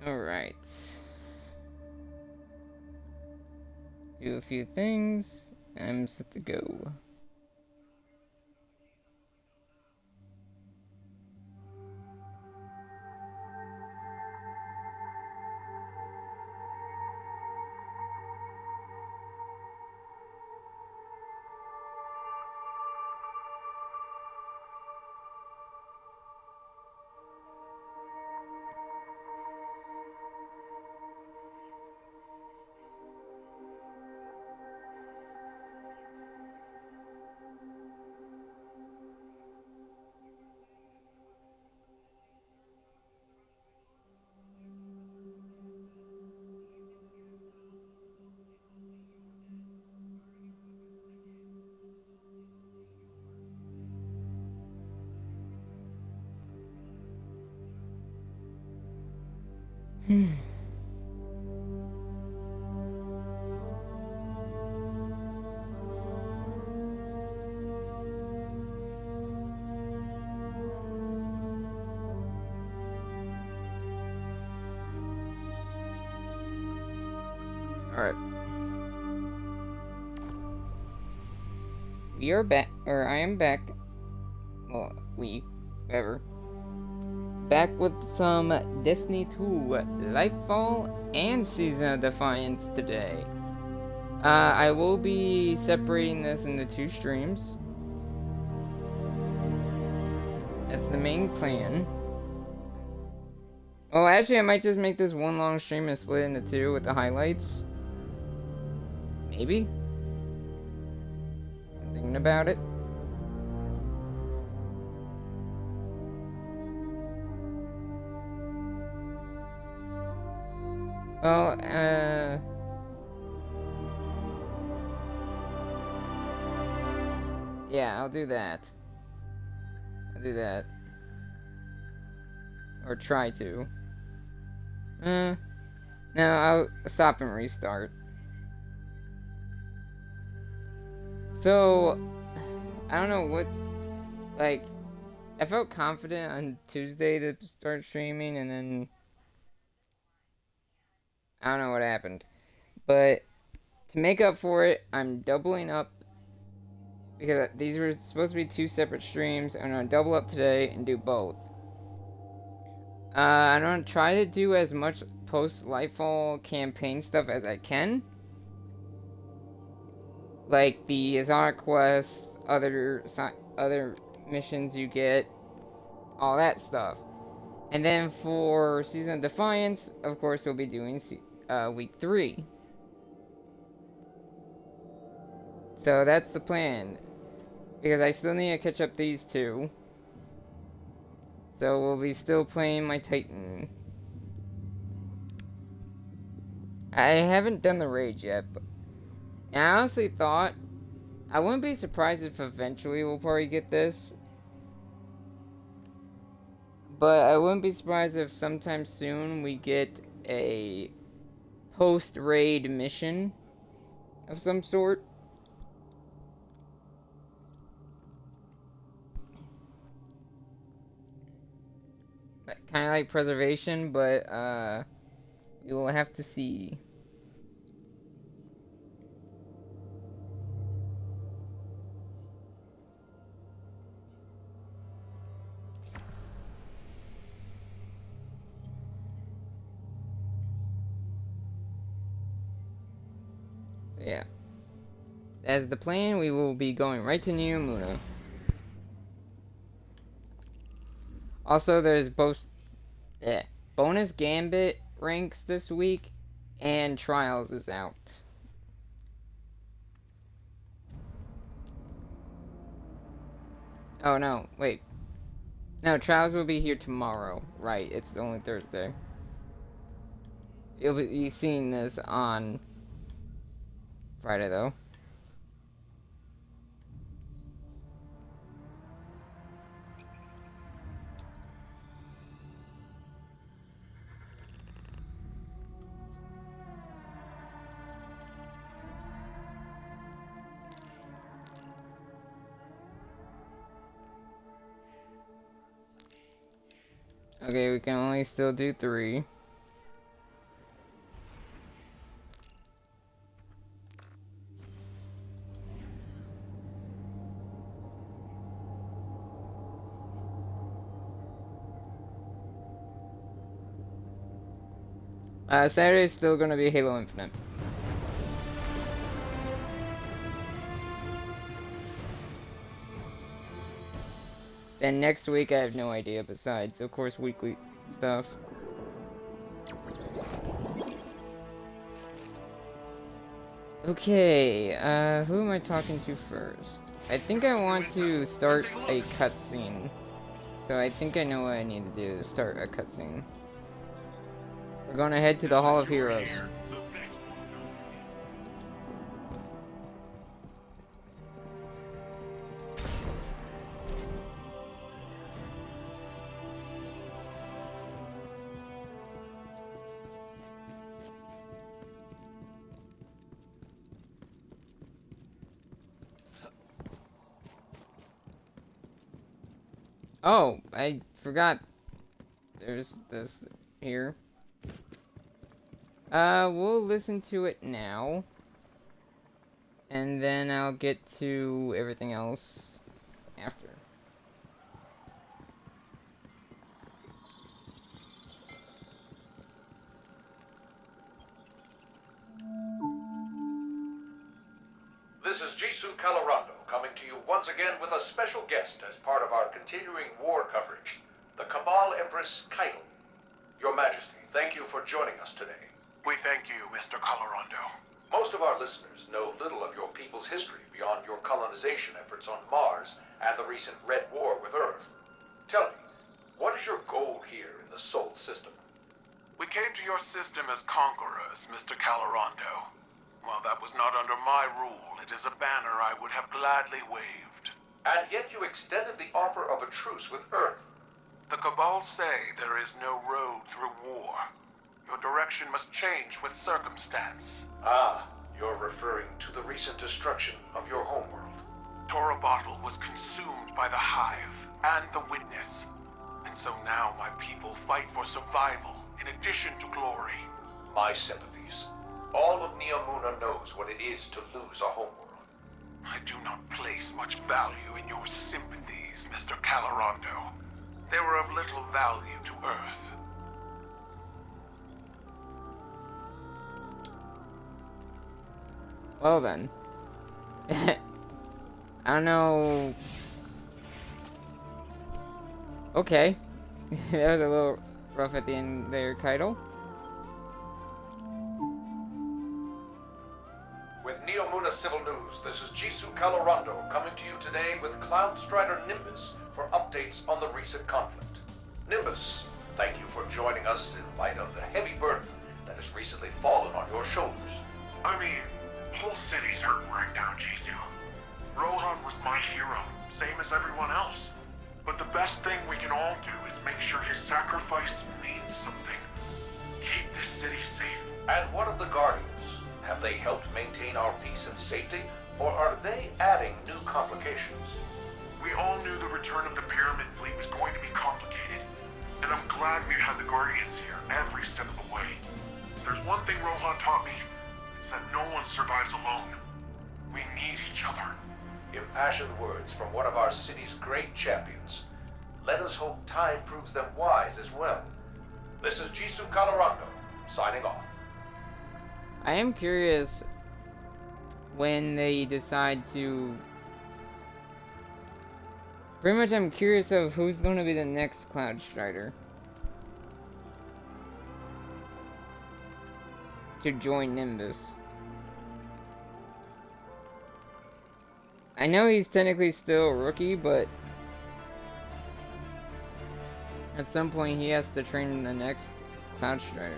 Alright. Do a few things, and I'm set to go. Alright. We are back, or I am back. Well, whoever. Back with some Destiny 2, Lightfall, and Season of Defiance today. I will be separating this into 2 streams. That's the main plan. Well, actually, I might just make this one long stream and split into 2 with the highlights. Maybe? I'm thinking about it. Well, yeah, I'll do that. I'll do that. Or try to. No, I'll stop and restart. So, I don't know what, like, I felt confident on Tuesday to start streaming, and then I don't know what happened. But to make up for it, I'm doubling up, because these were supposed to be 2 separate streams. I'm going to double up today and do both. I'm going to try to do as much post-Lightfall campaign stuff as I can. Like the Azara quest, other missions you get, all that stuff. And then for Season of Defiance, of course, we'll be doing week 3. So that's the plan. Because I still need to catch up these 2. So we'll be still playing my Titan. I haven't done the Rage yet, but and I honestly thought I wouldn't be surprised if eventually we'll probably get this. But I wouldn't be surprised if sometime soon we get a post-raid mission of some sort. Kind of like preservation, but we will have to see. So yeah, as the plan, we will be going right to New Muna. Also, there's bonus Gambit ranks this week, and Trials is out. Oh no, wait. No, Trials will be here tomorrow. Right, it's only Thursday. You'll be seeing this on Friday, though. Okay, we can only still do 3. Saturday's still gonna be Halo Infinite. Then next week I have no idea besides, of course, weekly stuff. Okay, who am I talking to first? I think I want to start a cutscene. So I think I know what I need to do to start a cutscene. We're gonna head to the Hall of Heroes. Oh, I forgot. There's this here. We'll listen to it now. And then I'll get to everything else after. This is Jisoo Calorando coming to you once again with a special guest as part of our continuing war coverage, the Cabal Empress Keitel. Your Majesty, thank you for joining us today. We thank you, Mr. Calorando. Most of our listeners know little of your people's history beyond your colonization efforts on Mars and the recent Red War with Earth. Tell me, what is your goal here in the Sol system? We came to your system as conquerors, Mr. Calorando. While that was not under my rule, it is a banner I would have gladly waved. And yet you extended the offer of a truce with Earth. The Cabal say there is no road through war. Your direction must change with circumstance. Ah, you're referring to the recent destruction of your homeworld. Torabottle was consumed by the Hive and the Witness. And so now my people fight for survival in addition to glory. My sympathies. All of Neomuna knows what it is to lose a homeworld. I do not place much value in your sympathies, Mr. Calorando. They were of little value to Earth. Well then. I don't know. Okay. That was a little rough at the end there, Keitel. With Neomuna Civil News, this is Jisoo Calorando coming to you today with Cloud Strider Nimbus for updates on the recent conflict. Nimbus, thank you for joining us in light of the heavy burden that has recently fallen on your shoulders. I mean, whole city's hurting right now, Jisoo. Rohan was my hero, same as everyone else. But the best thing we can all do is make sure his sacrifice means something. Keep this city safe. And what of the Guardians? Have they helped maintain our peace and safety, or are they adding new complications? We all knew the return of the Pyramid Fleet was going to be complicated, and I'm glad we had the Guardians here every step of the way. If there's one thing Rohan taught me, it's that no one survives alone. We need each other. Impassioned words from one of our city's great champions. Let us hope time proves them wise as well. This is Jisoo Calorando, signing off. I am curious when they decide to... Pretty much I'm curious of who's going to be the next Cloud Strider to join Nimbus. I know he's technically still a rookie, but at some point he has to train the next Cloud Strider.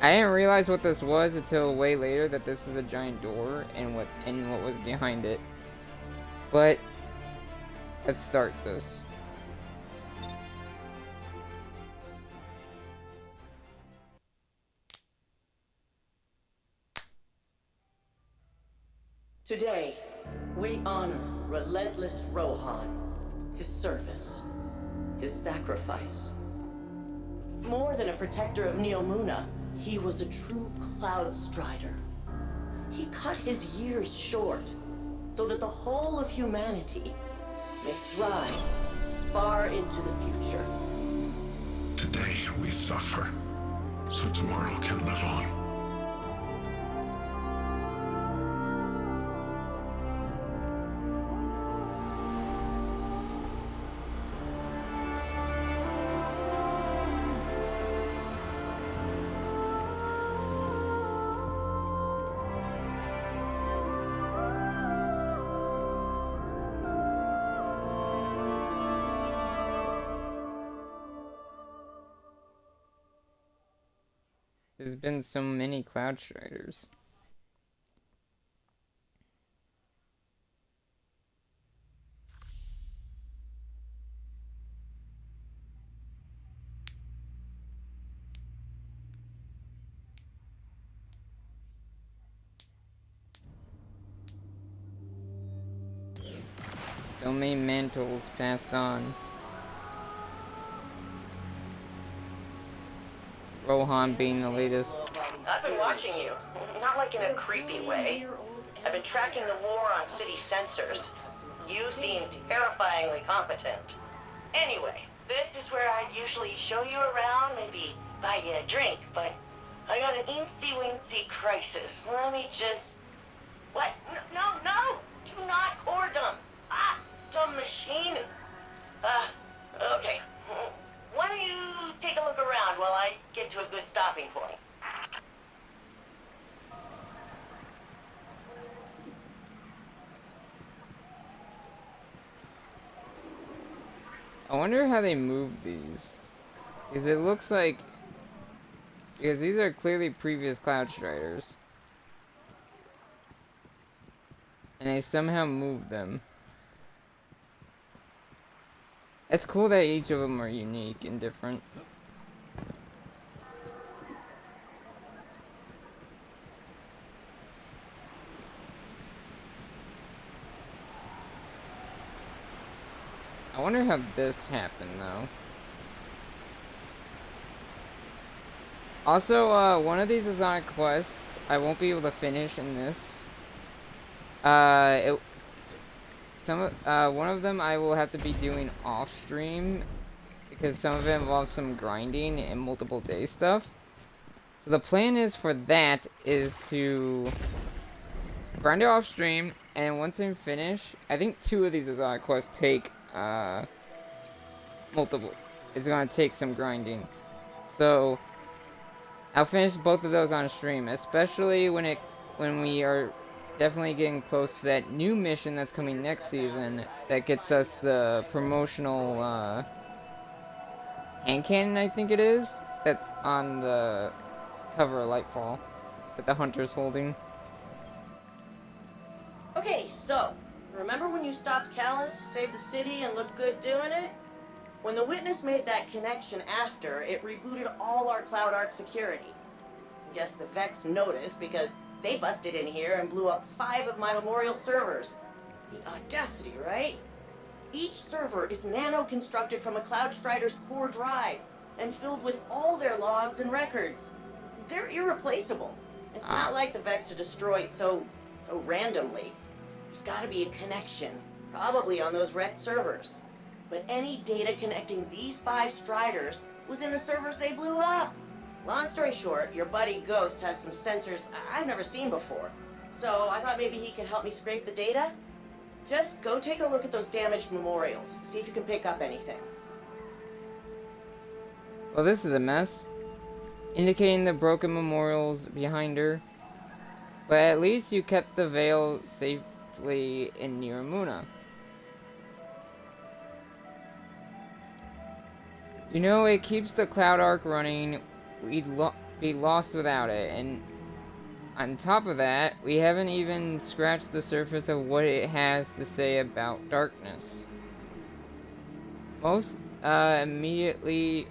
I didn't realize what this was until way later, that this is a giant door and what was behind it. But let's start this. Today, we honor relentless Rohan, his service, his sacrifice. More than a protector of Neomuna, he was a true Cloud Strider. He cut his years short so that the whole of humanity may thrive far into the future. Today we suffer, so tomorrow can live on. There's been so many Cloud Striders. So many mantles passed on. Rohan being the latest. I've been watching you. Not like in a creepy way. I've been tracking the war on city sensors. You seem terrifyingly competent. Anyway, this is where I'd usually show you around, maybe buy you a drink, but I got an eensy-weensy crisis. Let me just... What? No! Do not core dump! Ah! Dumb machine! Okay. Why don't you take a look around while I get to a good stopping point? I wonder how they move these. Because it looks like... Because these are clearly previous Cloud Striders. And they somehow moved them. It's cool that each of them are unique and different. I wonder how this happened, though. Also, one of these Exotic quests I won't be able to finish in this. One of them I will have to be doing off stream because some of it involves some grinding and multiple day stuff. So the plan is for that is to grind it off stream, and once I'm finished, I think 2 of these Exotic quests take multiple. It's gonna take some grinding, so I'll finish both of those on stream, especially when we are definitely getting close to that new mission that's coming next season that gets us the promotional hand cannon, I think it is, that's on the cover of Lightfall that the hunter's holding. Okay, so, remember when you stopped Callus, saved the city, and looked good doing it? When the Witness made that connection after, it rebooted all our Cloud Arc security. Guess the Vex noticed because they busted in here and blew up 5 of my memorial servers. The audacity, right? Each server is nano-constructed from a Cloud Strider's core drive and filled with all their logs and records. They're irreplaceable. It's not like the Vex to destroy so randomly. There's gotta be a connection, probably on those wrecked servers. But any data connecting these 5 Striders was in the servers they blew up. Long story short, your buddy Ghost has some sensors I've never seen before. So I thought maybe he could help me scrape the data? Just go take a look at those damaged memorials. See if you can pick up anything. Well, this is a mess, indicating the broken memorials behind her. But at least you kept the veil safely in Niramuna. You know, it keeps the Cloud Arc running. We'd be lost without it, and on top of that, we haven't even scratched the surface of what it has to say about darkness. Most immediately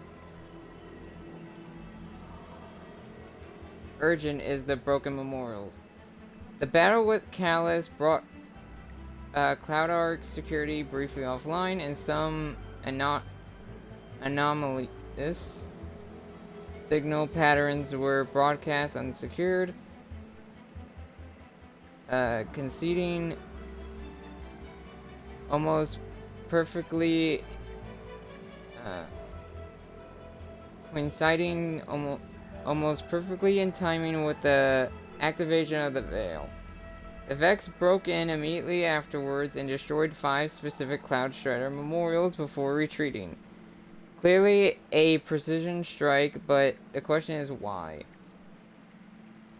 urgent is the broken memorials. The battle with Callus brought Cloud Arc security briefly offline, and some anomalous signal patterns were broadcast unsecured, conceding almost perfectly coinciding almost perfectly in timing with the activation of the Veil. The Vex broke in immediately afterwards and destroyed 5 specific Cloud Strider memorials before retreating. Clearly a precision strike, but the question is why?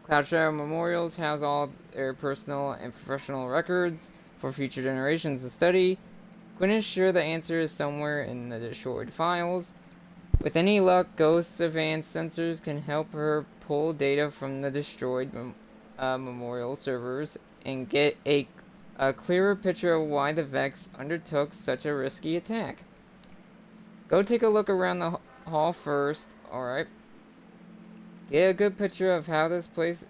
Cloud Strider memorials house all their personal and professional records for future generations to study. Quinn is sure the answer is somewhere in the destroyed files. With any luck, Ghost's advanced sensors can help her pull data from the destroyed memorial servers and get a clearer picture of why the Vex undertook such a risky attack. Go take a look around the hall first, alright? Get a good picture of how this place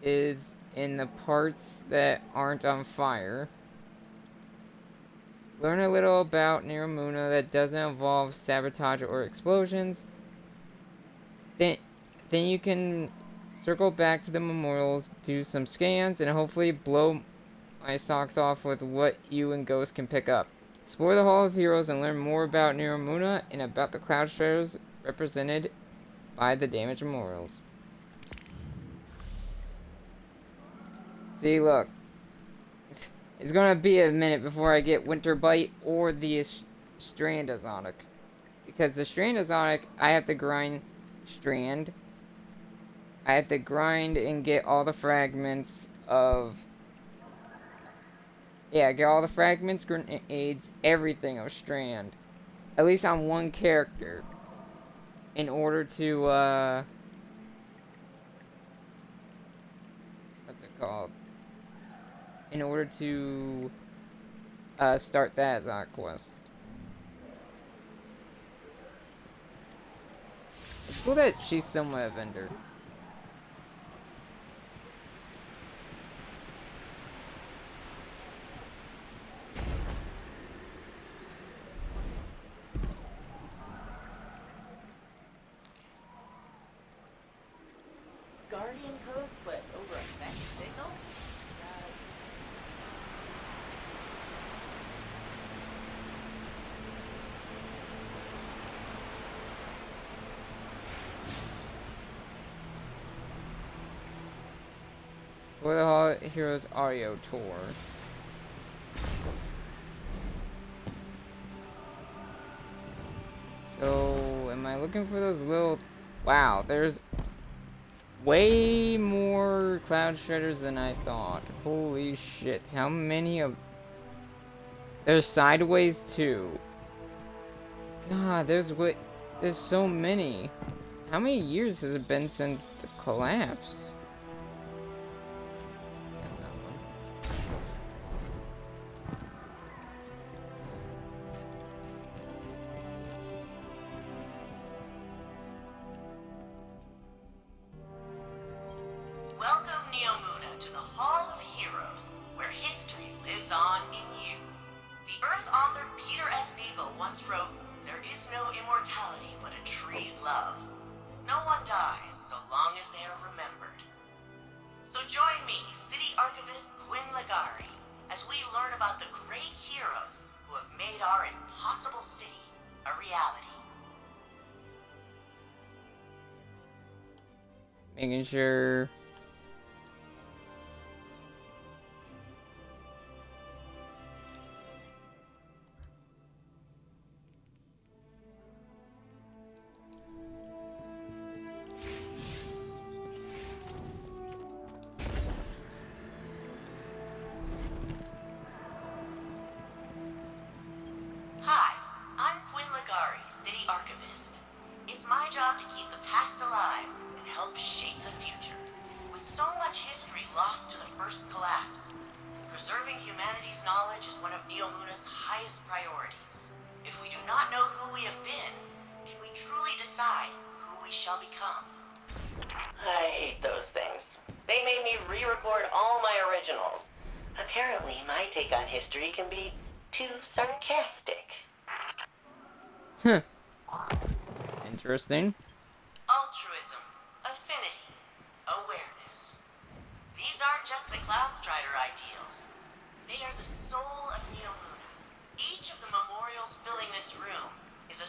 is in the parts that aren't on fire. Learn a little about Neomuna that doesn't involve sabotage or explosions. Then you can circle back to the memorials, do some scans, and hopefully blow my socks off with what you and Ghost can pick up. Explore the Hall of Heroes and learn more about Neomuna and about the Cloud Striders represented by the damaged memorials. See, look. It's gonna be a minute before I get Winter Bite or the Strandazonic. Because the Strandazonic, I have to grind Strand. I have to grind and get all the fragments of... Yeah, get all the fragments, grenades, everything of Strand. At least on one character. In order to, what's it called? In order to start that Zot quest. It's cool that she's somewhat a vendor. Guardian codes, but over a fax signal? For the Hall Heroes audio tour. So, am I looking for those little... Wow, there's way more Cloud Shredders than I thought. Holy shit, how many of... There's Sideways too. God, there's so many. How many years has it been since the collapse? Welcome, Neomuna, to the Hall of Heroes, where history lives on in you. The Earth author Peter S. Beagle once wrote, "There is no immortality but a tree's love. No one dies so long as they are remembered." So join me, City Archivist Quinn Ligari, as we learn about the great heroes who have made our impossible city a reality. Making sure... Hi, I'm Quinn Ligari, City Archivist. It's my job to keep the past alive and help shape the future. With so much history lost to the first collapse, preserving humanity's knowledge is one of Neomuna's highest priorities. If we do not know who we have been, can we truly decide who we shall become? I hate those things. They made me re-record all my originals. Apparently, my take on history can be too sarcastic. Interesting. Altruism, affinity, awareness. These aren't just the Cloud Strider ideals. They are the soul of Neomuna. Each of the memorials filling this room is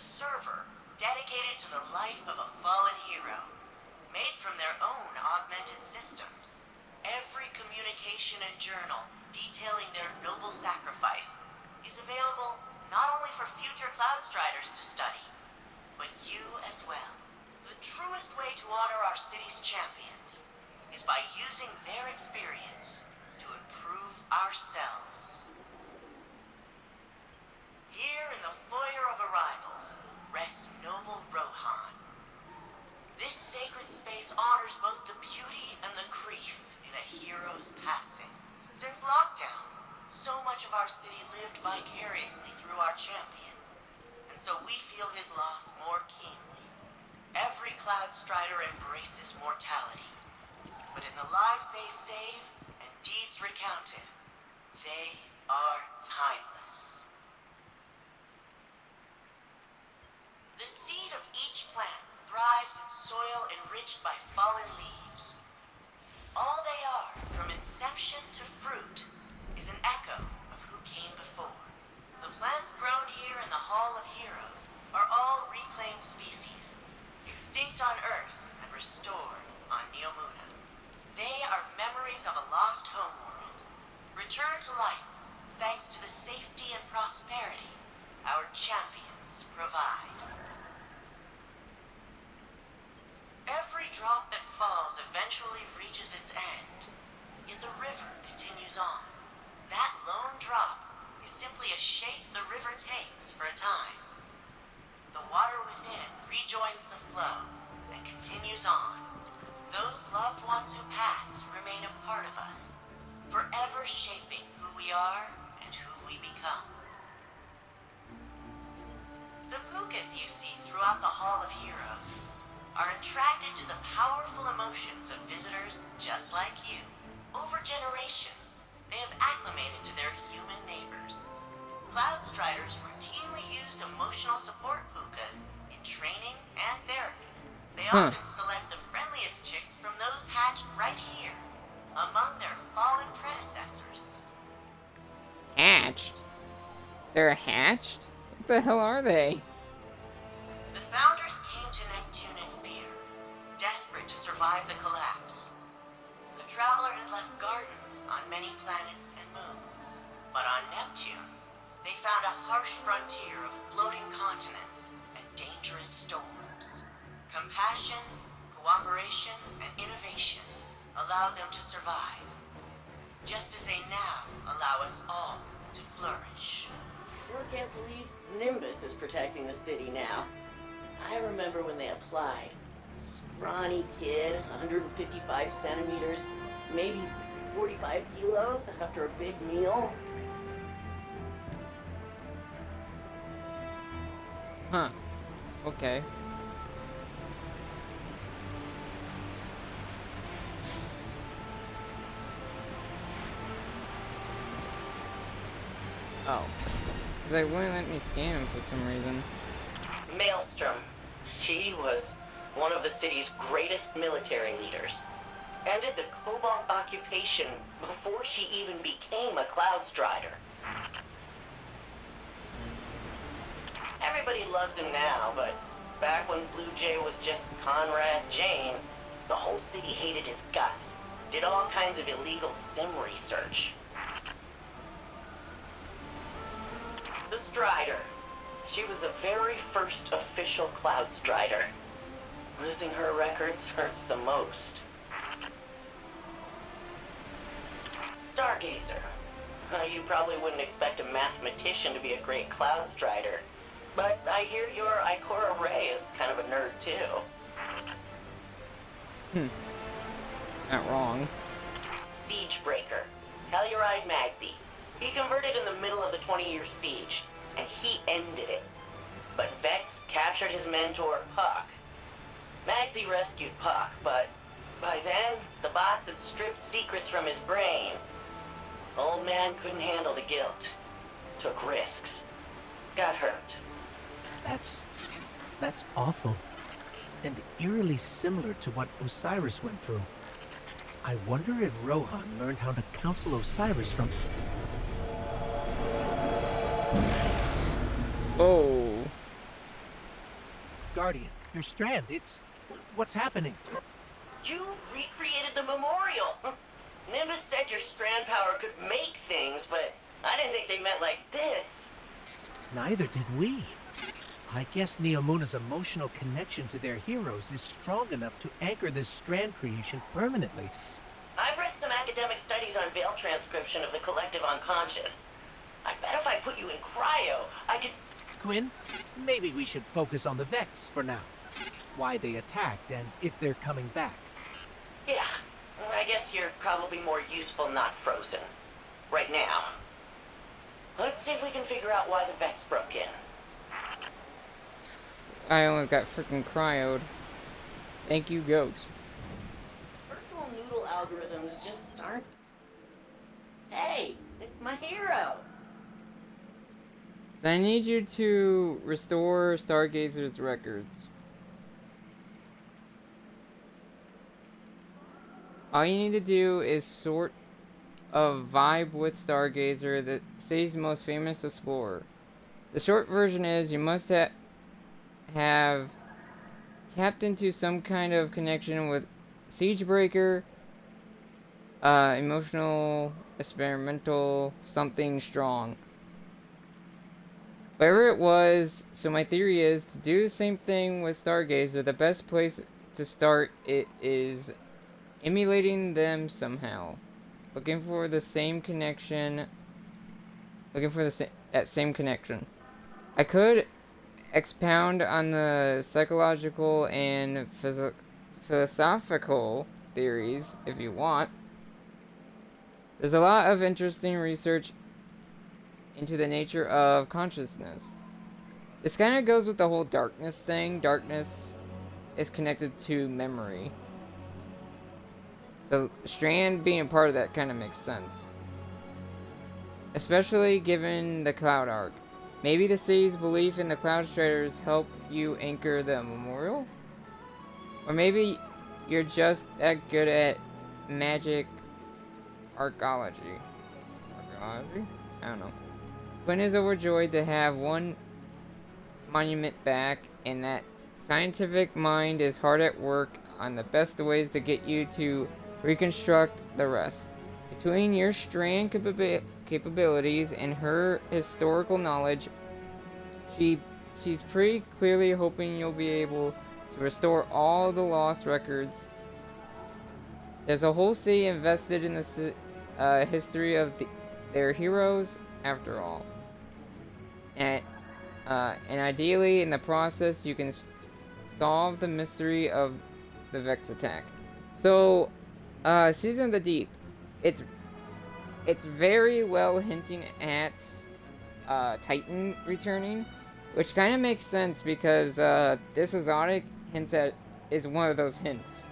journal detailing their noble sacrifice is available not only for future Cloudstriders to study, but you as well. The truest way to honor our city's champions is by using their experience to improve ourselves. Here in the foyer of arrivals rests noble Rohan. This sacred space honors both the beauty and the grief in a hero's passing. Since lockdown, so much of our city lived vicariously through our champion, and so we feel his loss more keenly. Every Cloudstrider embraces mortality, but in the lives they save and deeds recounted, they are timeless. The seed of each plant thrives in soil enriched by fallen leaves. All they are, from inception to fruit, is an echo of who came before. The plants grown here in the Hall of Heroes are all reclaimed species, extinct on Earth and restored on Neomuna. They are memories of a lost homeworld, returned to life thanks to the safety and prosperity our champions provide. Every drop that falls eventually reaches its end, yet the river continues on. That lone drop is simply a shape the river takes for a time. The water within rejoins the flow and continues on. Those loved ones who passed remain a part of us, forever shaping who we are and who we become. The Pukas you see throughout the Hall of Heroes are attracted to the powerful emotions of visitors just like you. Over generations, they have acclimated to their human neighbors. Cloudstriders routinely used emotional support Pukas in training and therapy. They often select the friendliest chicks from those hatched right here, among their fallen predecessors. Hatched? They're hatched? What the hell are they? The founders came to Neptune in fear, desperate to survive the collapse. The Traveler had left gardens on many planets and moons, but on Neptune, they found a harsh frontier of floating continents and dangerous storms. Compassion, cooperation, and innovation allowed them to survive, just as they now allow us all to flourish. Still can't believe Nimbus is protecting the city now. I remember when they applied. Scrawny kid, 155 centimeters, maybe 45 kilos after a big meal. Huh. Okay. Oh. Because they wouldn't let me scan him for some reason. Maelstrom. She was one of the city's greatest military leaders. Ended the Cobalt occupation before she even became a Cloudstrider. Everybody loves him now, but back when Blue Jay was just Conrad Jane, the whole city hated his guts. Did all kinds of illegal sim research. The Strider. She was the very first official Cloudstrider. Losing her records hurts the most. Stargazer. You probably wouldn't expect a mathematician to be a great Cloudstrider, but I hear your Ikora Ray is kind of a nerd too. Not wrong. Siegebreaker. Telluride Magsy. He converted in the middle of the 20-year siege, and he ended it. But Vex captured his mentor, Puck. Magsy rescued Puck, but by then, the bots had stripped secrets from his brain. Old man couldn't handle the guilt. Took risks. Got hurt. That's awful. And eerily similar to what Osiris went through. I wonder if Rohan learned how to counsel Osiris from... Oh. Guardian, your strand, what's happening? You recreated the memorial! Nimbus said your strand power could make things, but I didn't think they meant like this. Neither did we. I guess Neomuna's emotional connection to their heroes is strong enough to anchor this strand creation permanently. I've read some academic studies on veil transcription of the collective unconscious. I bet if I put you in cryo, I could... Quinn, maybe we should focus on the Vex for now. Why they attacked and if they're coming back. Yeah, I guess you're probably more useful not frozen. Right now. Let's see if we can figure out why the Vex broke in. I almost got freaking cryoed. Thank you, Ghost. Virtual noodle algorithms just aren't... Hey, it's my hero! So I need you to restore Stargazer's records. All you need to do is sort of vibe with Stargazer, the city's most famous explorer. The short version is you must have tapped into some kind of connection with Siegebreaker, emotional, experimental, something strong. Whatever it was, so my theory is to do the same thing with Stargazer. The best place to start it is emulating them somehow. Looking for the same connection. That same connection. I could expound on the psychological and philosophical theories if you want. There's a lot of interesting research into the nature of consciousness. This kind of goes with the whole darkness thing. Darkness is connected to memory. So Strand being a part of that kind of makes sense. Especially given the Cloud arc. Maybe the city's belief in the Cloud Striders helped you anchor the memorial? Or maybe you're just that good at magic archaeology. Archaeology? I don't know. Quinn is overjoyed to have one monument back, and that scientific mind is hard at work on the best ways to get you to reconstruct the rest. Between your strand capabilities and her historical knowledge, she's pretty clearly hoping you'll be able to restore all the lost records. There's a whole city invested in the history of their heroes, after all. And ideally, in the process, you can solve the mystery of the Vex attack. So, Season of the Deep, it's very well hinting at Titan returning, which kind of makes sense because this exotic is one of those hints.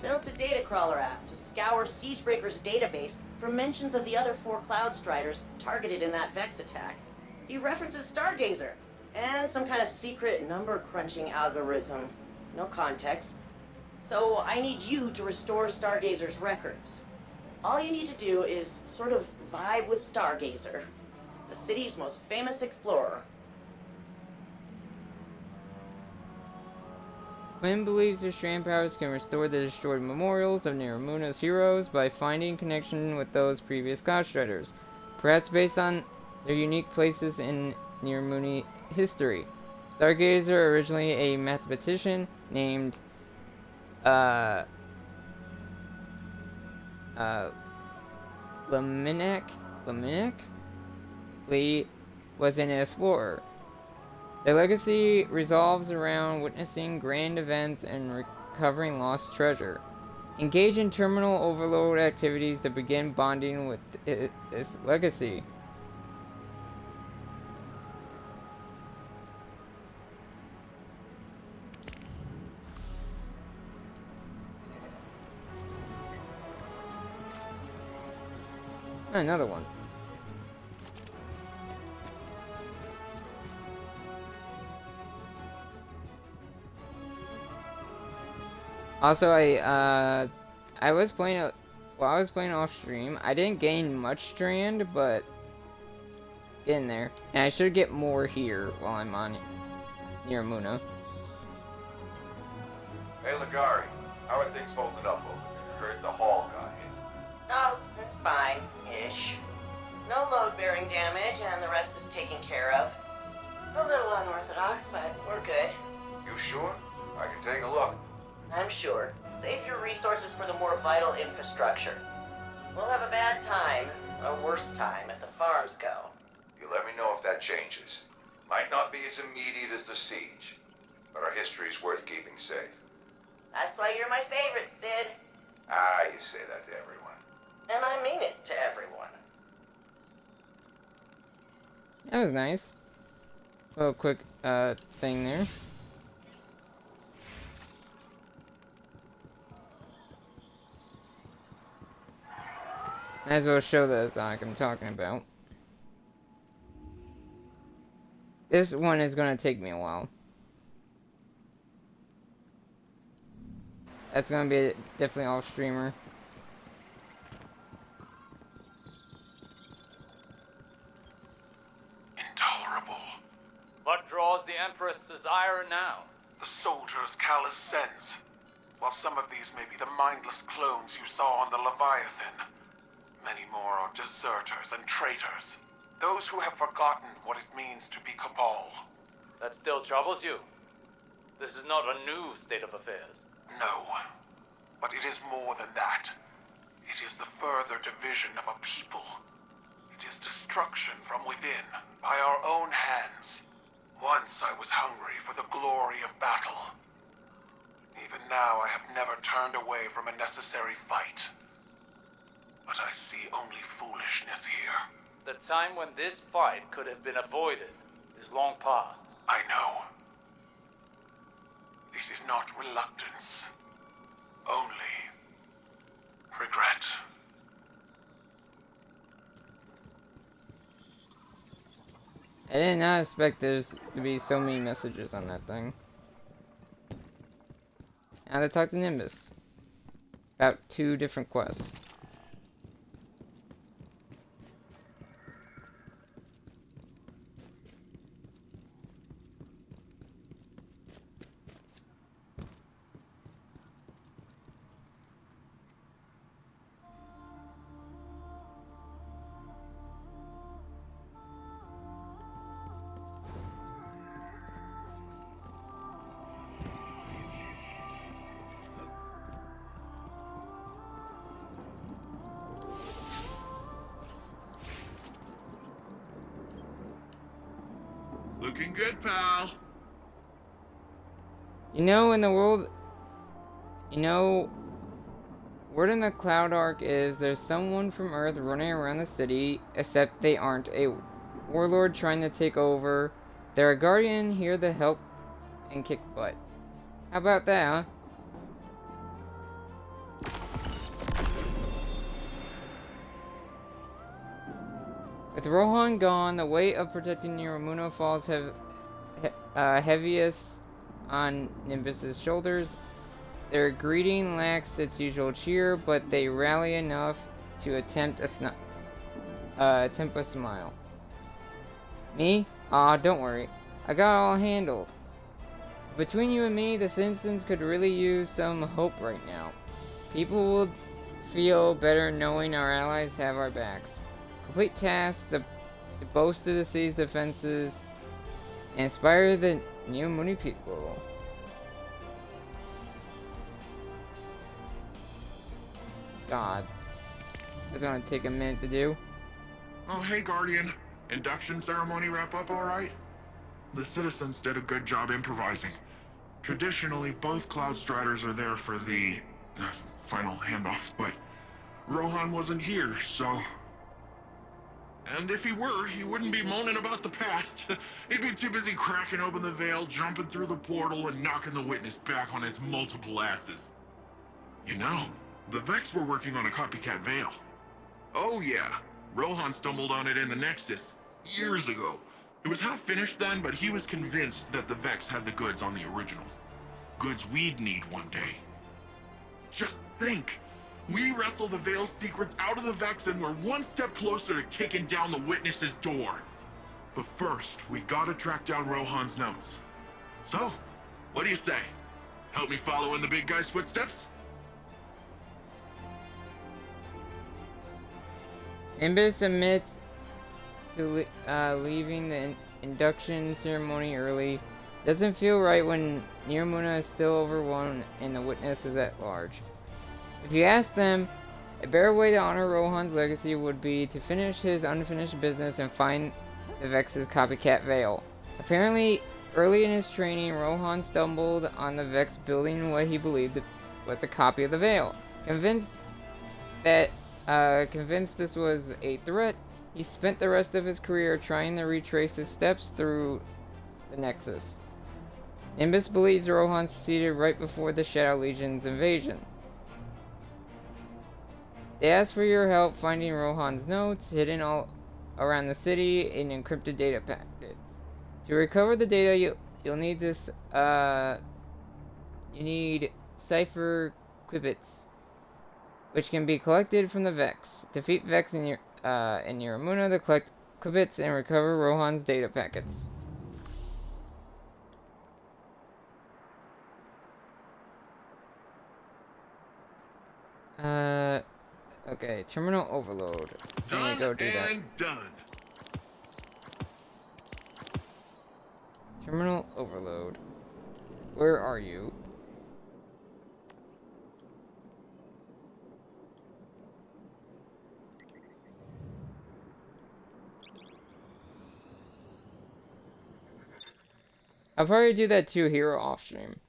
Built a data crawler app to scour Siegebreaker's database for mentions of the other 4 Cloud Striders targeted in that Vex attack. He references Stargazer and some kind of secret number crunching algorithm. No context. So I need you to restore Stargazer's records. All you need to do is sort of vibe with Stargazer, the city's most famous explorer. Quinn believes their strand powers can restore the destroyed memorials of Neomuna's heroes by finding connection with those previous Cloud Striders, perhaps based on their unique places in Neomuna history. Stargazer, originally a mathematician named Laminic Lee, was an explorer. Their legacy revolves around witnessing grand events and recovering lost treasure. Engage in terminal overload activities to begin bonding with this legacy. Another one. Also, I was playing while I was playing off stream. I didn't gain much strand, but getting there, and I should get more here while I'm on Neomuna. Hey, Ligari, how are things holding up over there? Heard the Hall got fine-ish. No load-bearing damage, and the rest is taken care of. A little unorthodox, but we're good. You sure? I can take a look. I'm sure. Save your resources for the more vital infrastructure. We'll have a bad time, a worse time, if the farms go. You let me know if that changes. Might not be as immediate as the siege, but our history's worth keeping safe. That's why you're my favorite, Sid. Ah, you say that to everyone. And I mean it to everyone. That was nice. Little quick thing there. Might as well show the Sonic I'm talking about. This one is gonna take me a while. That's gonna be definitely off streamer. Intolerable. What draws the Empress' desire now? The soldiers Callus sends. While some of these may be the mindless clones you saw on the Leviathan, many more are deserters and traitors. Those who have forgotten what it means to be Cabal. That still troubles you? This is not a new state of affairs. No, but it is more than that. It is the further division of a people. It is destruction from within, by our own hands. Once I was hungry for the glory of battle. Even now I have never turned away from a necessary fight. But I see only foolishness here. The time when this fight could have been avoided is long past. I know. This is not reluctance. Only regret. I did not expect there's to be so many messages on that thing. Now to talk to Nimbus about 2 different quests. Looking good, pal. You know, in the world, word in the Cloud Arc is there's someone from Earth running around the city, except they aren't a warlord trying to take over. They're a guardian here to help and kick butt. How about that, huh? With Rohan gone, the weight of protecting Neuromuno falls heaviest on Nimbus's shoulders. Their greeting lacks its usual cheer, but they rally enough to attempt a smile. Me? Aw, don't worry. I got it all handled. Between you and me, the citizens could really use some hope right now. People will feel better knowing our allies have our backs. Complete tasks to bolster the city's defenses and inspire the Neomuni people. God. That's gonna take a minute to do. Oh, hey, Guardian. Induction ceremony wrap up all right? The citizens did a good job improvising. Traditionally, both Cloud Striders are there for the final handoff, but Rohan wasn't here, so... And if he were, he wouldn't be moaning about the past. He'd be too busy cracking open the veil, jumping through the portal, and knocking the witness back on its multiple asses. You know, the Vex were working on a copycat veil. Oh yeah, Rohan stumbled on it in the Nexus, years ago. It was half finished then, but he was convinced that the Vex had the goods on the original. Goods we'd need one day. Just think! We wrestle the Veil's secrets out of the Vex and we're one step closer to kicking down the Witness's door. But first, we gotta track down Rohan's notes. So, what do you say? Help me follow in the big guy's footsteps? Nimbus admits to leaving the induction ceremony early. Doesn't feel right when Neomuna is still overwhelmed and the witness is at large. If you ask them, a better way to honor Rohan's legacy would be to finish his unfinished business and find the Vex's copycat veil. Apparently, early in his training, Rohan stumbled on the Vex building what he believed was a copy of the veil. Convinced this was a threat, he spent the rest of his career trying to retrace his steps through the Nexus. Nimbus believes Rohan succeeded right before the Shadow Legion's invasion. They ask for your help finding Rohan's notes, hidden all around the city in encrypted data packets. To recover the data, you'll need this. You need cipher qubits, which can be collected from the Vex. Defeat Vex in your Amuna to collect qubits and recover Rohan's data packets. Okay, terminal overload. Done Go do that. and done. Terminal overload. Where are you? I'll probably do that too here off stream.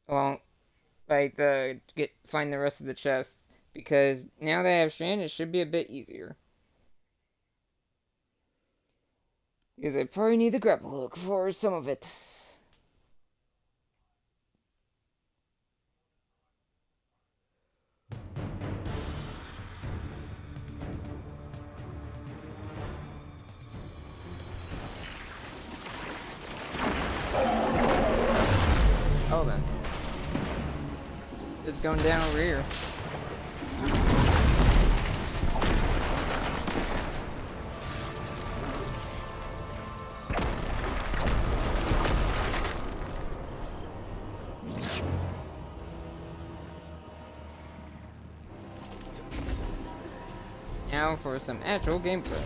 Well, like find the rest of the chests, because now that I have Strand, it should be a bit easier. Because I probably need the grapple hook for some of it. Oh then. It's going down over here. Now for some actual gameplay.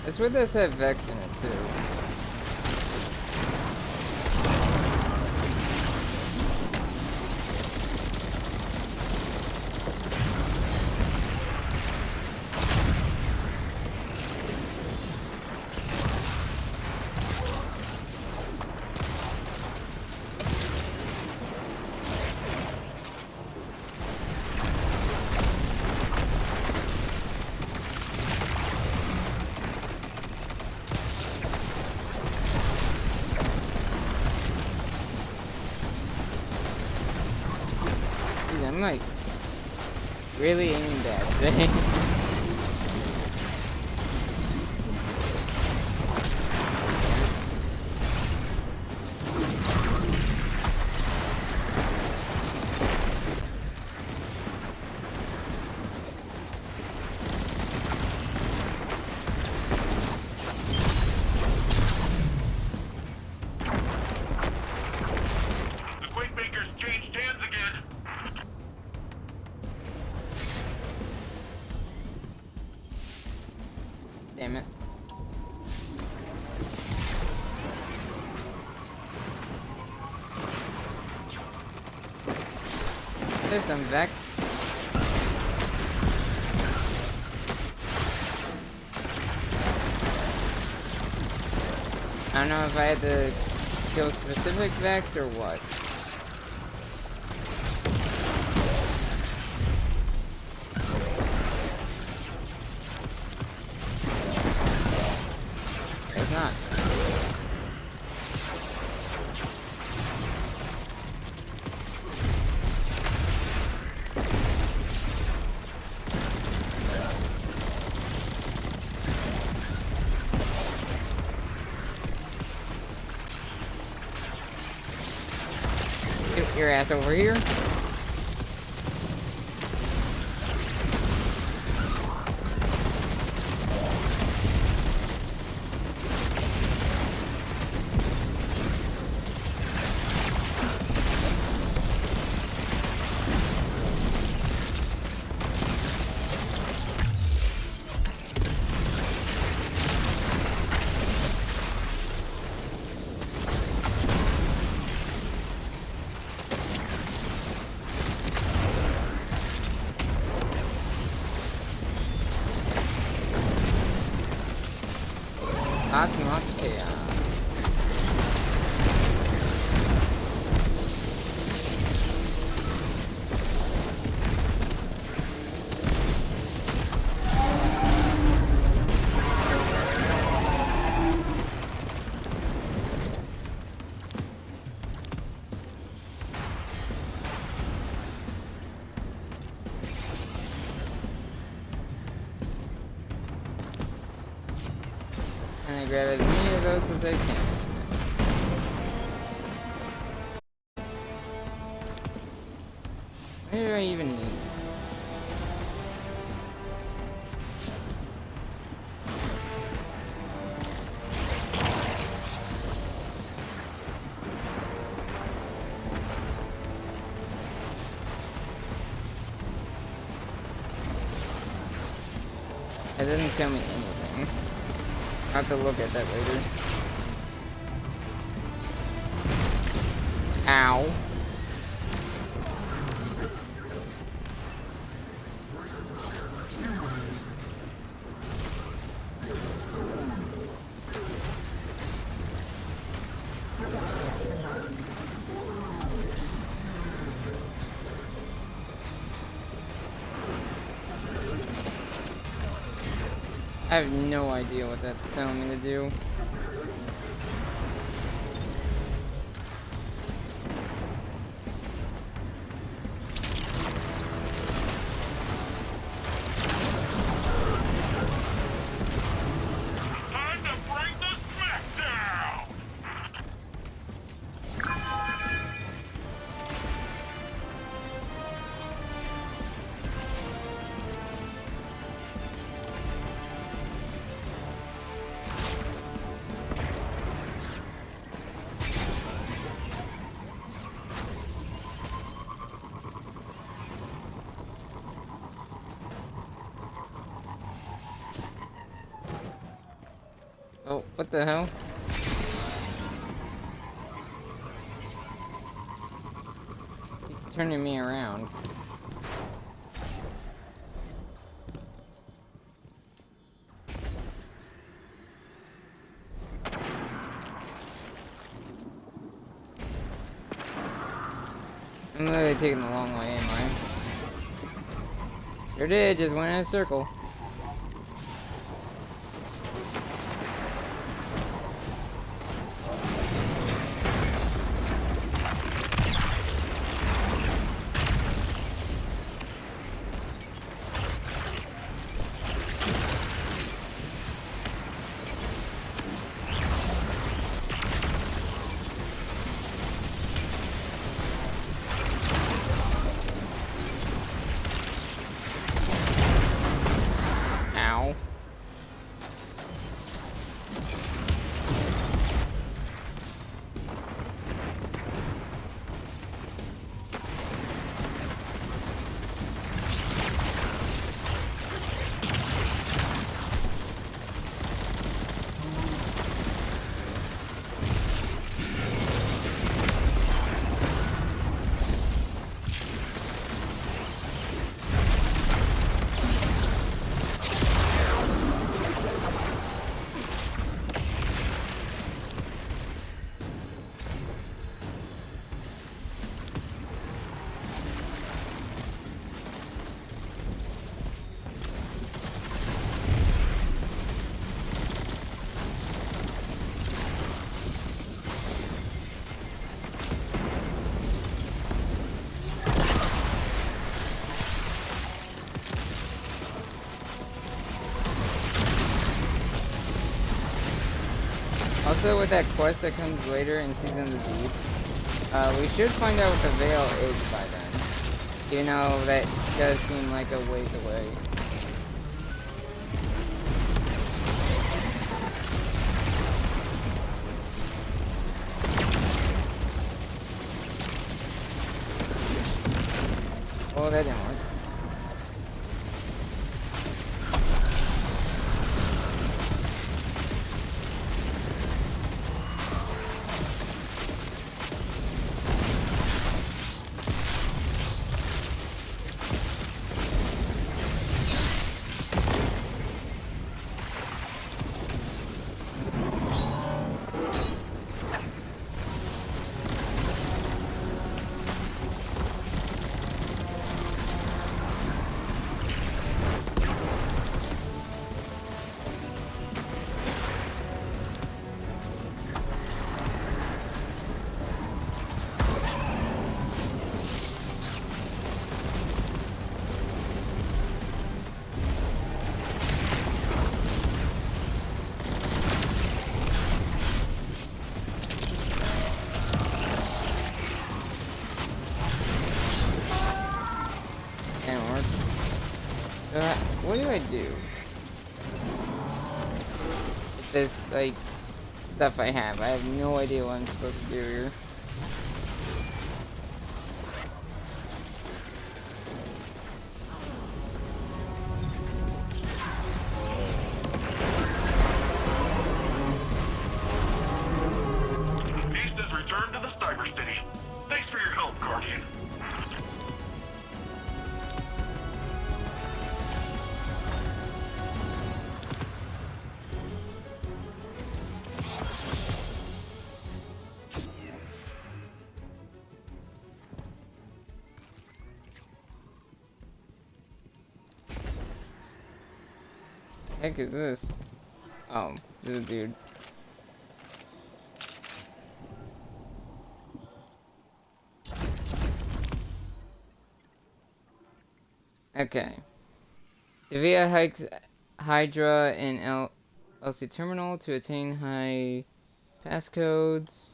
I swear this had Vex in it too. I'm like really aiming bad today. The Quake Makers changed hands again. Damn it. There's some Vex. I don't know if I had to kill specific Vex or what. It's not. Get your ass over here. Lots and lots of chaos. And I grab as many of those as I can. What do I even need? It doesn't tell me anything. I'll have to look at that later. Ow. I have no idea what that's telling me to do. Time to bring the smack down! Oh, what the hell? He's turning me around. I'm literally taking the long way, am I? Sure did, just went in a circle. Ow. Also, with that quest that comes later in Season of the Deep, We should find out what the veil is by then. Even though that does seem like a ways away. Oh, that didn't work. What do I do? With this, like, stuff I have. I have no idea what I'm supposed to do here. Peace has returned to the Cyber City. Thanks for your help, Guardian. Heck is this? Oh, this is a dude. Okay. Devia hikes Hydra in LC Terminal to attain high passcodes.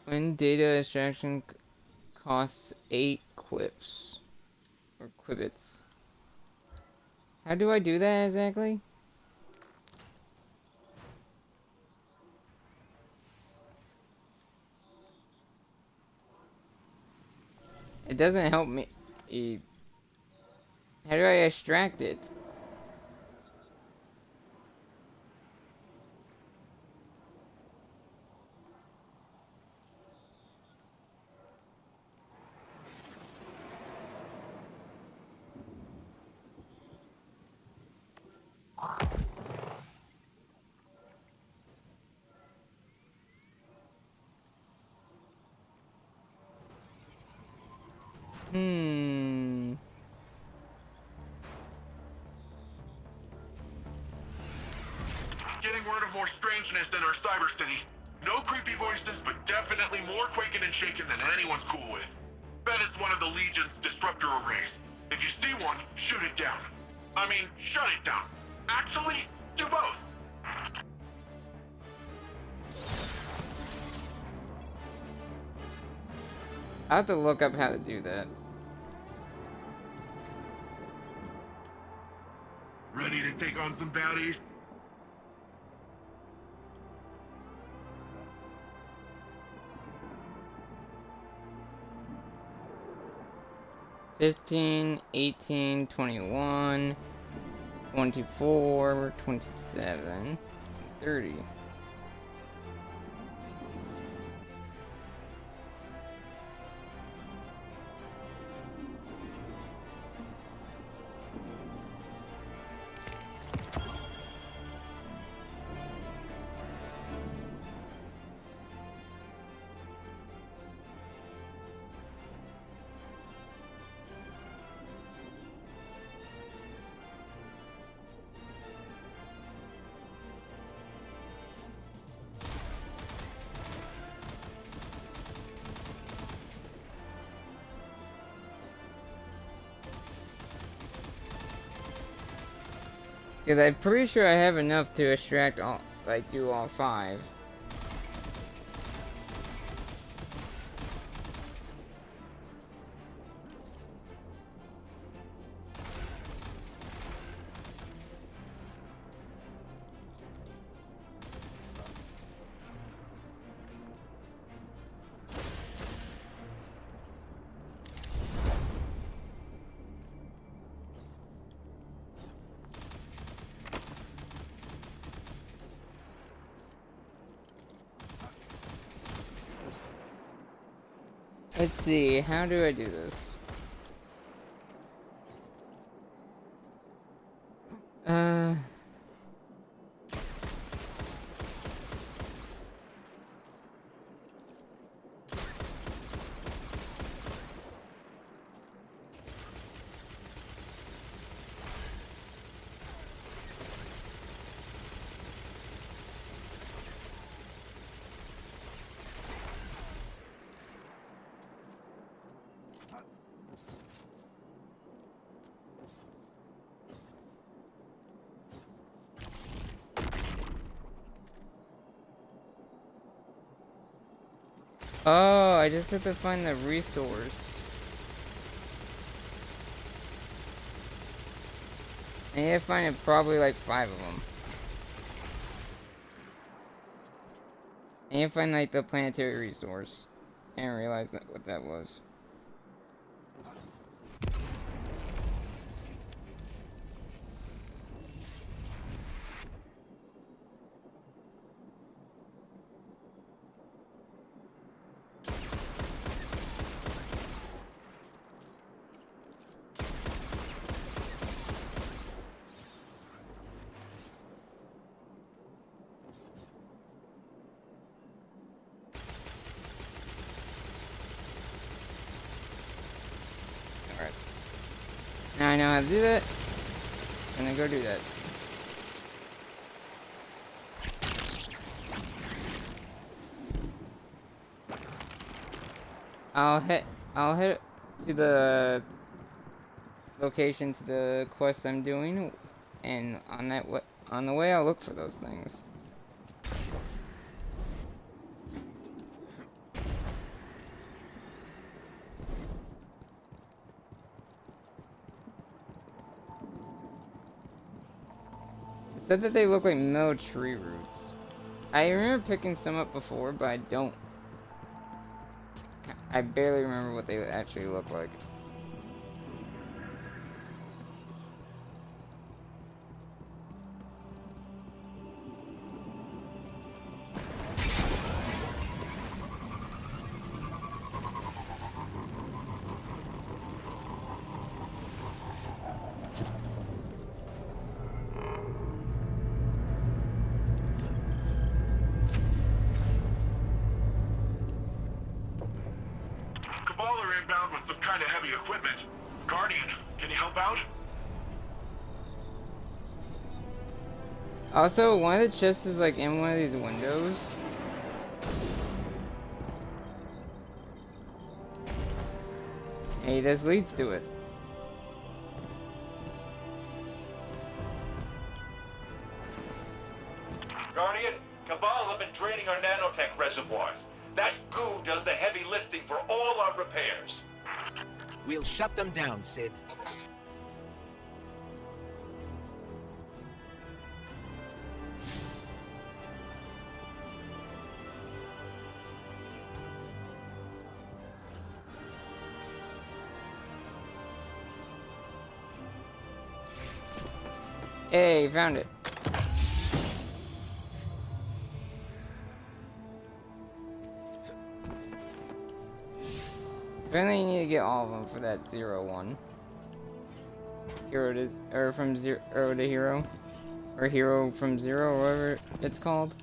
When data extraction costs 8 quips. Or quibits. How do I do that exactly? It doesn't help me. How do I extract it? Getting word of more strangeness in our Cyber City. No creepy voices, but definitely more quaking and shaking than anyone's cool with. Bet it's one of the Legion's disruptor arrays. If you see one, shoot it down. I mean, shut it down. Actually, do both. I have to look up how to do that. Ready to take on some baddies? $15, $18, $21, $24, $27, $30. Because I'm pretty sure I have enough to extract all, like, do all 5. Let's see, how do I do this? Oh, I just have to find the resource. I need to find it, probably like 5 of them. I need to find like the planetary resource. I didn't realize that what that was. Alright. Now I know how to do that. And then go do that. I'll head to the location to the quest I'm doing, and on the way I'll look for those things. It said that they look like mill tree roots. I remember picking some up before, but I barely remember what they actually look like. Inbound with some kind of heavy equipment. Guardian, can you help out? Also, one of the chests is like in one of these windows. Hey, this leads to it. Guardian, Cabal have been draining our nanotech reservoirs. That goo does the heavy lifting for all our repairs. We'll shut them down, Sid. Hey, found it. Apparently you need to get all of them for that 0-1. Hero to, or from 0 to hero. Or hero from 0, or whatever it's called.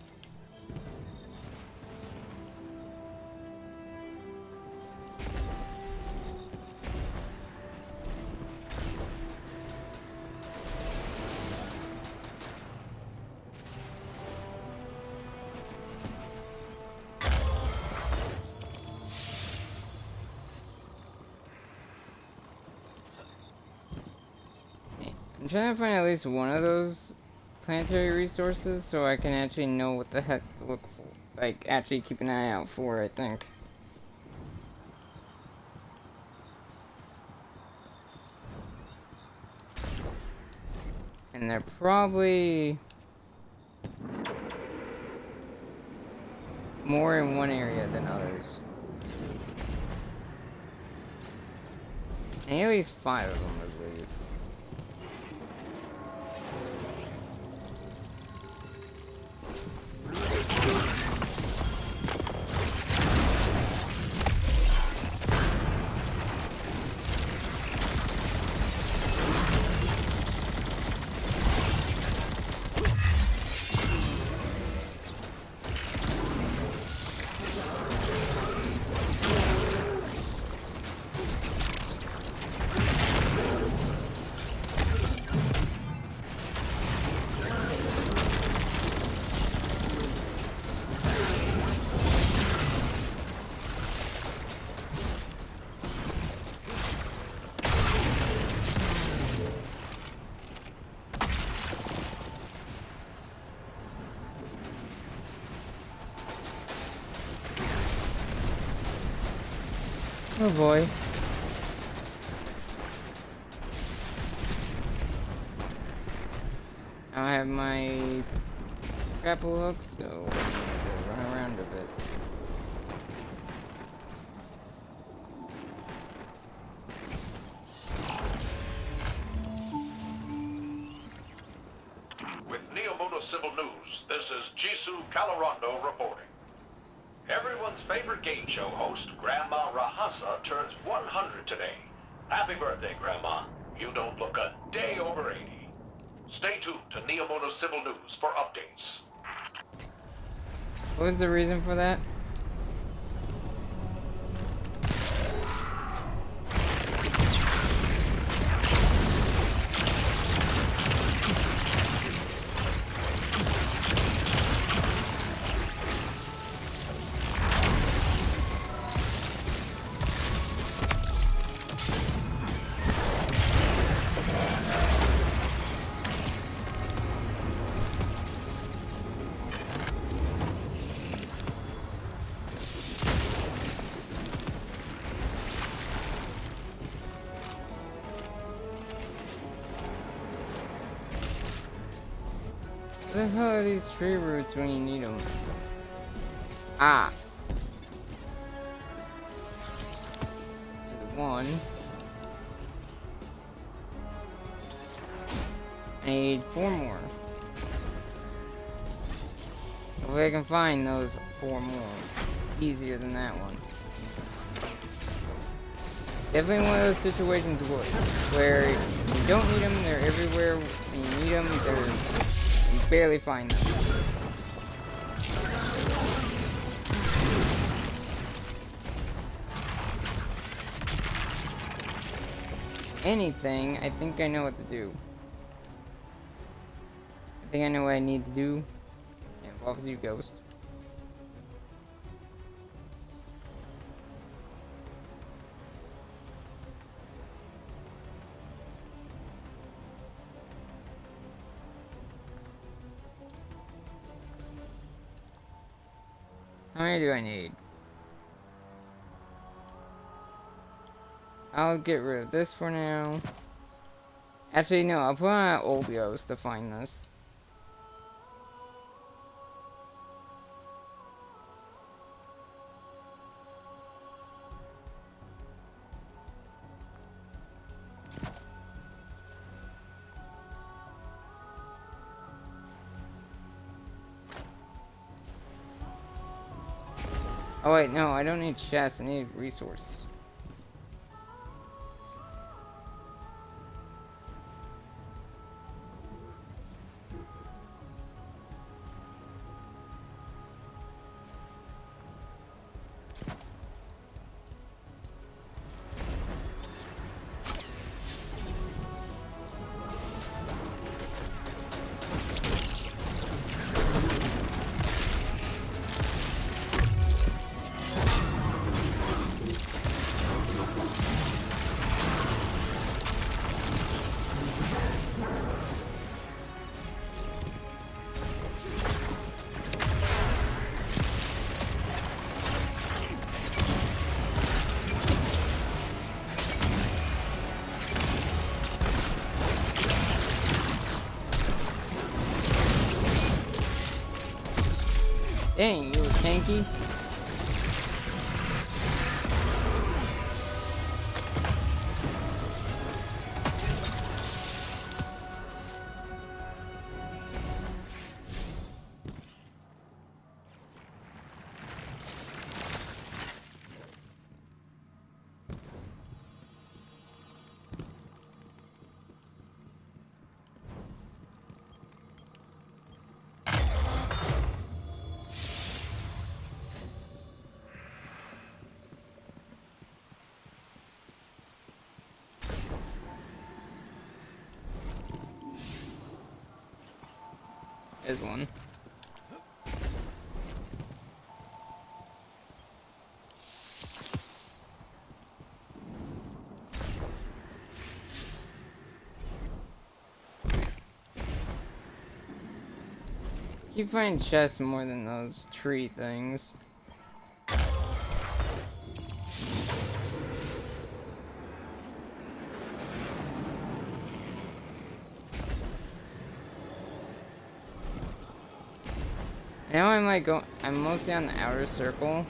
I'm trying to find at least one of those planetary resources so I can actually know what the heck to look for. Like, actually keep an eye out for, I think. And they're probably more in one area than others. And at least 5 of them, I believe. Oh boy. I have my grapple hook, so I need to run around a bit. With Neomuna Civil News, this is Jisoo Calorondo reporting. Everyone's favorite game show host, Grandma Rahasa, turns 100 today. Happy birthday, Grandma. You don't look a day over 80. Stay tuned to Neomuna Civil News for updates. What was the reason for that? What the hell are these tree roots when you need them? Ah. There's one. I need 4 more. Hopefully I can find those 4 more. Easier than that one. Definitely one of those situations where you don't need them, they're everywhere. When you need them, you barely find them. Anything, I think I know what to do. I think I know what I need to do. It involves you, Ghost. How many do I need? I'll get rid of this for now. Actually, no, I'll put on an old Ghost to find this. Oh wait, no, I don't need chests, I need resource. Dang, you were tanky. There's one. You find chests more than those tree things. Now I'm like I'm mostly on the outer circle.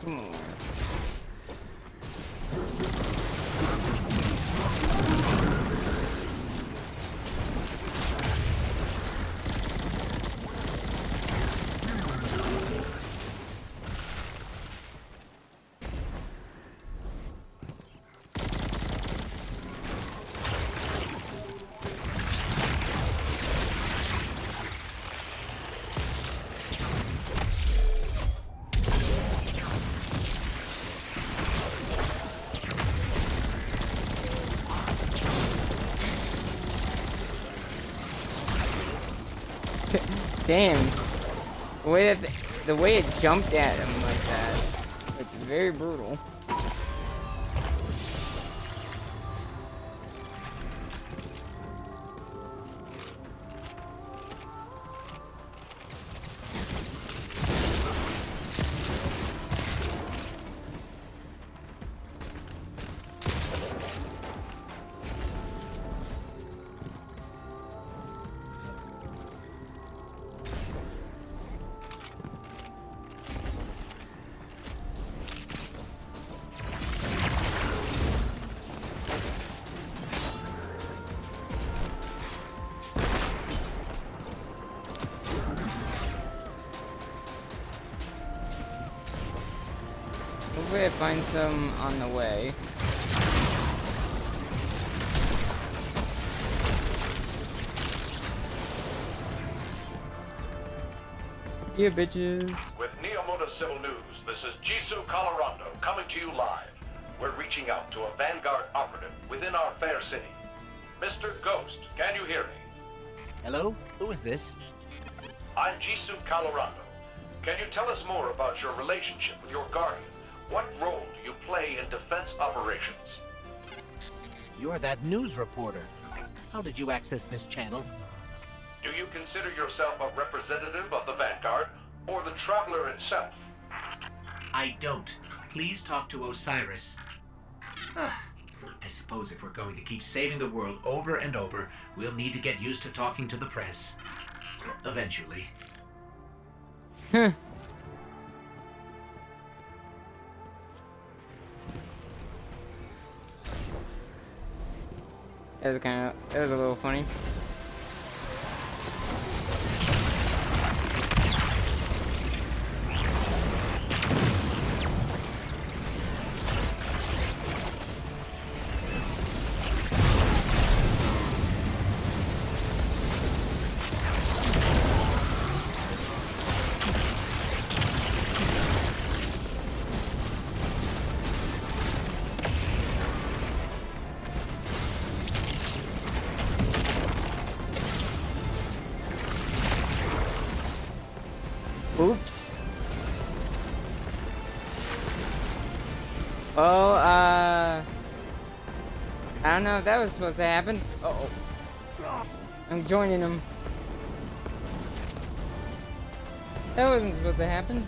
Come on. Damn. The way it jumped at him like that. It's very brutal. Hopefully I find some on the way. See ya, bitches. With Neomuna Civil News, this is Jisoo Colorado coming to you live. We're reaching out to a Vanguard operative within our fair city. Mr. Ghost, can you hear me? Hello? Who is this? I'm Jisoo Colorado. Can you tell us more about your relationship with your guardian? What role do you play in defense operations? You're that news reporter. How did you access this channel? Do you consider yourself a representative of the Vanguard or the Traveler itself? I don't. Please talk to Osiris. I suppose if we're going to keep saving the world over and over, we'll need to get used to talking to the press. Eventually. Huh. That was a little funny. Oops. Well, I don't know if that was supposed to happen. Uh-oh. I'm joining him. That wasn't supposed to happen.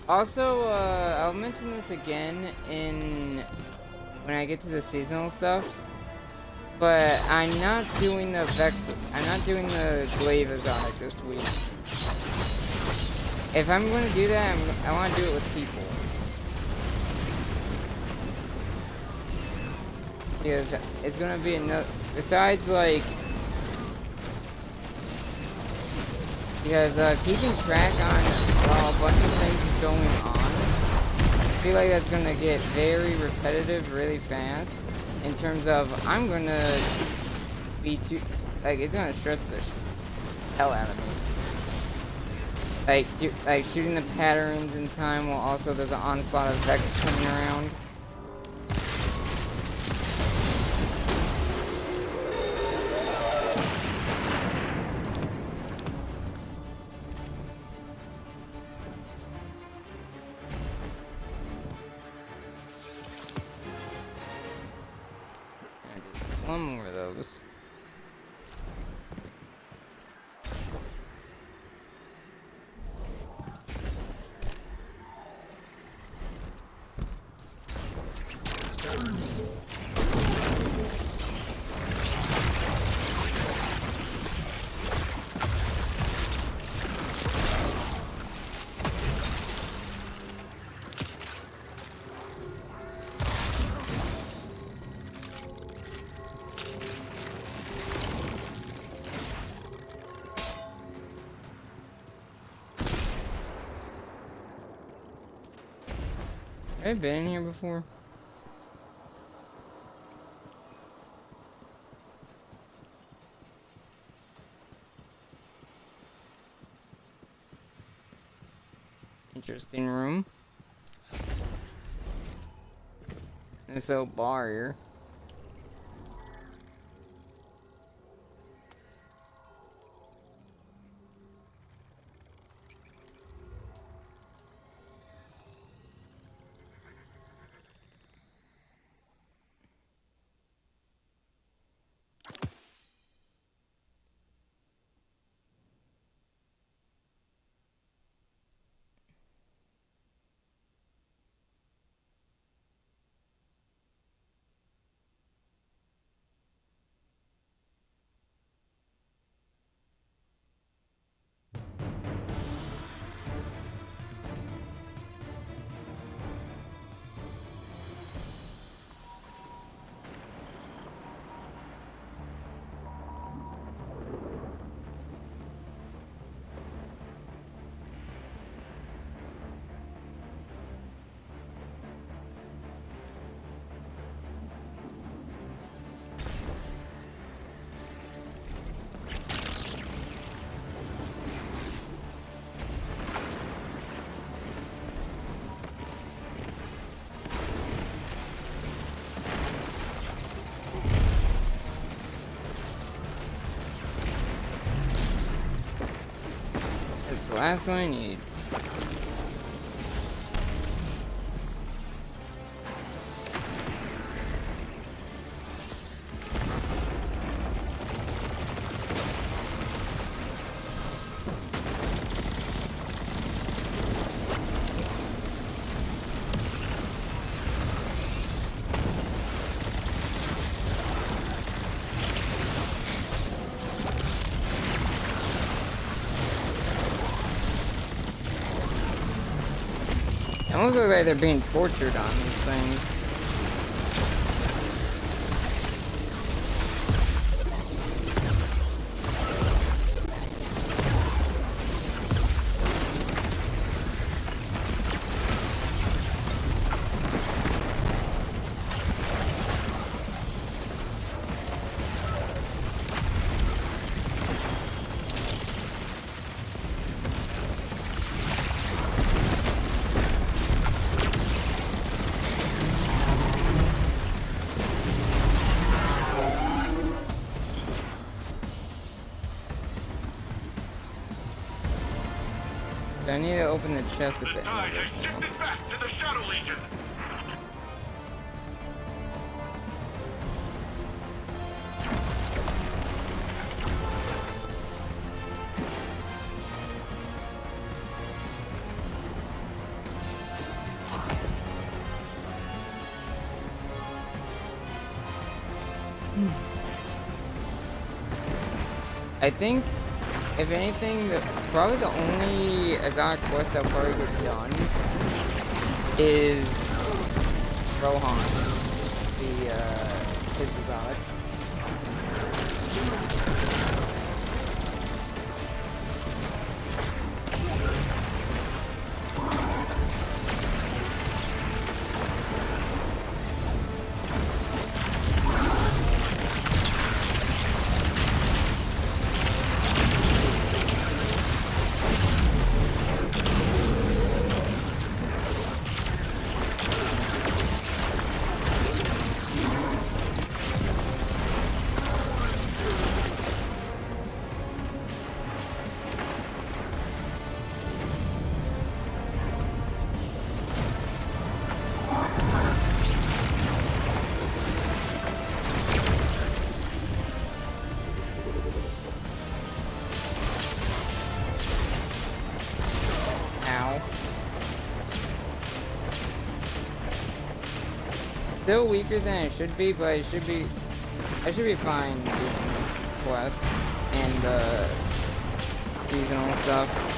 Also, I'll mention this again when I get to the seasonal stuff. But I'm not doing the Glaive Exotic this week. If I'm gonna do that, I want to do it with people. Because it's gonna be enough. Besides, like, because keeping track on while a bunch of things is going on, I feel like that's gonna get very repetitive really fast. In terms of, I'm gonna be too, like, it's gonna stress the hell out of me. Like shooting the patterns in time while also there's an onslaught of Vex coming around. One more of those. Have I been in here before? Interesting room. This old bar here. That's the last one I need. It almost looks like they're being tortured on these things. I need to open the chest at the end of this thing. Shifted back to the Shadow Legion. I think, if anything, probably the only Azad quest I'll probably get done is Rohan, his Azad. Still weaker than it should be, but I should be fine doing this quest and the seasonal stuff.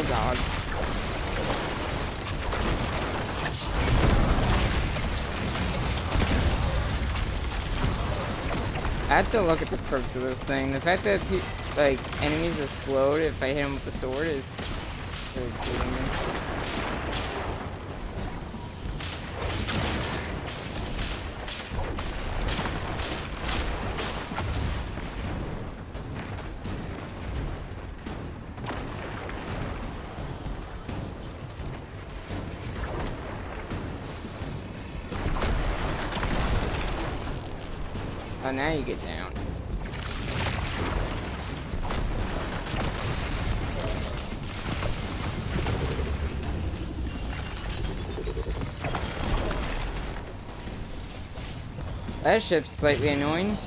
God. I have to look at the perks of this thing. The fact that like enemies explode if I hit them with the sword is really killing me. Oh, now you get down. That ship's slightly annoying.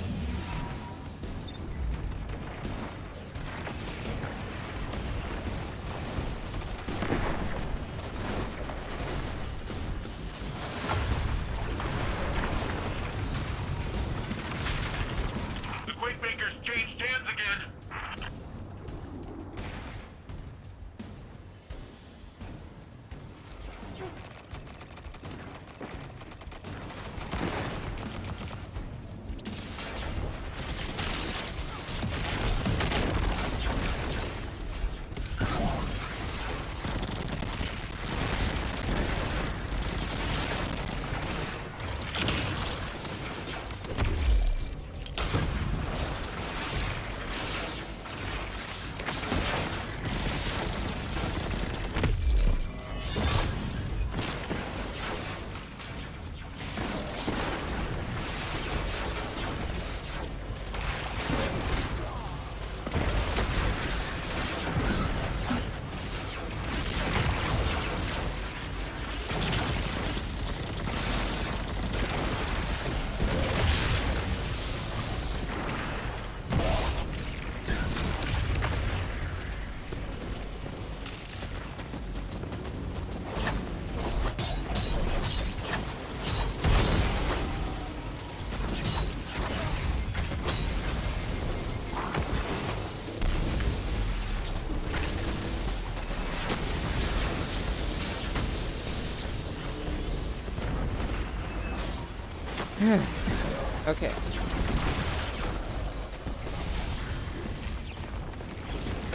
Okay.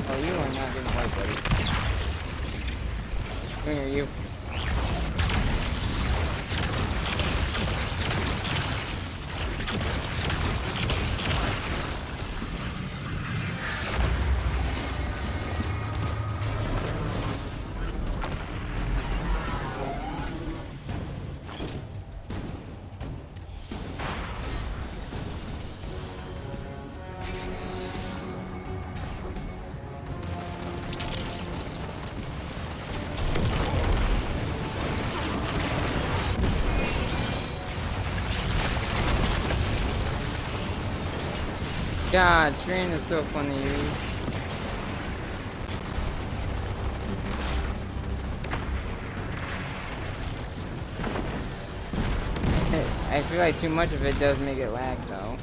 Oh, you are not getting away, buddy. Come here, you. God, Shireen is so fun to use. I feel like too much of it does make it lag, though.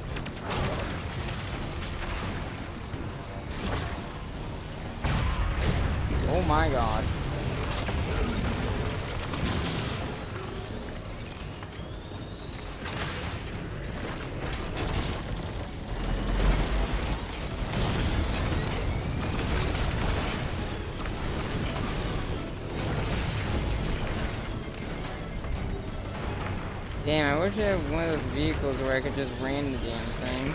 Oh my god. Damn, I wish I had one of those vehicles where I could just ram the damn thing.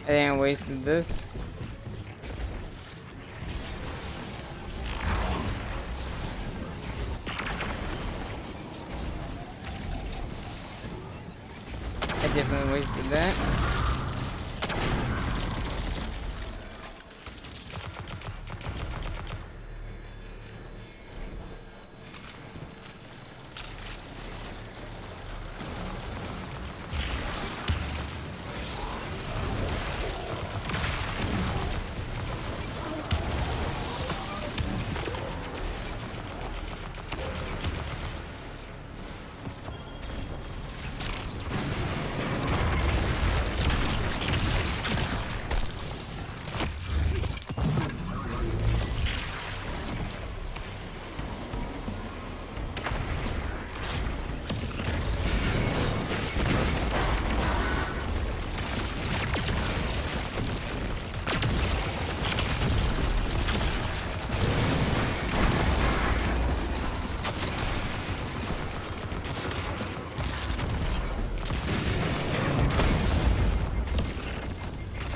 I think I wasted this. I definitely wasted that.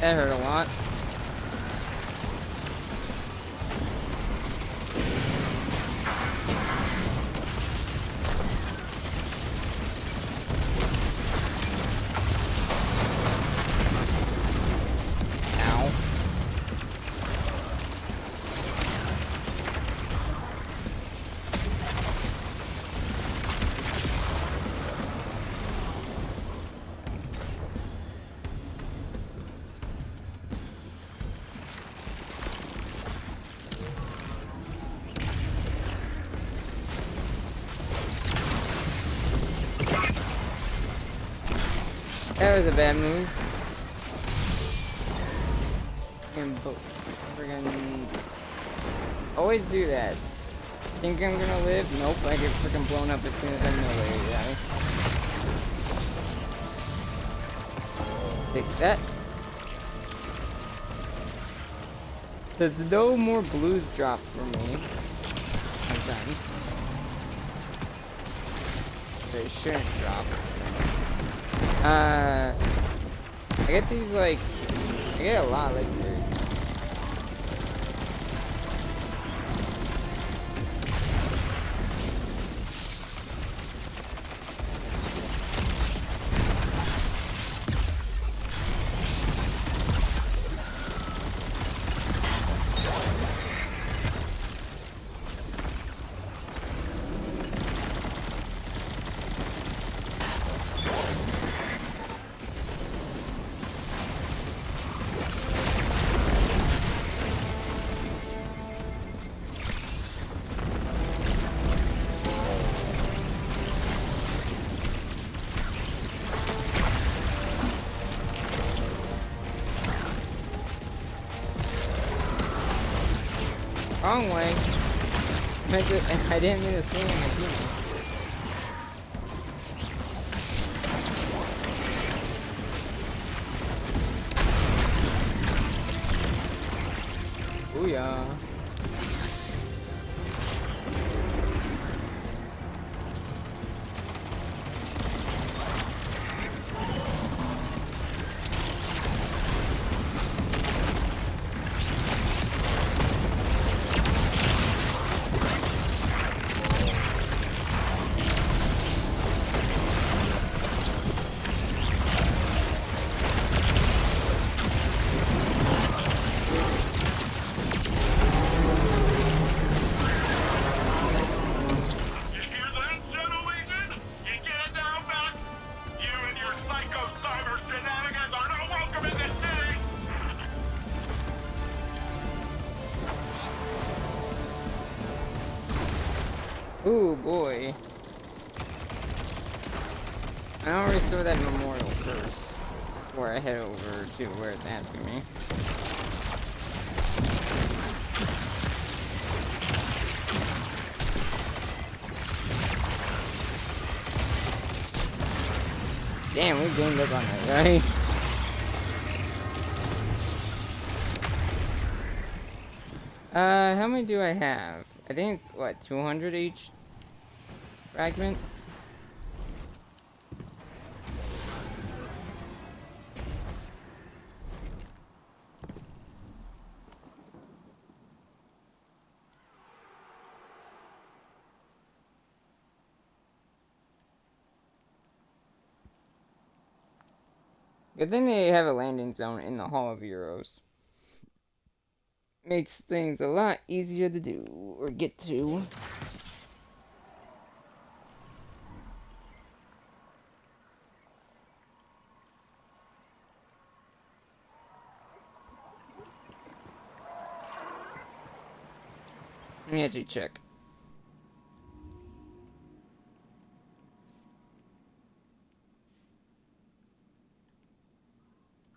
That hurt a lot. Ow. That was a bad move. Friggin' always do that. Think I'm gonna live? Nope, I get freaking blown up as soon as I know that. Fix that. There's no more blues drop for me. Sometimes. They shouldn't drop. I get these like, I get a lot of legendaries. Wrong way. I didn't mean to swing on my teammate. Booyah. Ooh boy. I'll restore that memorial first before I head over to where it's asking me. Damn, we gained up on that guy. How many do I have? I think it's, what, 200 each fragment? Good thing they have a landing zone in the Hall of Heroes. Makes things a lot easier to do, or get to. Let me actually check.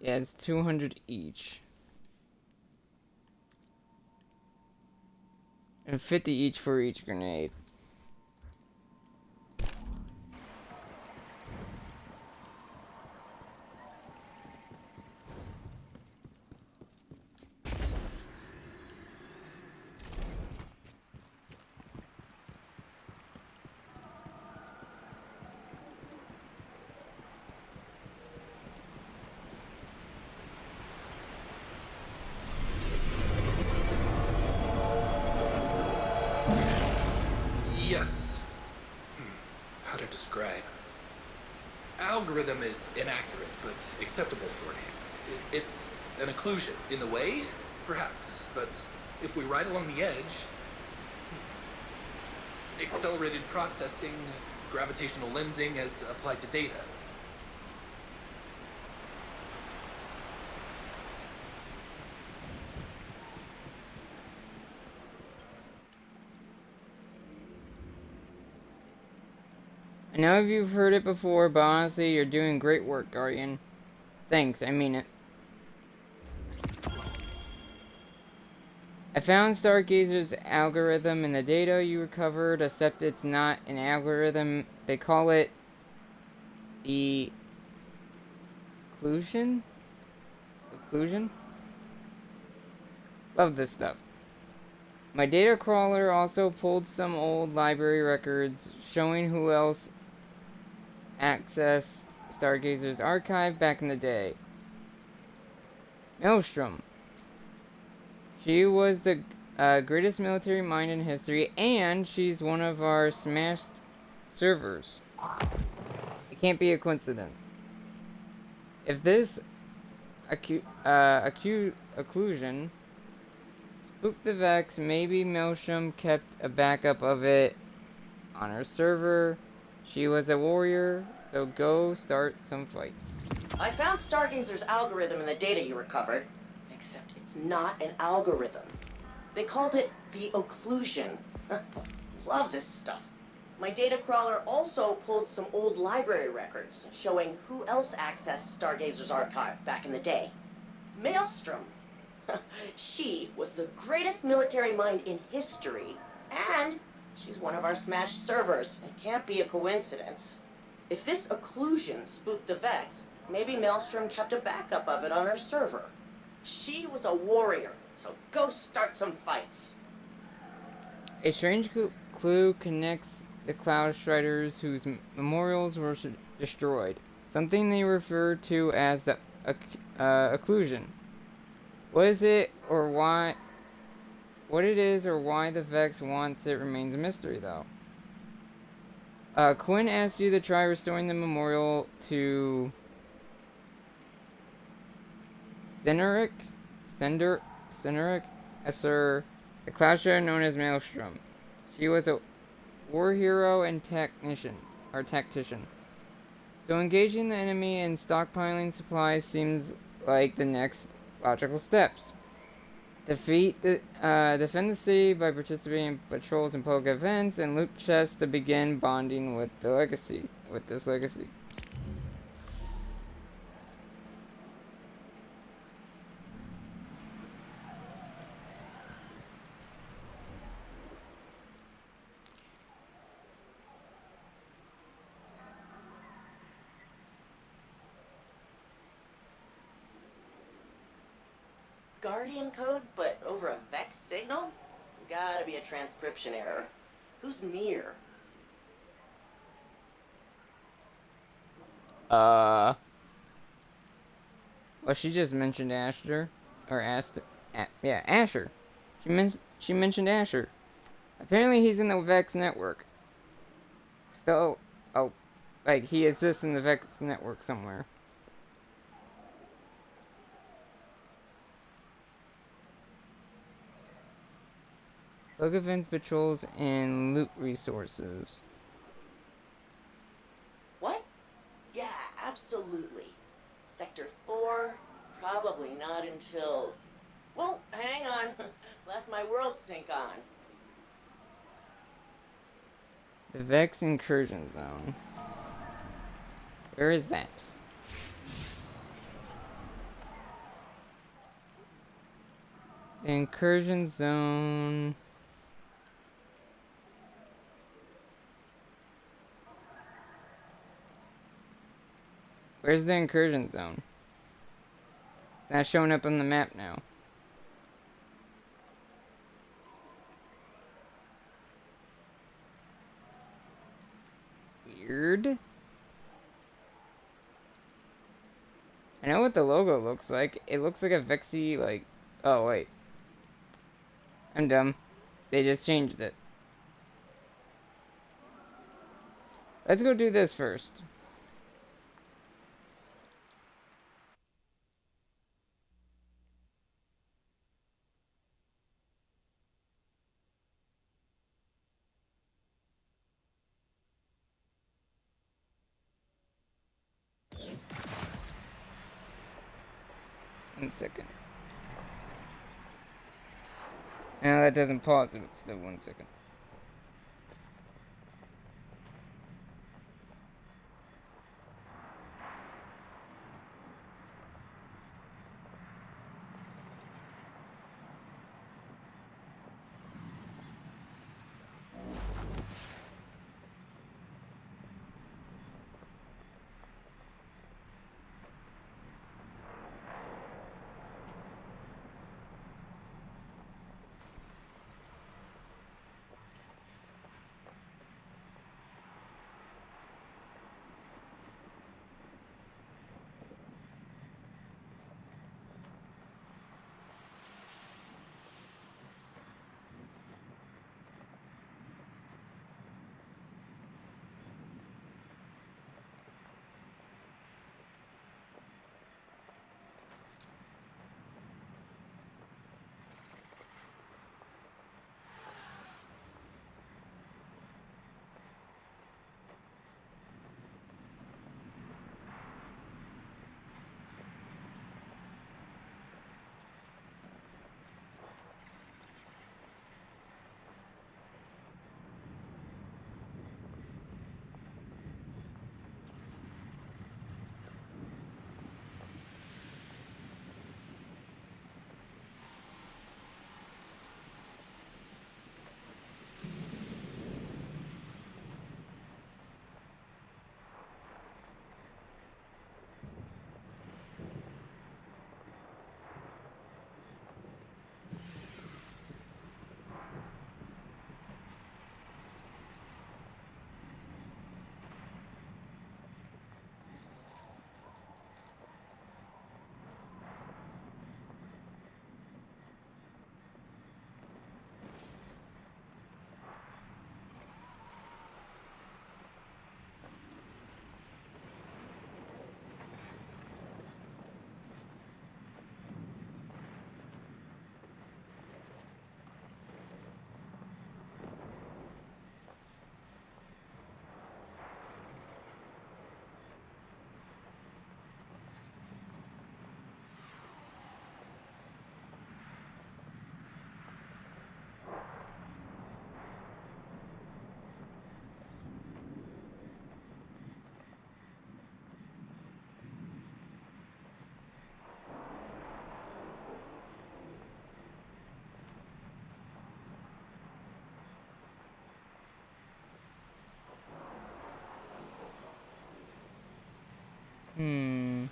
Yeah, it's 200 each. And 50 each for each grenade. Yes. How to describe? Algorithm is inaccurate, but acceptable shorthand. It's an occlusion in the way, perhaps, but if we ride along the edge, accelerated processing, gravitational lensing as applied to data. I know you've heard it before, but honestly, you're doing great work, Guardian. Thanks, I mean it. I found Stargazer's algorithm in the data you recovered, except it's not an algorithm. They call it the occlusion? Occlusion? Love this stuff. My data crawler also pulled some old library records showing who else accessed Stargazer's archive back in the day. Maelstrom. She was the greatest military mind in history, and she's one of our smashed servers. It can't be a coincidence. If this occlusion spooked the Vex, maybe Maelstrom kept a backup of it on her server. She was a warrior, so go start some fights. I found Stargazer's algorithm in the data you recovered, except it's not an algorithm. They called it the occlusion. Love this stuff. My data crawler also pulled some old library records showing who else accessed Stargazer's archive back in the day. Maelstrom. She was the greatest military mind in history, and she's one of our smashed servers. It can't be a coincidence. If this occlusion spooked the Vex, maybe Maelstrom kept a backup of it on her server. She was a warrior, so go start some fights. A strange clue connects the Cloud Striders whose memorials were destroyed. Something they refer to as the occlusion. What is it or why? What it is or why the Vex wants it remains a mystery, though. Quinn asked you to try restoring the memorial to Cynric Esser, the Cloud Strider known as Maelstrom. She was a war hero and tactician. So engaging the enemy and stockpiling supplies seems like the next logical steps. Defend the city by participating in patrols and public events, and loot chests to begin bonding with this legacy. Guardian codes, but over a Vex signal? Gotta be a transcription error. Who's Mir? Well, she just mentioned Asher. Asher. She mentioned Asher. Apparently he's in the Vex network. Still, he exists in the Vex network somewhere. Bug events, patrols, and loot resources. What? Yeah, absolutely. Sector 4? Probably not until... Well, hang on. Left my world sync on. The Vex incursion zone. Where is that? The incursion zone... Where's the incursion zone? It's not showing up on the map now. Weird. I know what the logo looks like. It looks like a Vexy, like... Oh, wait. I'm dumb. They just changed it. Let's go do this first. One second. No, that doesn't pause it, it's still 1 second. Hmm.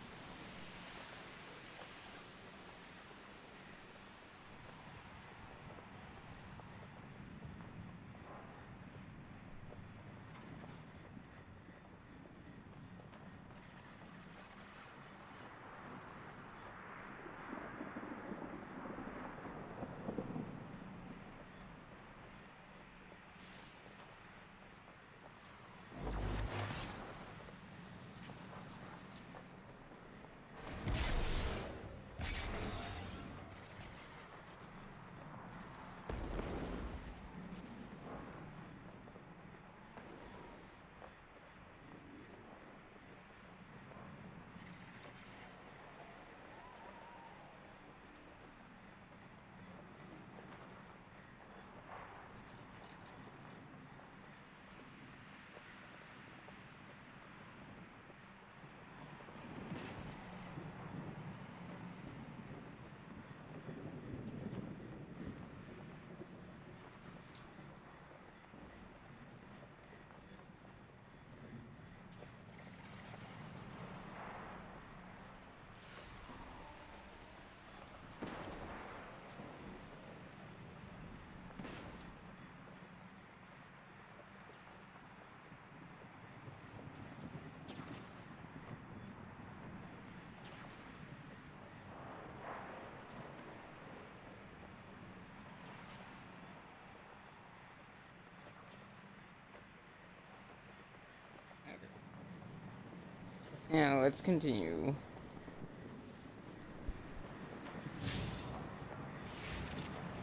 Now, let's continue.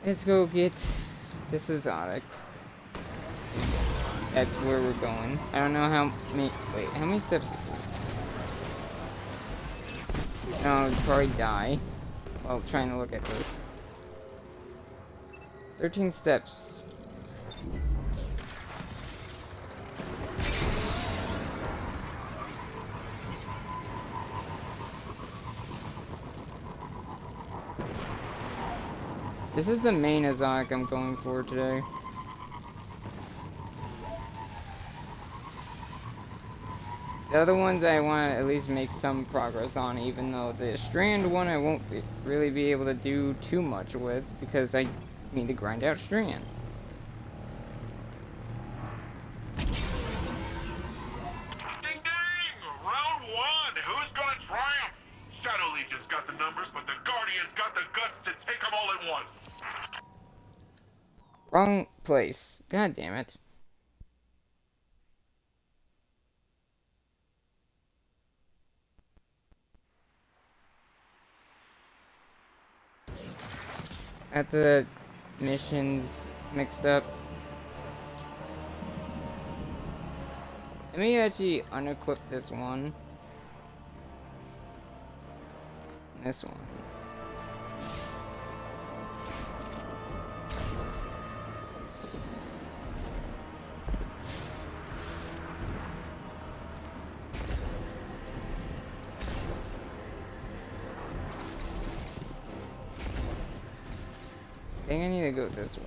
Let's go get this exotic. That's where we're going. I don't know how many. Wait, how many steps is this? No, I'll probably die while trying to look at this. 13 steps. This is the main exotic I'm going for today. The other ones I want to at least make some progress on, even though the Strand one I won't really be able to do too much with, because I need to grind out Strand. Ding ding! Round one! Who's gonna triumph? Shadow Legion's got the numbers, but the Guardians got the guts to take them all at once. Wrong place. God damn it. Got the missions mixed up. Let me actually unequip this one. This one. I think I need to go this way.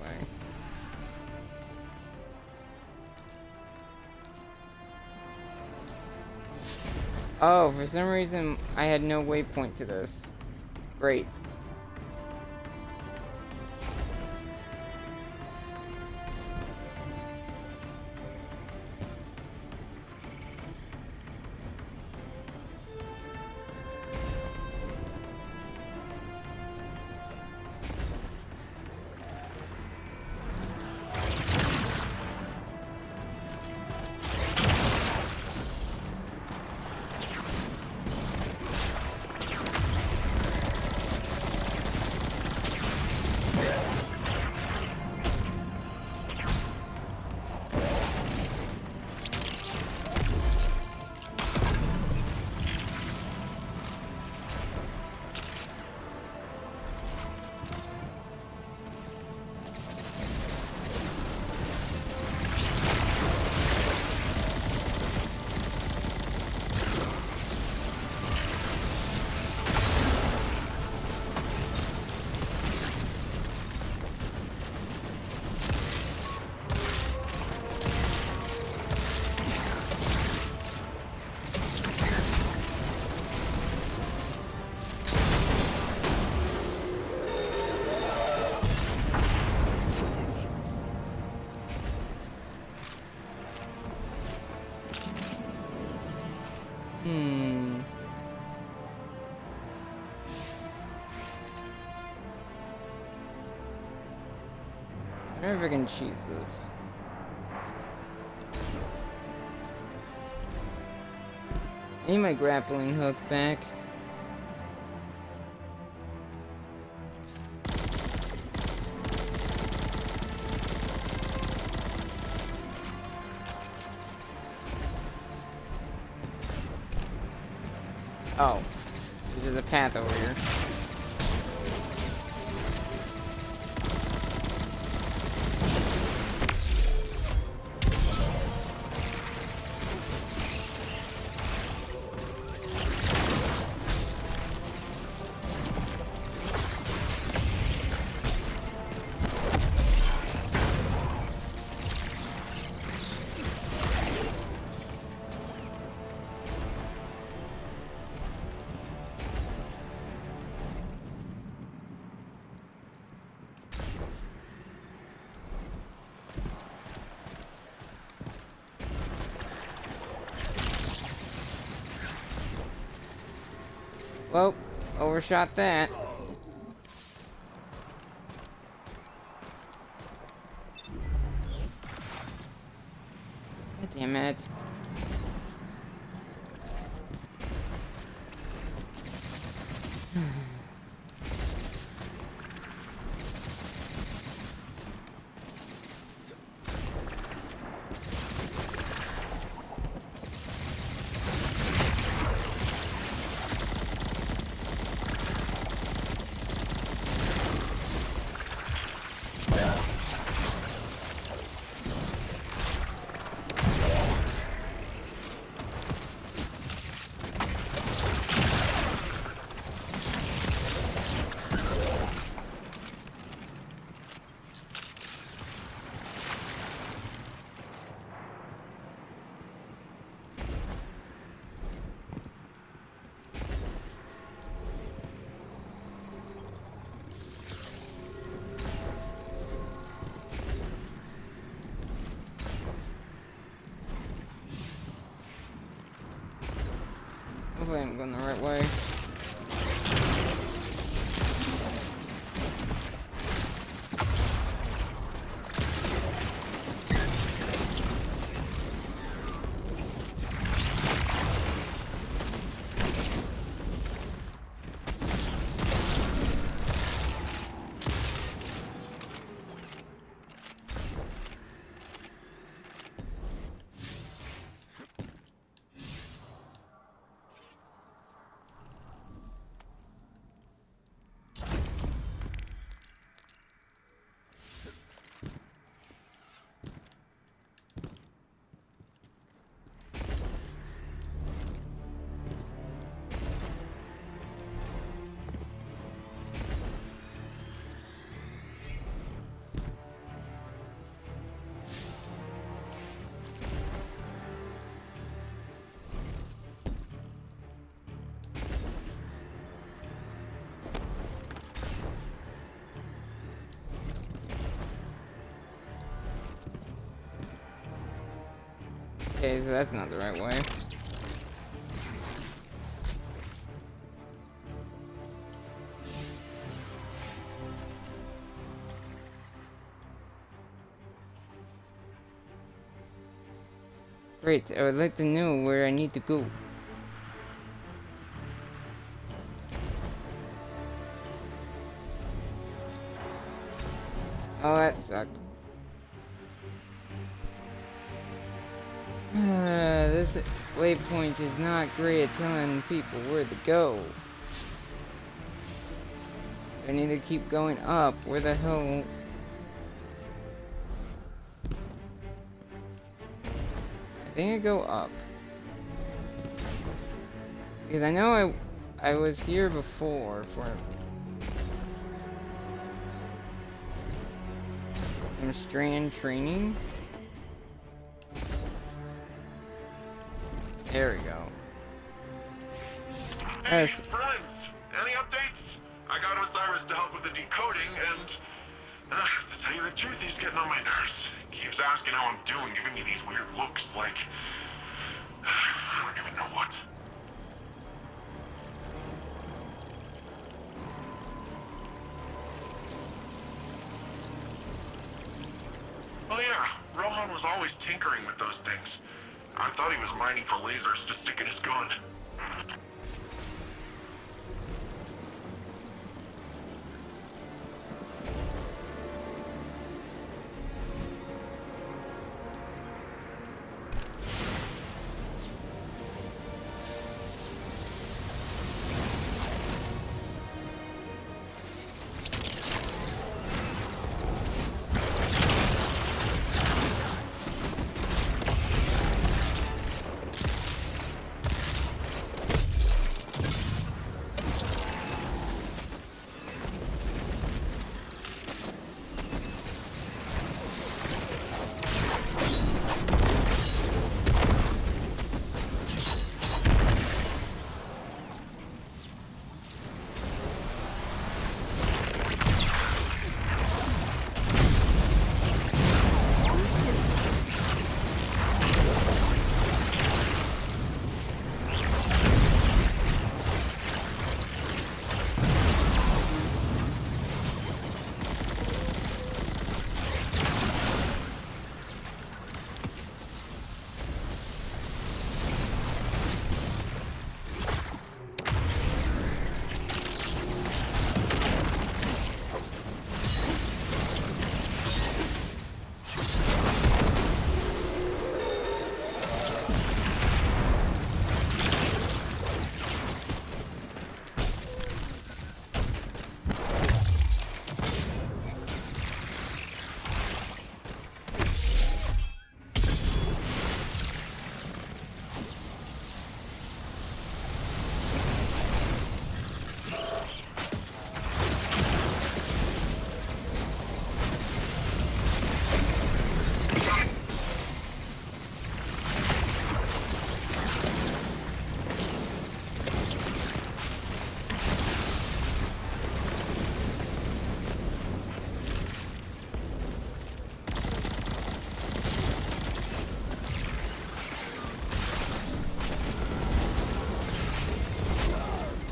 Oh, for some reason I had no waypoint to this. Great. I wonder if I can cheese this. I need my grappling hook back. Oh, there's just a path over here. Well, overshot that. God damn it. Hopefully I'm going the right way. Okay, so that's not the right way. Great, I would like to know where I need to go. Oh, that sucked. This waypoint is not great at telling people where to go. I need to keep going up. Where the hell? I think I go up. Because I know I was here before for some strand training. There we go. Hey, Yes. friends! Any updates? I got Osiris to help with the decoding, and to tell you the truth, he's getting on my nerves. He keeps asking how I'm doing, giving me these weird looks like I don't even know what. Rohan was always tinkering with those things. I thought he was mining for lasers to stick in his gun.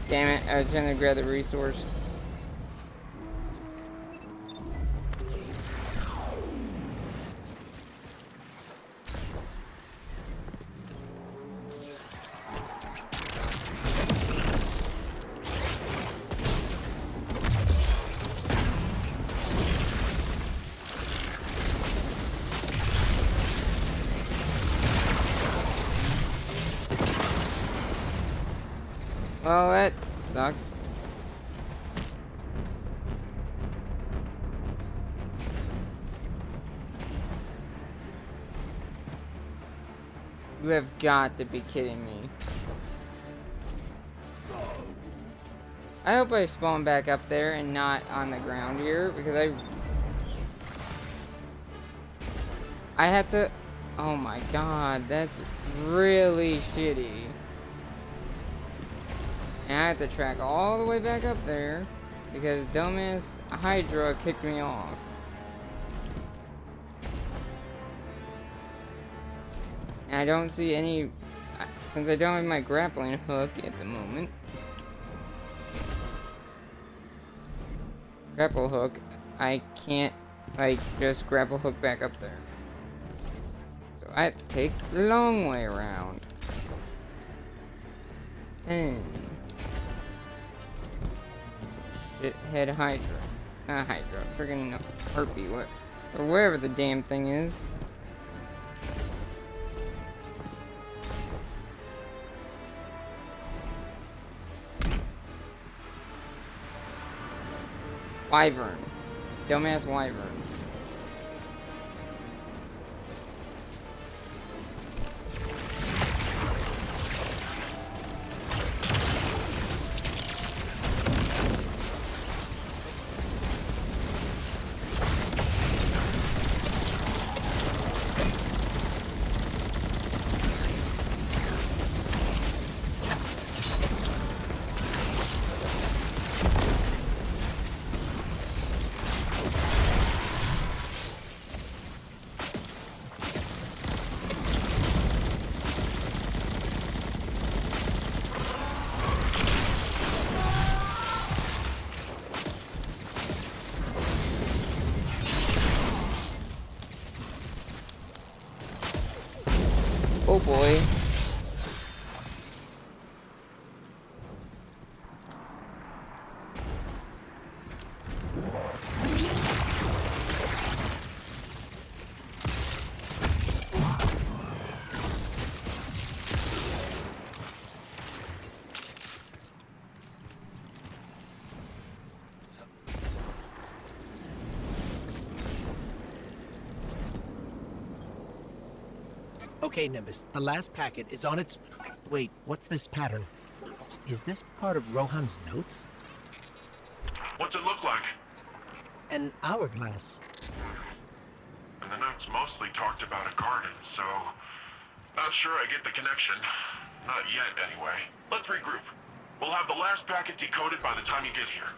Damn it, I was trying to grab the resource. Well, that sucked. You have got to be kidding me. I hope I spawn back up there and not on the ground here, because I have to... Oh my god, that's really shitty. And I have to track all the way back up there because dumbass Hydra kicked me off. And I don't see any, since I don't have my grappling hook at the moment. Grapple hook, I can't like just grapple hook back up there. So I have to take the long way around. And shithead Hydra. Not Hydra, friggin' Harpy, what? Or wherever the damn thing is. Wyvern. Dumbass Wyvern. boy. Okay, Nimbus, the last packet is on its... Wait, what's this pattern? Is this part of Rohan's notes? What's it look like? An hourglass. And the notes mostly talked about a garden, so... Not sure I get the connection. Not yet, anyway. Let's regroup. We'll have the last packet decoded by the time you get here.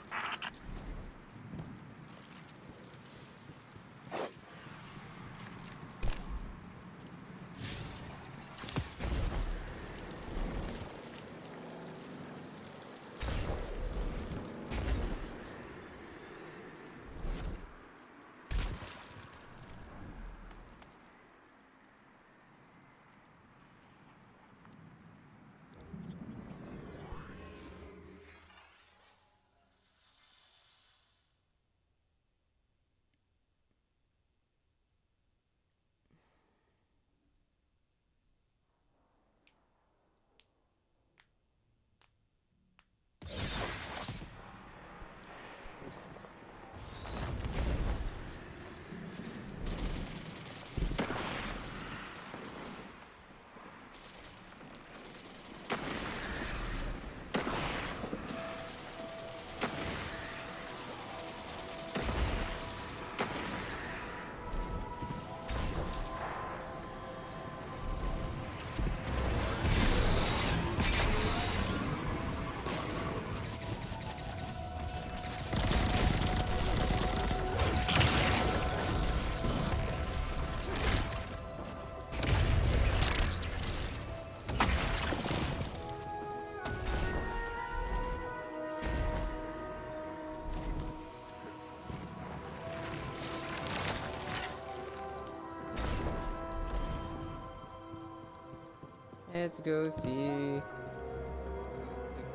Let's go see.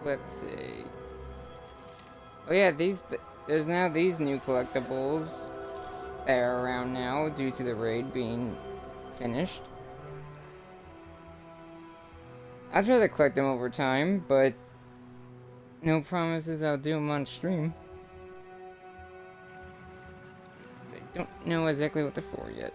Let's see. Oh yeah, there's now these new collectibles that are around now due to the raid being finished. I'll try to collect them over time, but no promises I'll do them on stream. I don't know exactly what they're for yet.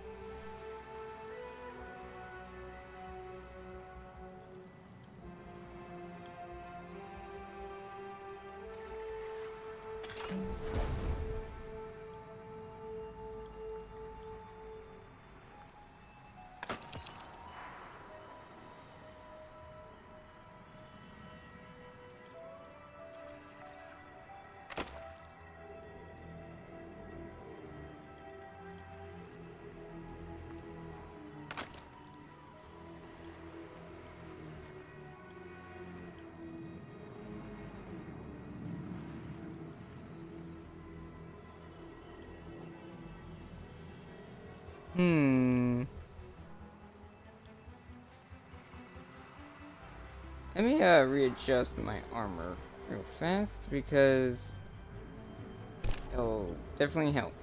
Let me readjust my armor real fast because it'll definitely help.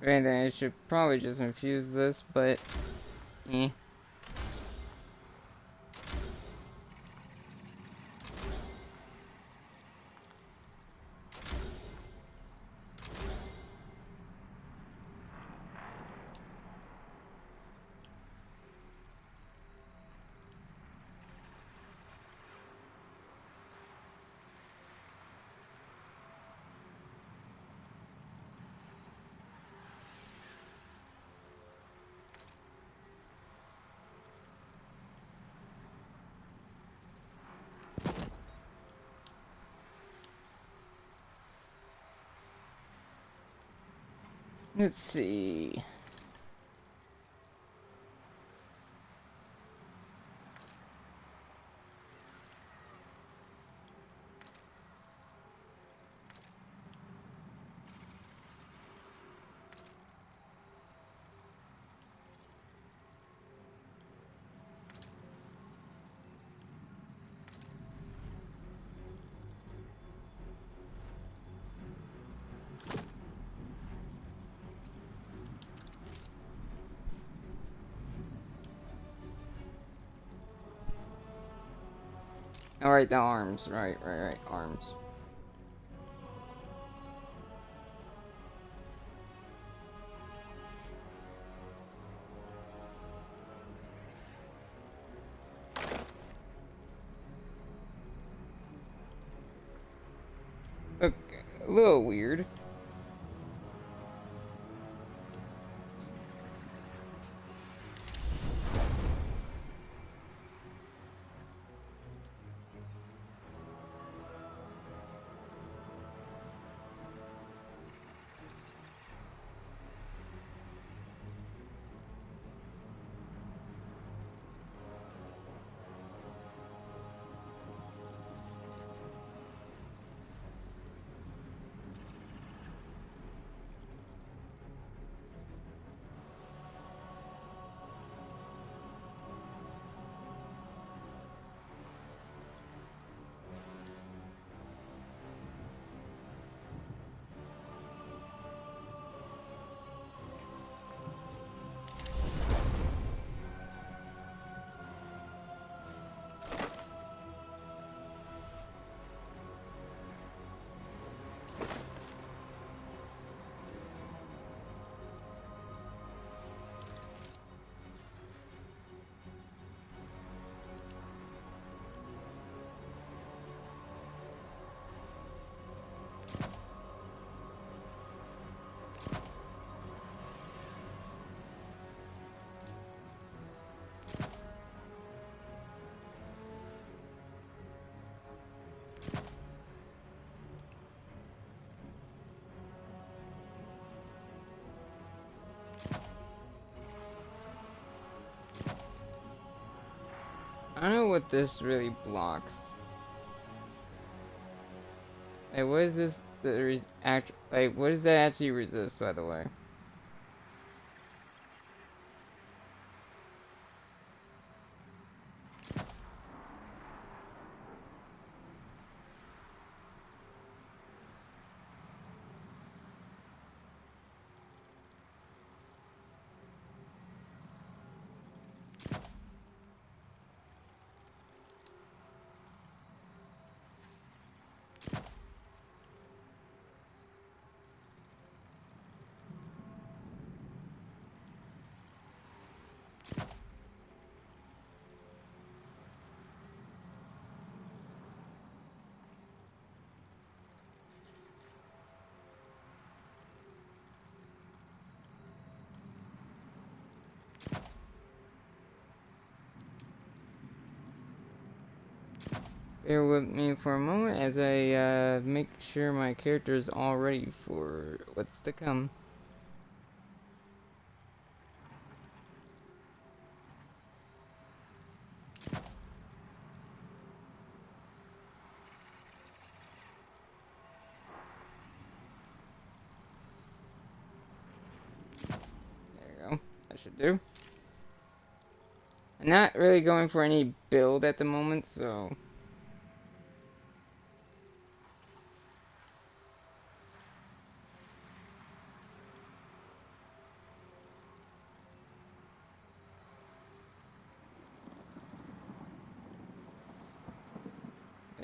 If anything, I should probably just infuse this, but eh. Let's see. Alright, the arms. Right, arms. Okay, a little weird. I don't know what this really blocks. Like, what is this? What does that actually resist, by the way? Bear with me for a moment as I make sure my character is all ready for what's to come. There you go. That should do. I'm not really going for any build at the moment, so...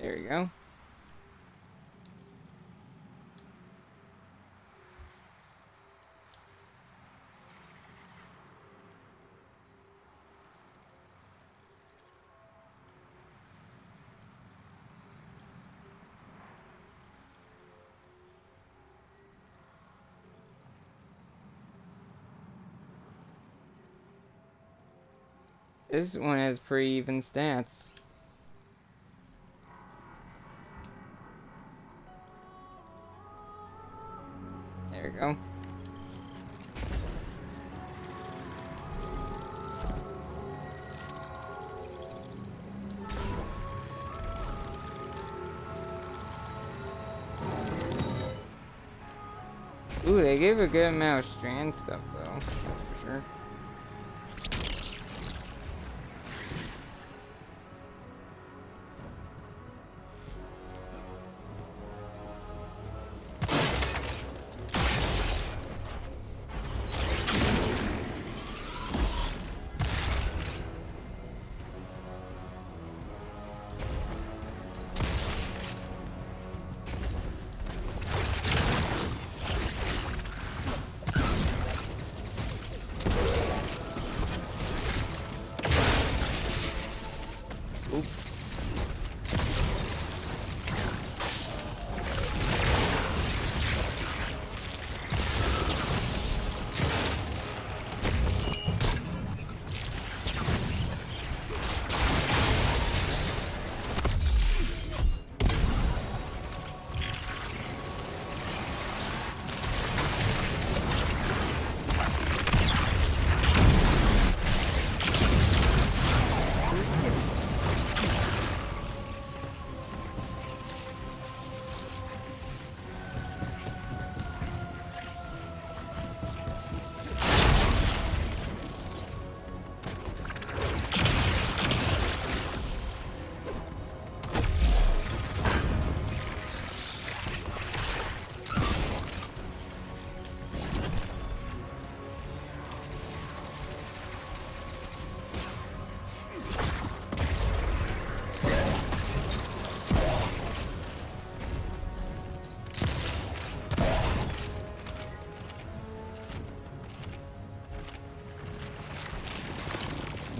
There you go. This one has pretty even stats. There we go. Ooh, they gave a good amount of strand stuff though, that's for sure. Oops.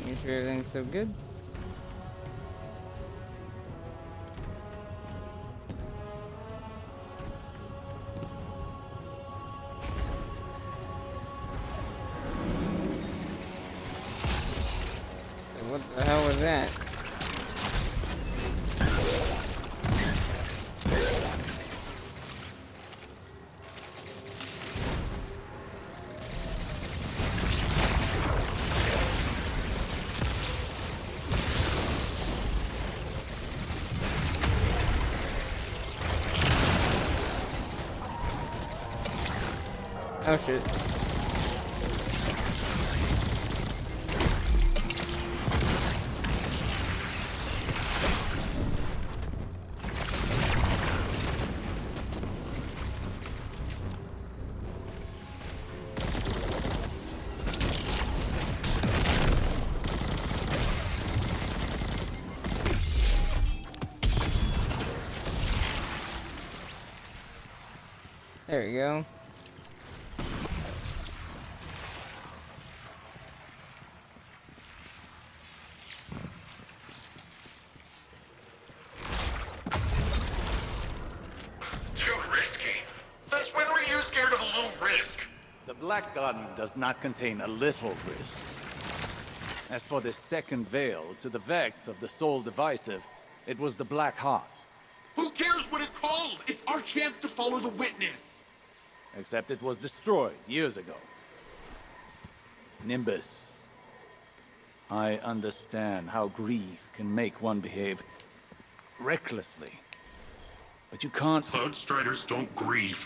You sure everything's still good? What the hell was that? Oh shit. There we go. Too risky. Since when were you scared of a little risk? The Black Garden does not contain a little risk. As for this second veil, to the vex of the Soul Divisive, it was the Black Heart. Who cares what it's called? It's our chance to follow the witness. Except it was destroyed years ago. Nimbus. I understand how grief can make one behave recklessly. But you can't... Cloud Striders don't grieve.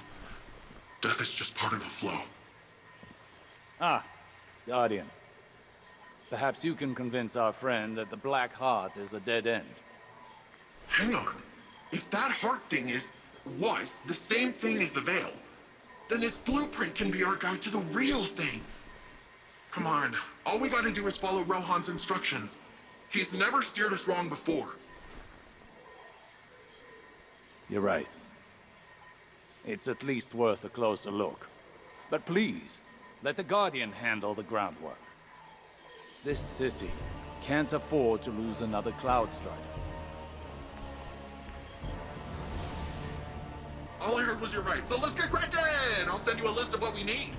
Death is just part of the flow. Ah, Guardian. Perhaps you can convince our friend that the Black Heart is a dead end. Hang on. If that heart thing was the same thing as the veil, then its blueprint can be our guide to the real thing. Come on, all we gotta do is follow Rohan's instructions. He's never steered us wrong before. You're right. It's at least worth a closer look. But please, let the Guardian handle the groundwork. This city can't afford to lose another Cloud Strider. All I heard was you're right, so let's get cracking! I'll send you a list of what we need.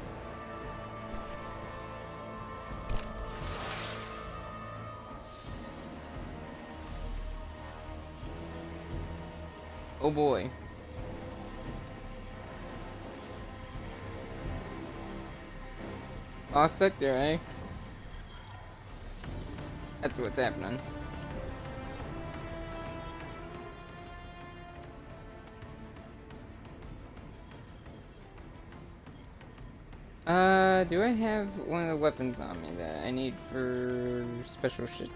Oh boy. Lost sector, eh? That's what's happening. Do I have one of the weapons on me that I need for special shit?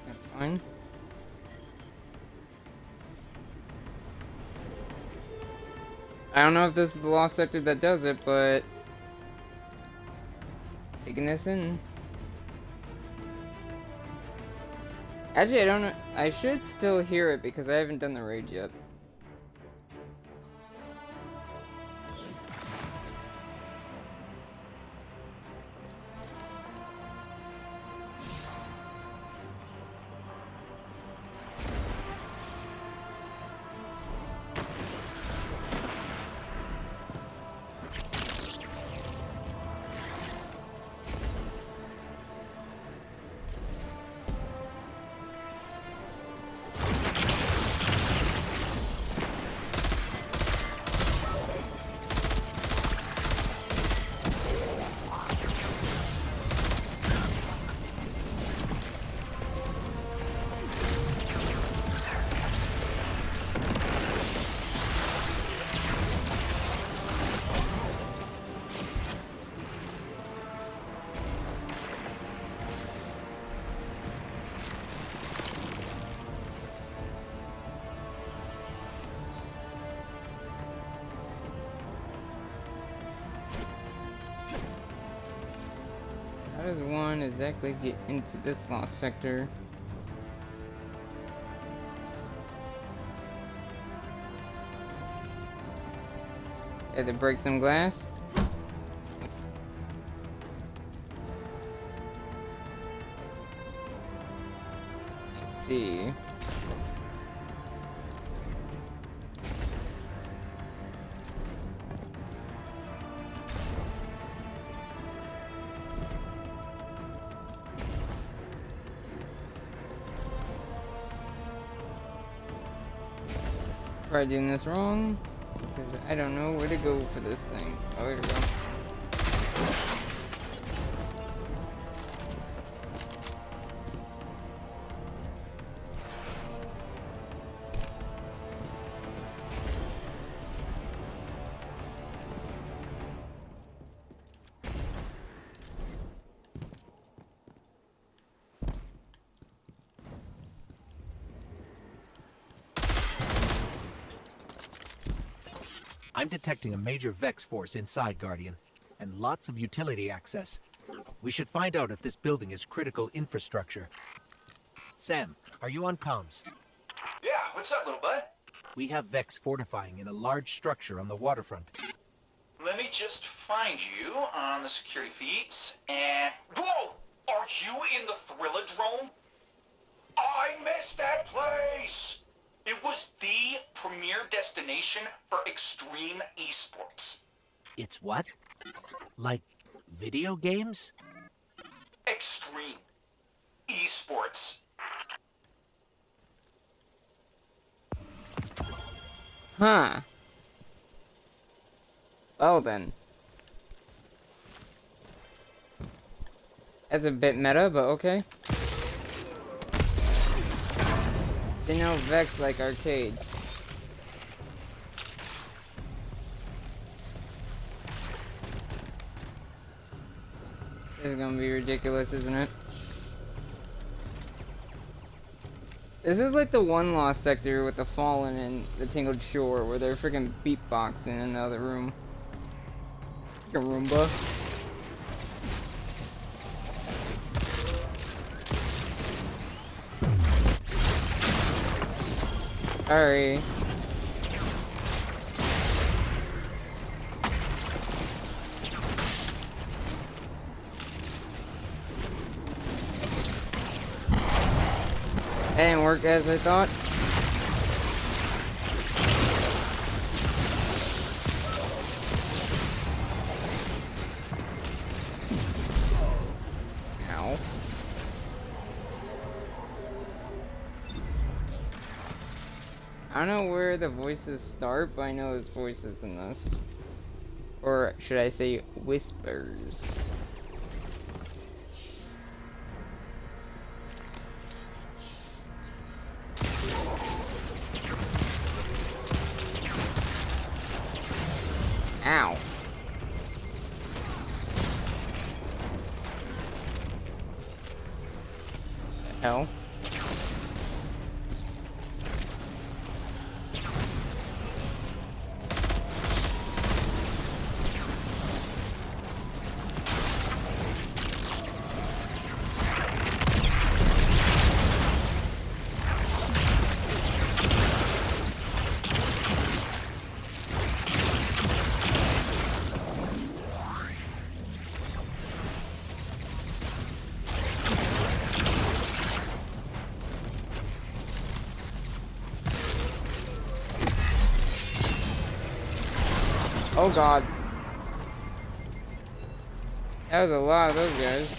That's fine. I don't know if this is the lost sector that does it, but taking this in. Actually, I don't know. I should still hear it because I haven't done the raid yet. How does one exactly get into this lost sector? Had to break some glass? Let's see. Probably doing this wrong because I don't know where to go for this thing. Oh, here we go. I'm detecting a major Vex force inside, Guardian, and lots of utility access. We should find out if this building is critical infrastructure. Sam, are you on comms? Yeah, what's up, little bud? We have Vex fortifying in a large structure on the waterfront. Let me just find you on the security feeds, and... Whoa! Are you in the Thrilladrome? I missed that place! It was the premier destination for extreme esports. It's what? Like video games? Extreme esports. Huh. Well then. That's a bit meta, but okay. They know Vex like arcades. This is gonna be ridiculous, isn't it? This is like the one lost sector with the Fallen and the Tangled Shore where they're freaking beatboxing in the other room. Like a Roomba. Sorry. That didn't work as I thought. Ow. I don't know where the voices start, but I know there's voices in this. Or should I say whispers? Ow. Hell. Oh god. That was a lot of those guys.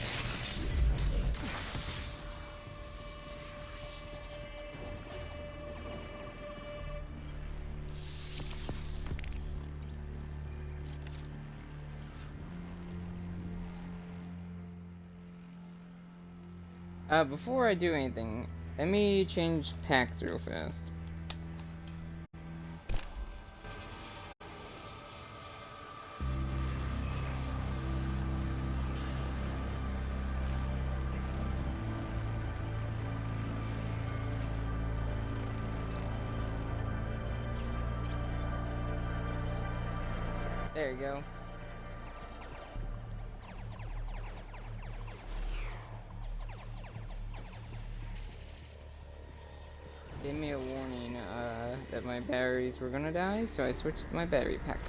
Before I do anything, let me change packs real fast. There you go. Gave me a warning that my batteries were gonna die, so I switched to my battery pack.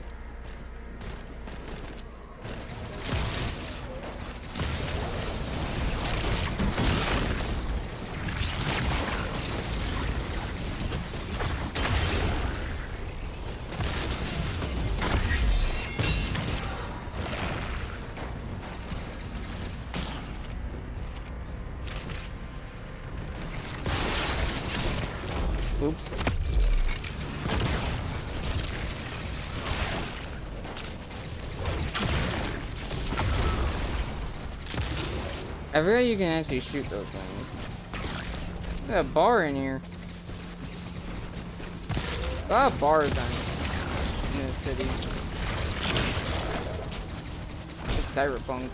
Oops. I forgot you can actually shoot those things. There's a bar in here. A lot of bars in this city. It's cyberpunk.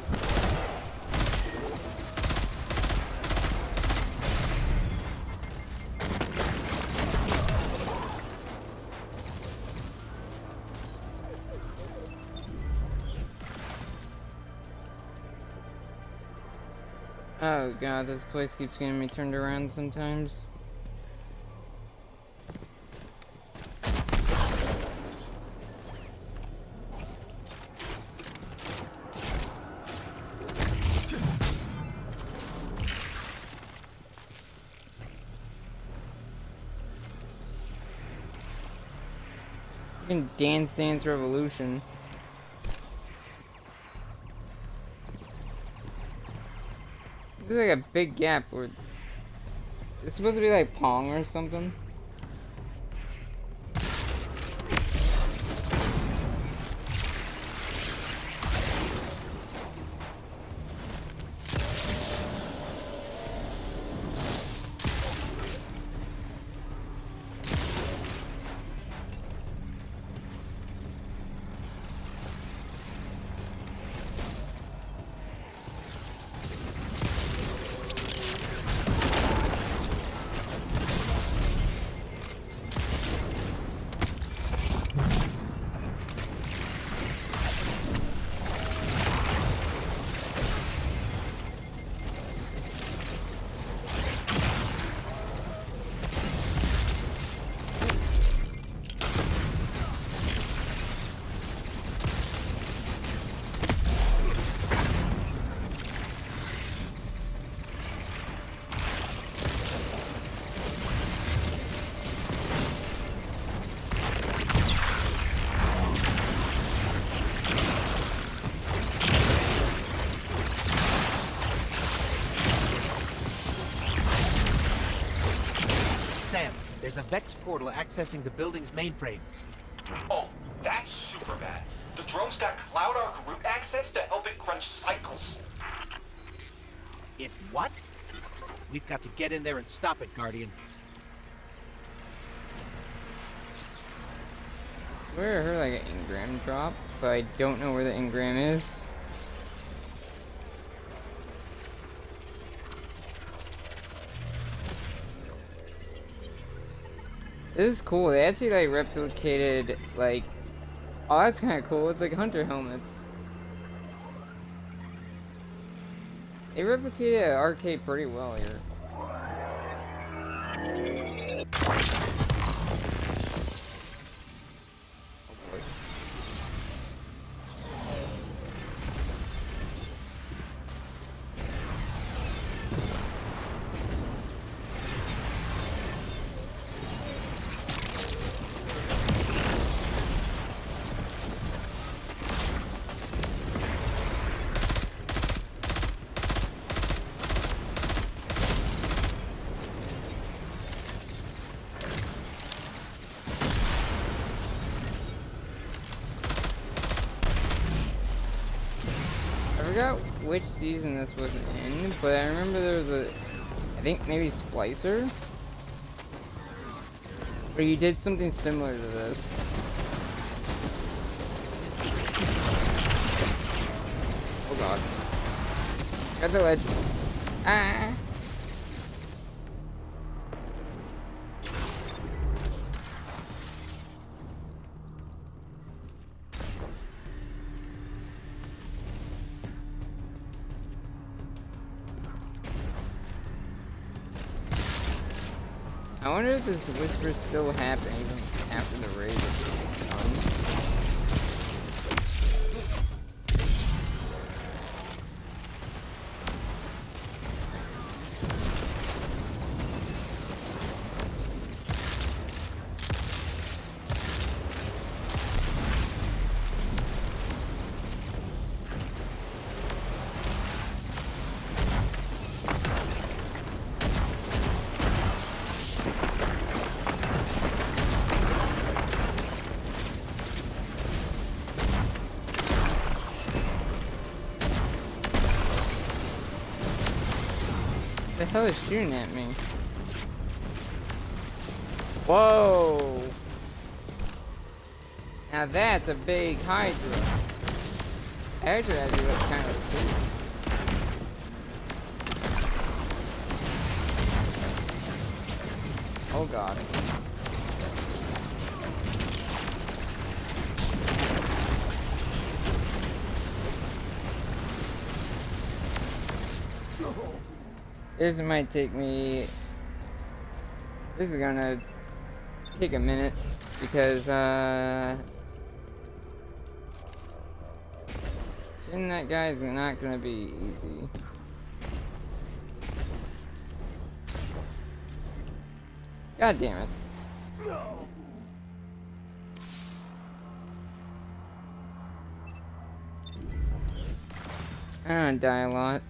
Oh god, this place keeps getting me turned around sometimes. Fucking Dance Dance Revolution. There's like a big gap where it's supposed to be like Pong or something. Vex portal accessing the building's mainframe. Oh, that's super bad. The drone's got Cloud Arc root access to help it crunch cycles. It what? We've got to get in there and stop it, Guardian. I swear I heard like an engram drop, but I don't know where the engram is. This is cool. They actually like replicated like, oh, that's kind of cool. It's like hunter helmets. They replicated an arcade pretty well here. I forgot which season this was in, but I remember there was I think maybe Splicer? Where you did something similar to this. Oh god. Got the ledge. Ah! I wonder if this whisper still happen even after the raid is done. What the hell is shooting at me? Whoa! Now that's a big Hydra. Hydra actually looks kind of cool. Oh god. This might take me... This is gonna take a minute, because, shooting that guy is not gonna be easy. God damn it. I'm gonna die a lot.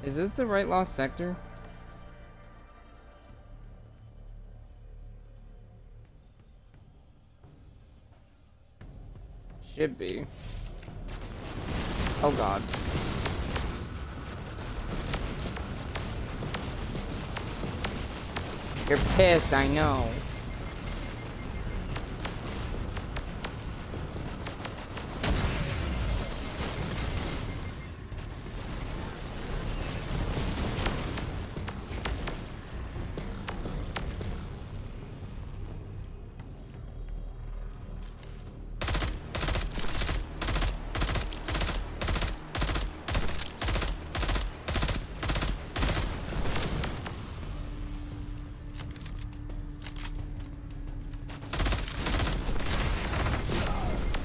Is this the right lost sector? Should be. Oh god. You're pissed, I know.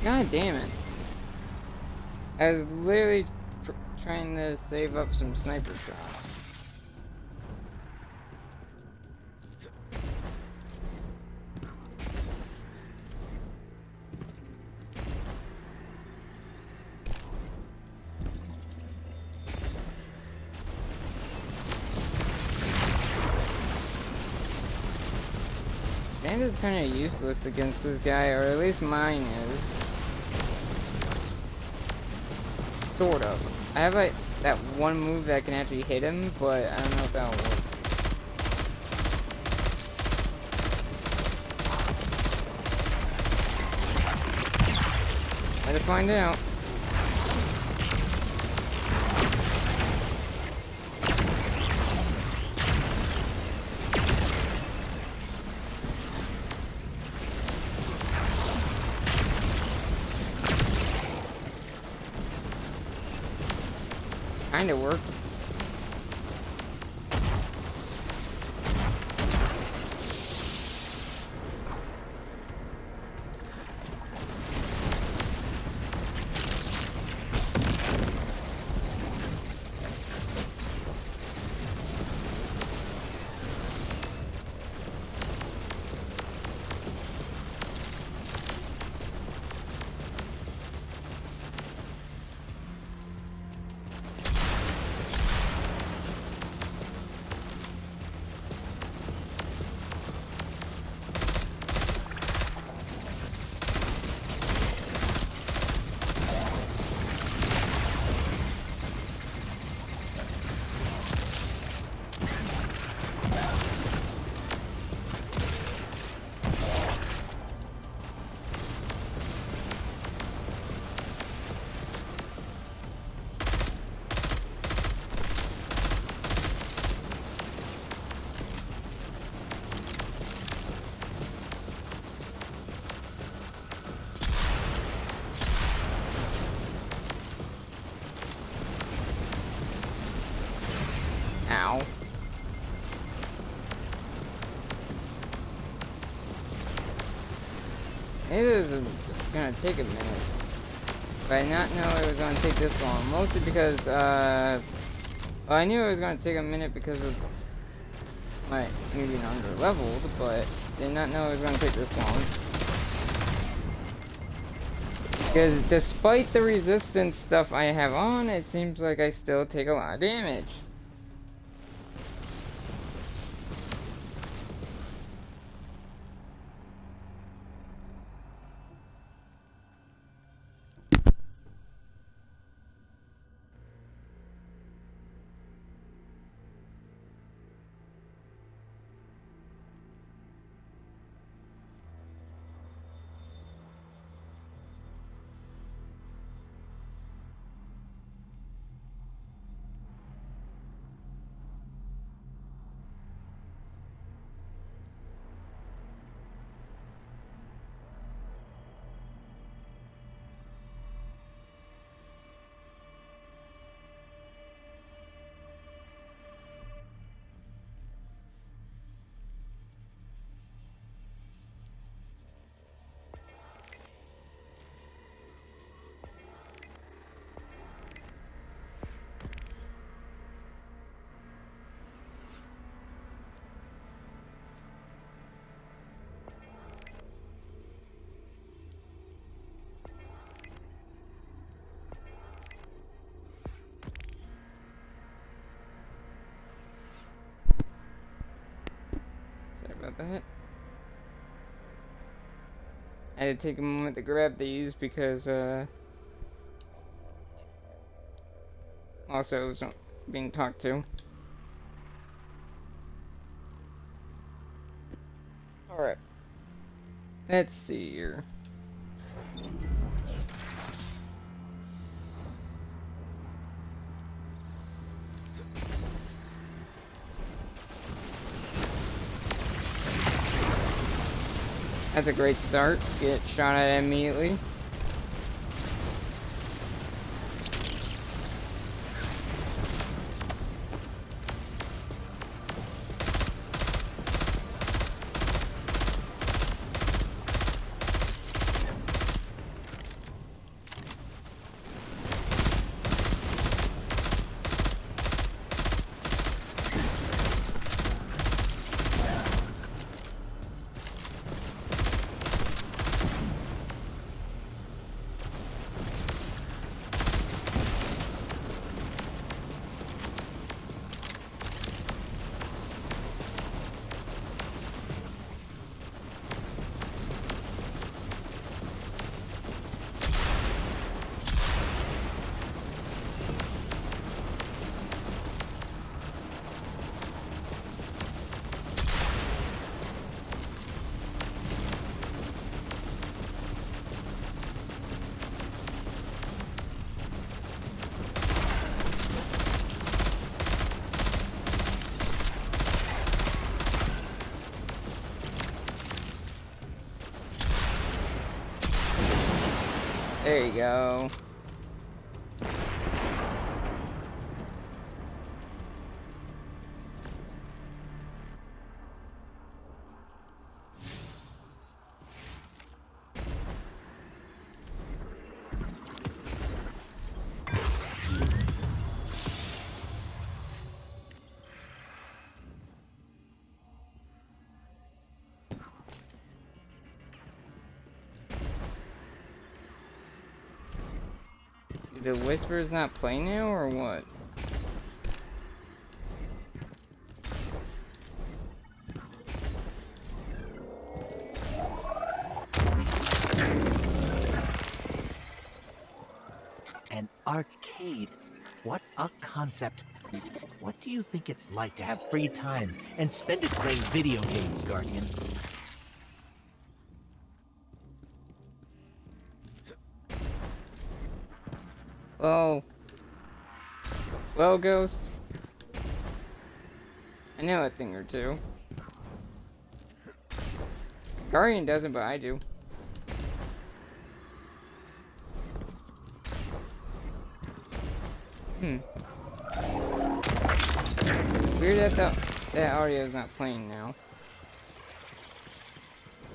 God damn it. I was literally trying to save up some sniper shots. Amanda's kind of useless against this guy, or at least mine is. Sort of. I have like that one move that can actually hit him, but I don't know if that'll work. Let's find out. Kinda worked. Ow. Maybe this is gonna take a minute. But I did not know it was gonna take this long. Mostly because, well, I knew it was gonna take a minute because of my me being under leveled, but did not know it was gonna take this long. Because despite the resistance stuff I have on, it seems like I still take a lot of damage. About that. I had to take a moment to grab these because also I was being talked to. Alright. Let's see here. That's a great start. Get shot at immediately. There you go. The Whisper's not playing now, or what? An arcade. What a concept. What do you think it's like to have free time and spend it playing video games, Guardian? Well, Ghost. I know a thing or two. Guardian doesn't, but I do. Weird that that audio is not playing now.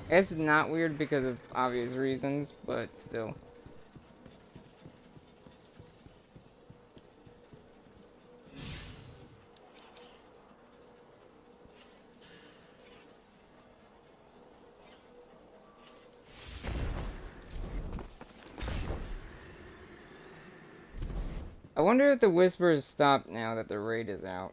I guess it's not weird because of obvious reasons, but still. I wonder if the Whispers stopped now that the raid is out.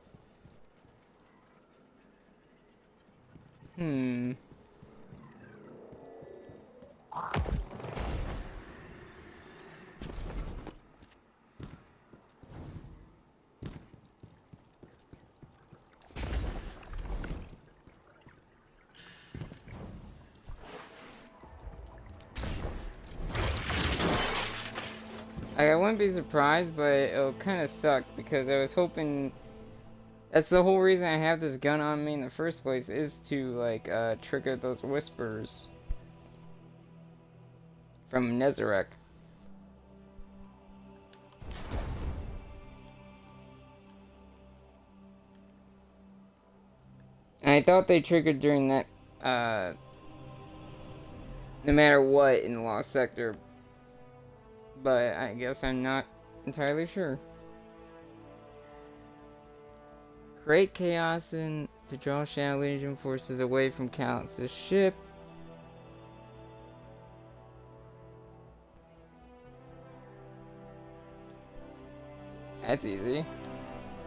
I wouldn't be surprised, but it'll kind of suck because I was hoping. That's the whole reason I have this gun on me in the first place, is to like trigger those Whispers from Nezarek. And I thought they triggered during that, no matter what in the Lost Sector. But I guess I'm not entirely sure. Create chaos and to draw Shadow Legion forces away from Calix's ship. That's easy.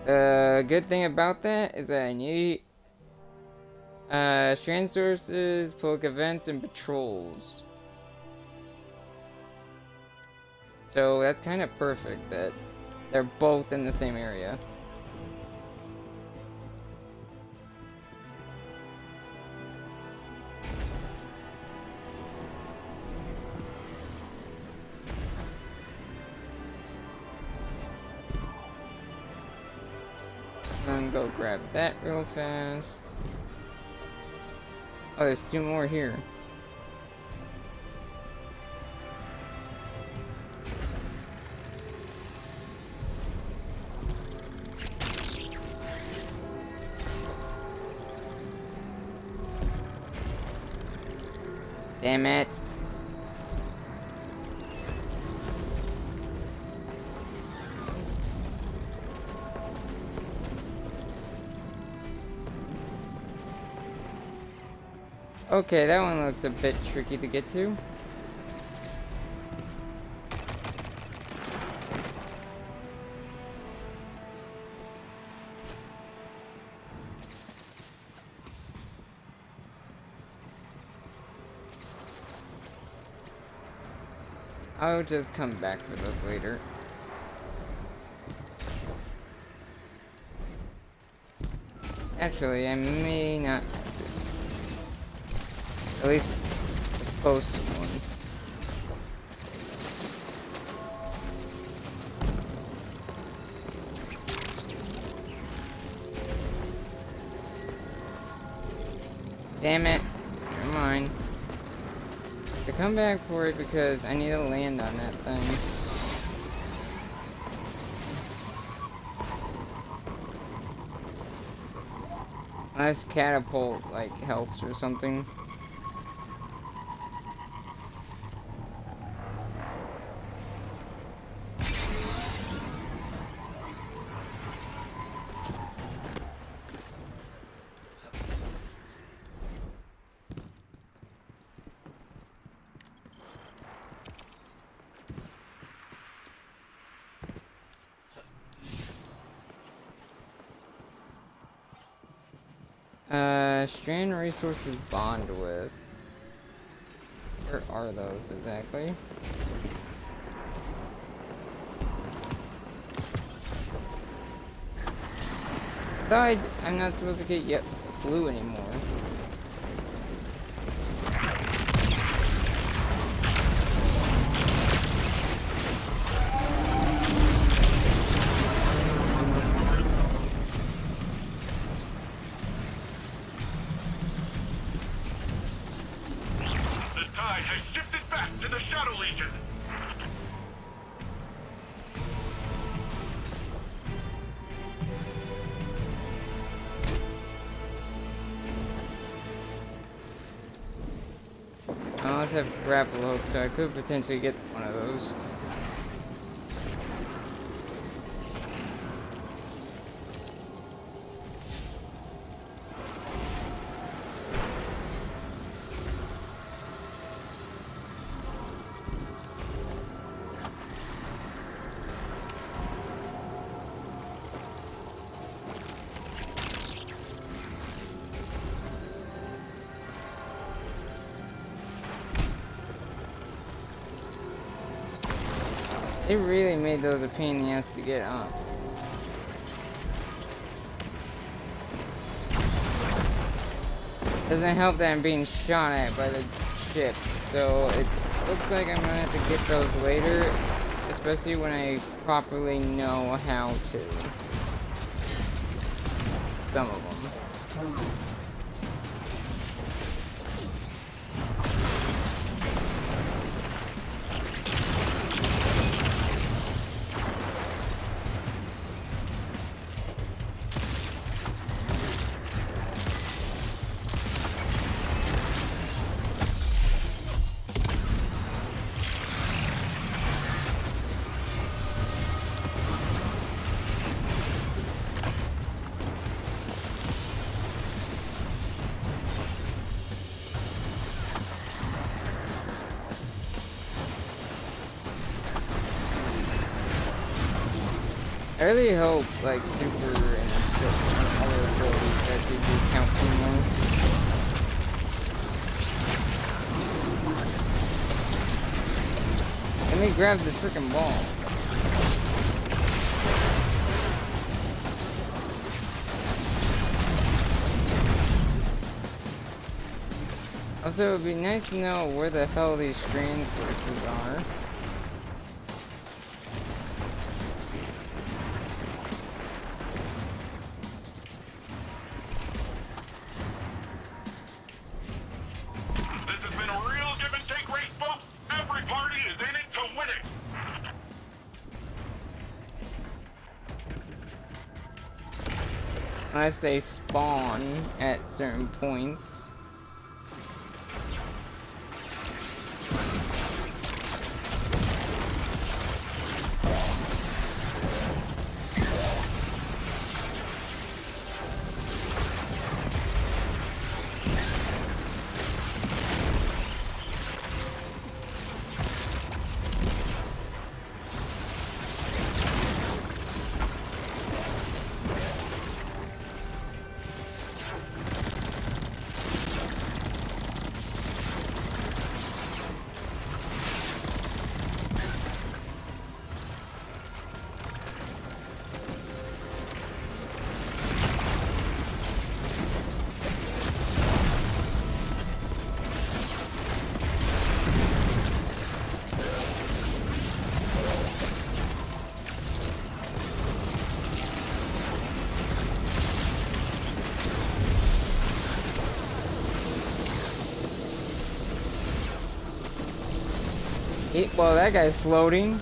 The good thing about that is that I need strand sources, public events, and patrols. So that's kind of perfect that they're both in the same area. Then go grab that real fast. Oh, there's 2 more here. Damn it. Okay, that one looks a bit tricky to get to. I'll just come back for those later. Actually, I may not. At least the close one. Damn it. Never mind. to come back for it because I need to land on that thing. Unless catapult, like, helps or something. Strand resources bond with. Where are those exactly? I'm not supposed to get yet blue anymore. I also have grapple hook, so I could potentially get one of those. They really made those a pain in the ass to get on. Doesn't help that I'm being shot at by the ship, so it looks like I'm gonna have to get those later, especially when I properly know how to. Some of them. I really hope, like, super and other abilities actually do count some more. Let me grab this freaking ball. Also, it would be nice to know where the hell these strand sources are. Unless they spawn at certain points. Well, that guy's floating.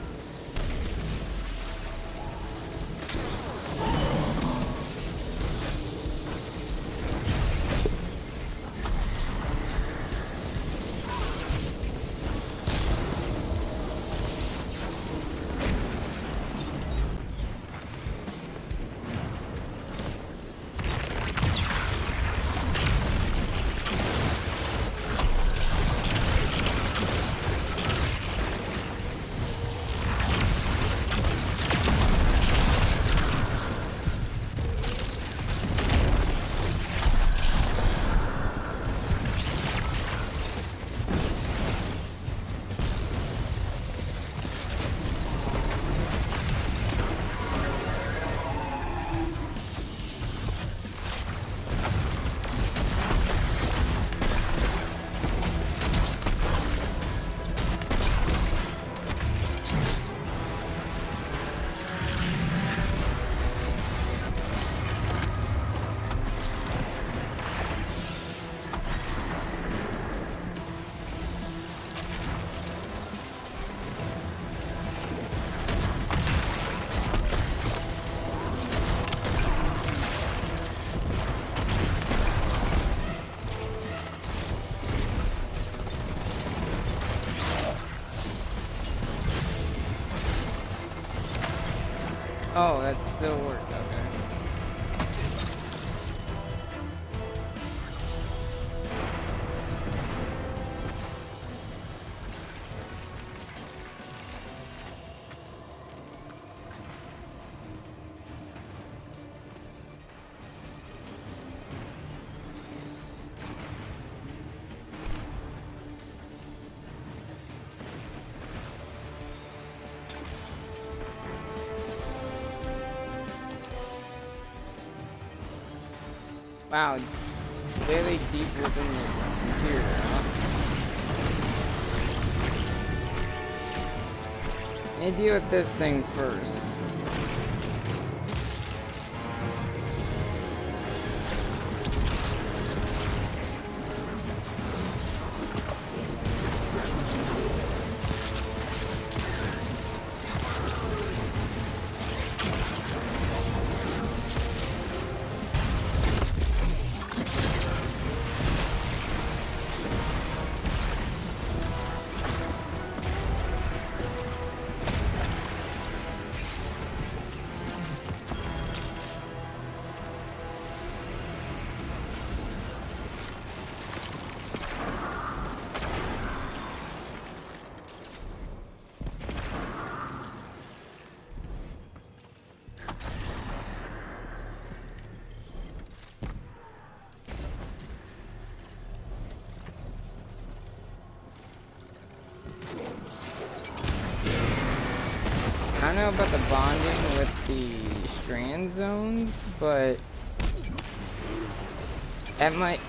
Oh, that still worked, okay. Wow, really deep within the interior, huh? Let me deal with this thing first. I don't know about the bonding with the strand zones, but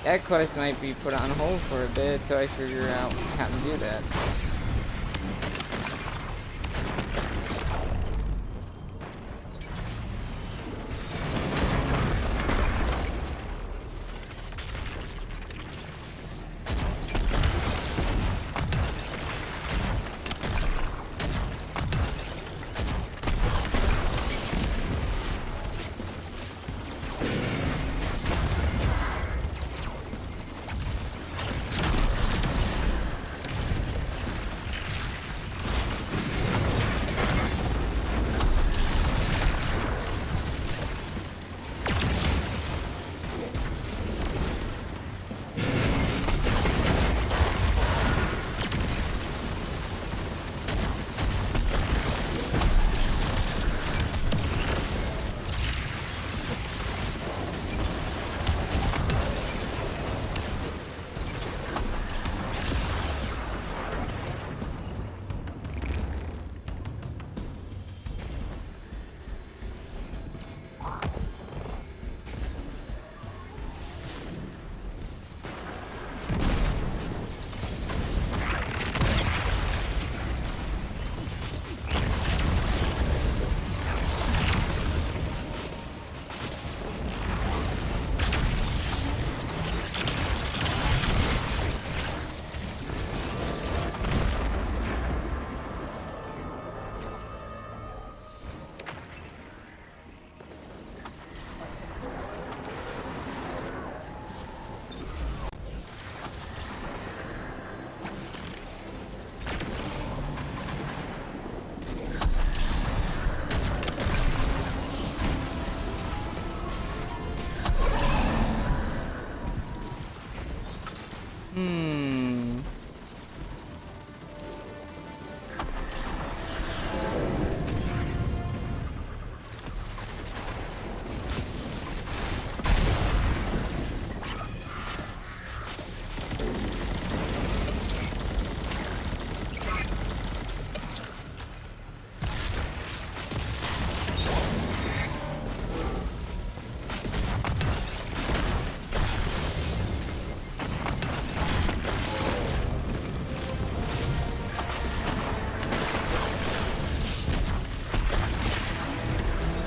that quest might be put on hold for a bit until I figure out how to do that.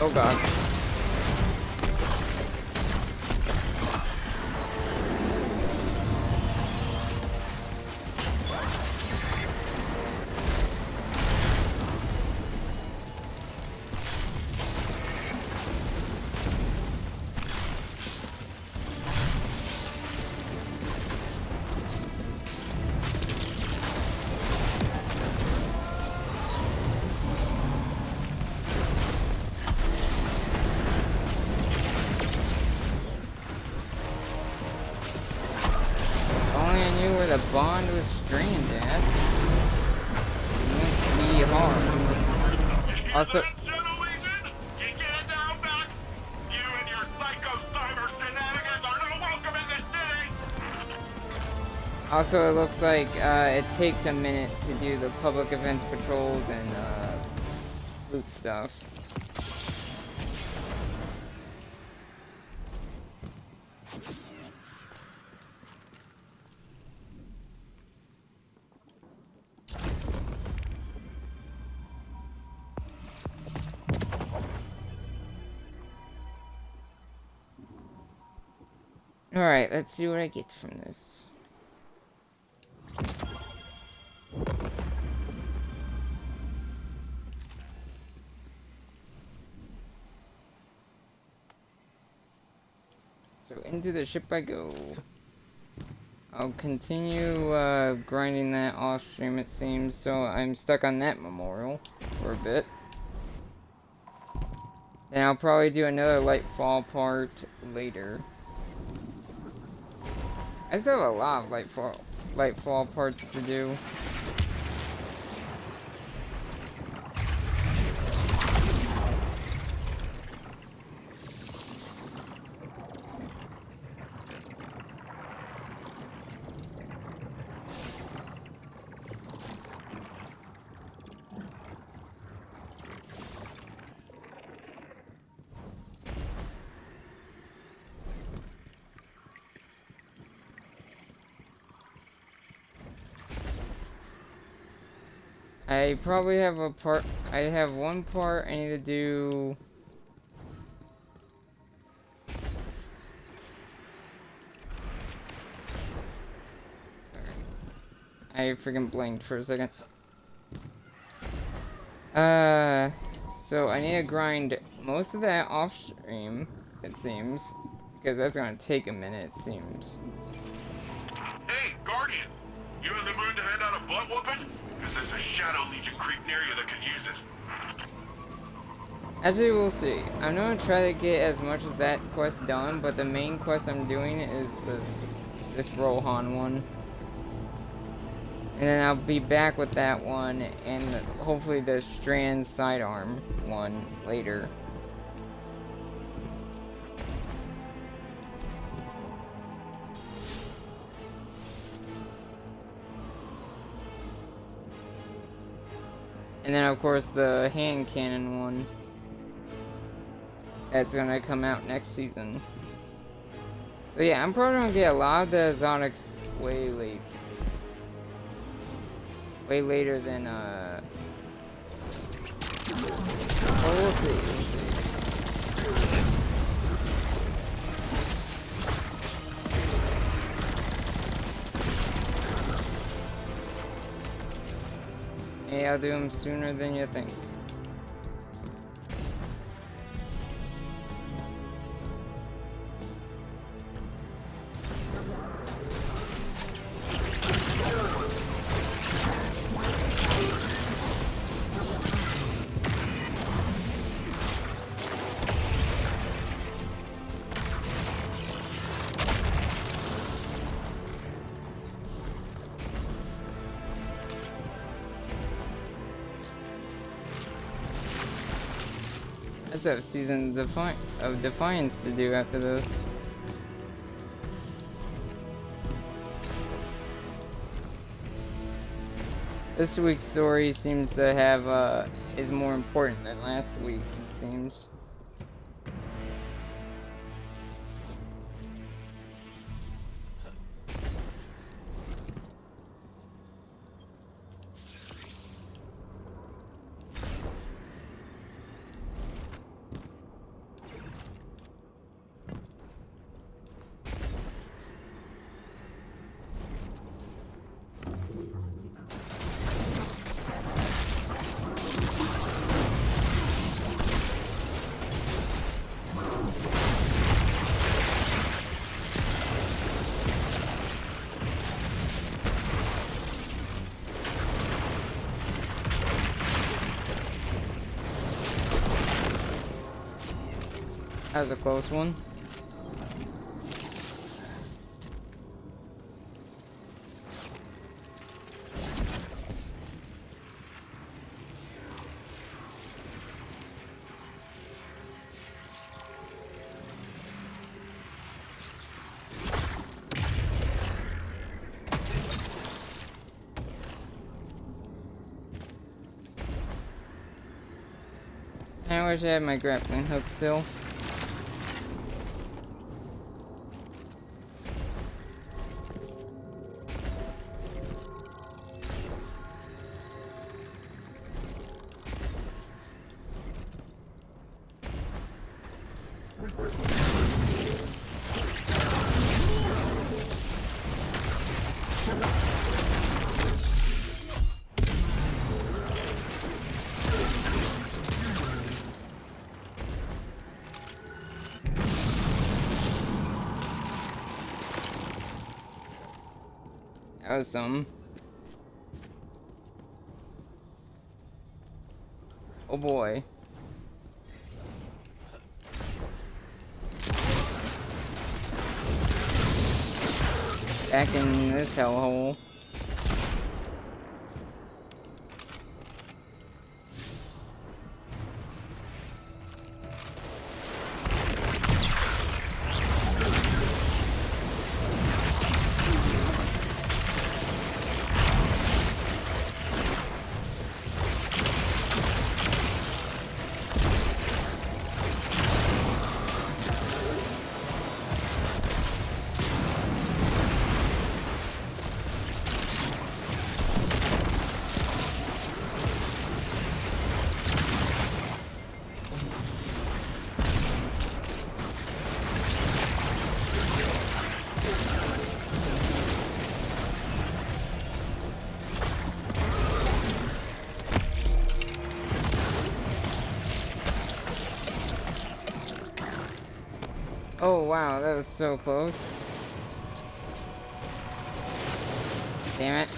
Oh god. The bond with Strand at. It won't be hard. Also, it looks like it takes a minute to do the public events patrols and loot stuff. Alright, let's see what I get from this. So into the ship I go. I'll continue grinding that off stream, it seems, so I'm stuck on that memorial for a bit. Then I'll probably do another Lightfall part later. I still have a lot of Lightfall parts to do. I probably have a part. I have one part I need to do. I freaking blinked for a second. So I need to grind most of that off stream, it seems, because that's gonna take a minute, it seems. Hey, Guardian! You in the mood to hand out a butt whooping? Because there's a Shadow Legion creep near you that could use it. Actually, we'll see. I'm gonna try to get as much as that quest done, but the main quest I'm doing is this Rohan one. And then I'll be back with that one, and hopefully the Strand sidearm one later. And then, of course, the hand cannon one. That's gonna come out next season. So yeah, I'm probably gonna get a lot of the exotics way late. Way later than, well, we'll see, we'll see. Hey, I'll do them sooner than you think. I still have Season of Defiance to do after this. This week's story seems to have, is more important than last week's, it seems. That was a close one. I wish I had my grappling hook still. That was some. Oh boy. Back in this hellhole. Oh wow, that was so close. Damn it.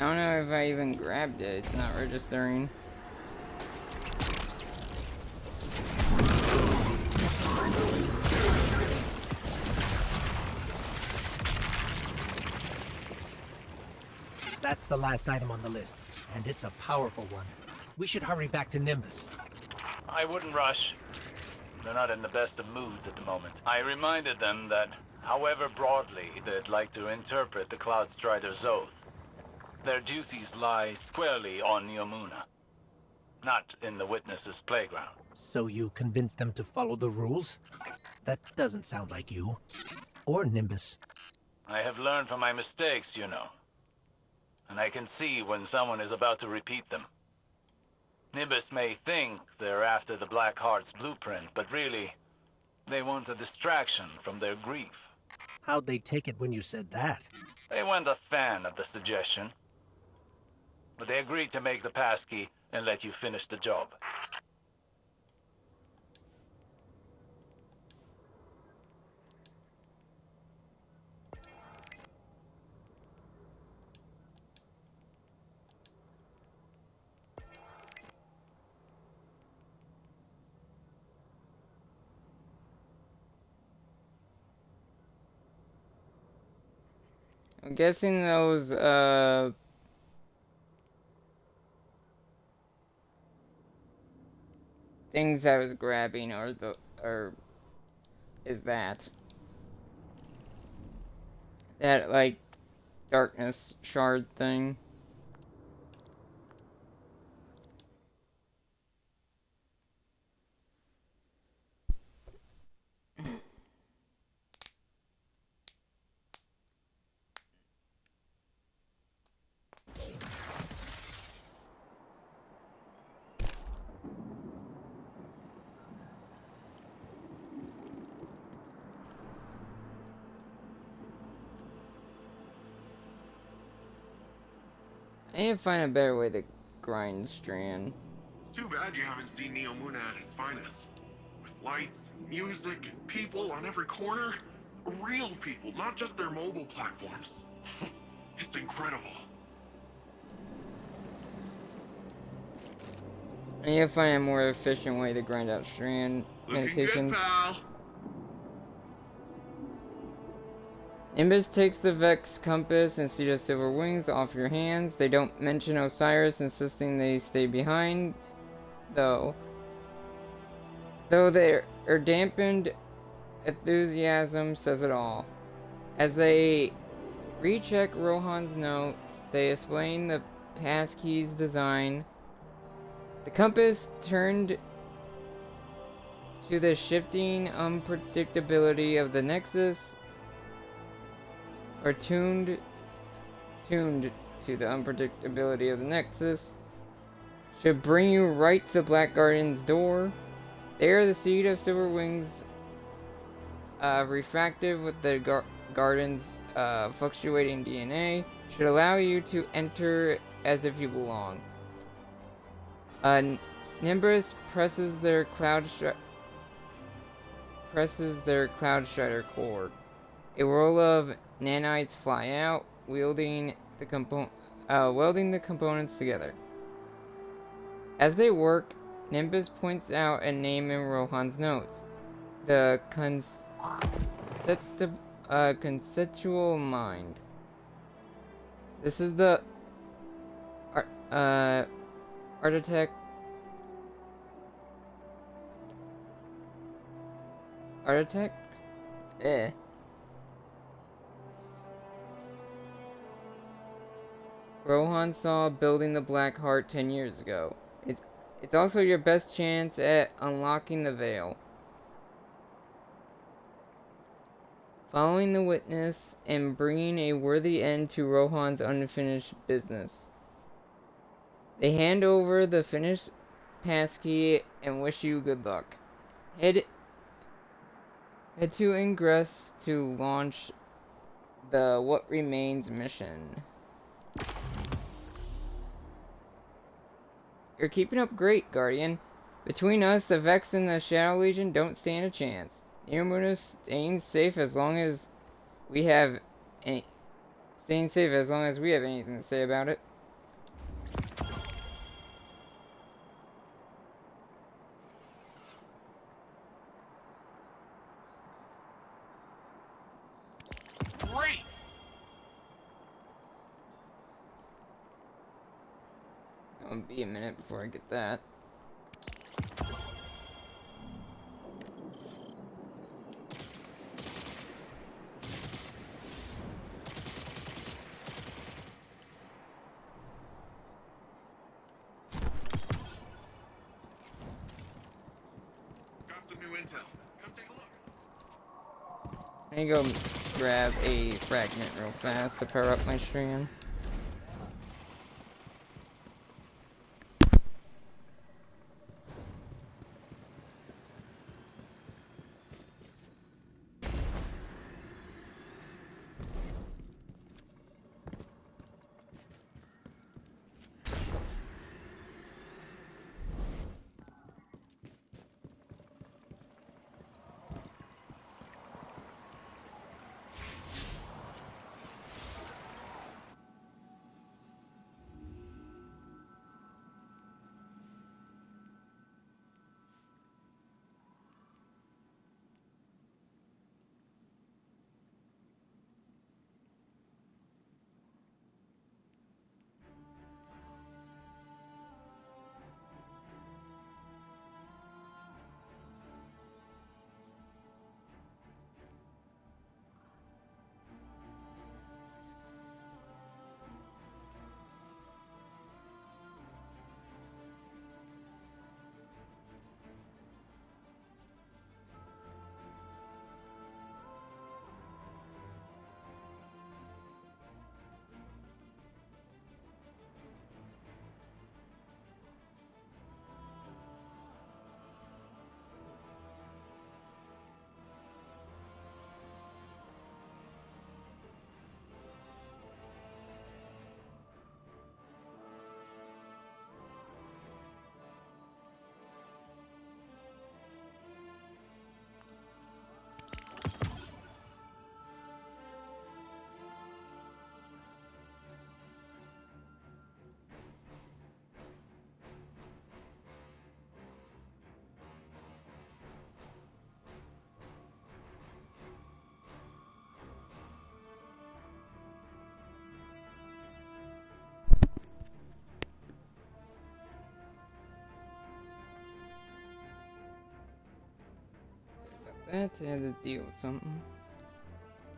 I don't know if I even grabbed it. It's not registering. That's the last item on the list, and it's a powerful one. We should hurry back to Nimbus. I wouldn't rush. They're not in the best of moods at the moment. I reminded them that, however broadly they'd like to interpret the Cloudstrider's oath, their duties lie squarely on Neomuna, not in the Witness's playground. So you convinced them to follow the rules? That doesn't sound like you. Or Nimbus. I have learned from my mistakes, you know. And I can see when someone is about to repeat them. Nimbus may think they're after the Black Heart's blueprint, but really, they want a distraction from their grief. How'd they take it when you said that? They weren't a fan of the suggestion. But they agreed to make the passkey and let you finish the job. I'm guessing those, things I was grabbing is that like darkness shard thing. I need to find a better way to grind Strand. It's too bad you haven't seen Neomuna at its finest. With lights, music, people on every corner. Real people, not just their mobile platforms. It's incredible. I need to find a more efficient way to grind out Strand meditations. Good, pal. Nimbus takes the Vex compass and Seed of Silver Wings off your hands. They don't mention Osiris, insisting they stay behind, though. Though their dampened enthusiasm says it all. As they recheck Rohan's notes, they explain the passkey's design. The compass turned to the shifting unpredictability of the Nexus, or tuned to the unpredictability of the Nexus, should bring you right to the Black Guardian's door. There, the Seed of Silver Wings, refractive with the Guardian's fluctuating DNA, should allow you to enter as if you belong. Nimbus presses their Cloud Strider cord. A roll of nanites fly out, welding the components together. As they work, Nimbus points out a name in Rohan's notes: the conceptual mind. This is the architect. Rohan saw building the Black Heart 10 years ago. It's also your best chance at unlocking the veil. Following the witness and bringing a worthy end to Rohan's unfinished business. They hand over the finished passkey and wish you good luck. Head to Ingress to launch the What Remains mission. You're keeping up great, Guardian. Between us, the Vex and the Shadow Legion don't stand a chance. Neomuna's staying safe as long as we have anything to say about it. Great! It'll be a minute before I get that. Got some new intel. Come take a look. I need to go grab a fragment real fast to power up my stream. that had to deal with something.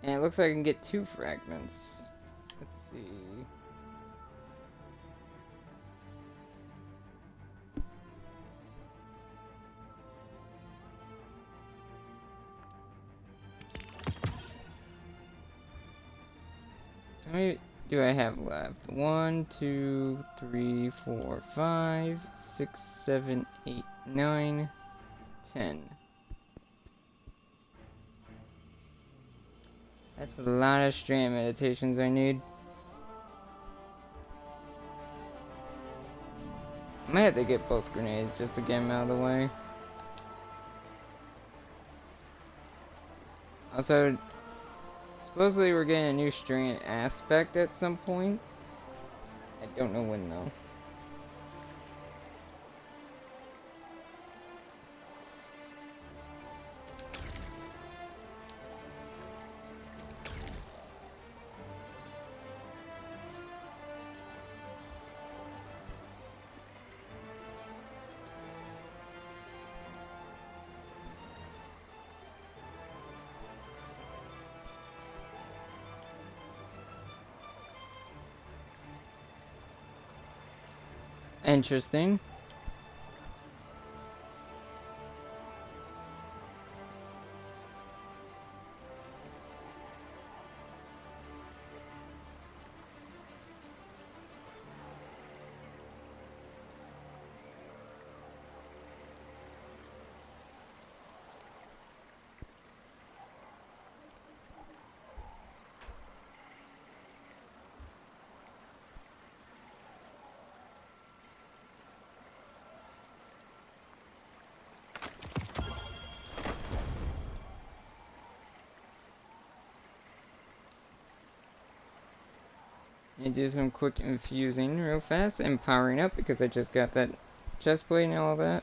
And it looks like I can get 2 fragments. Let's see. How many do I have left? 1, 2, 3, 4, 5, 6, 7, 8, 9, 10. That's a lot of strand meditations I need. I might have to get both grenades just to get them out of the way. Also, supposedly we're getting a new strand aspect at some point. I don't know when though. Interesting. And do some quick infusing real fast and powering up because I just got that chest plate and all that.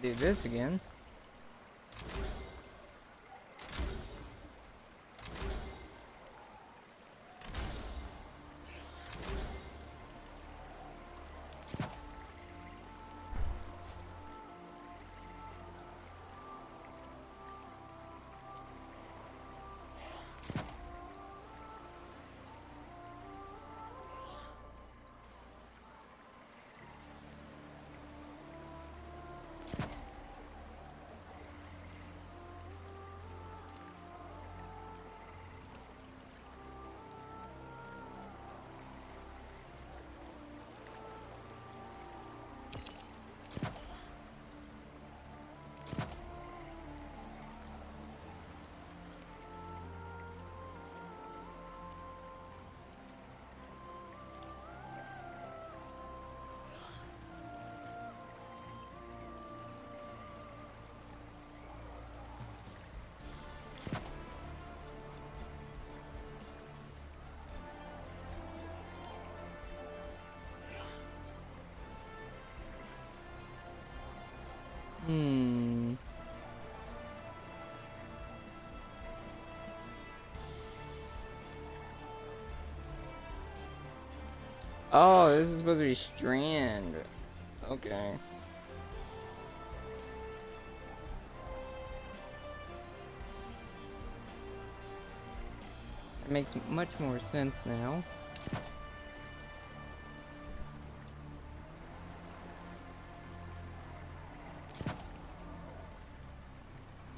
Do this again. Oh, this is supposed to be Strand. Okay. It makes much more sense now.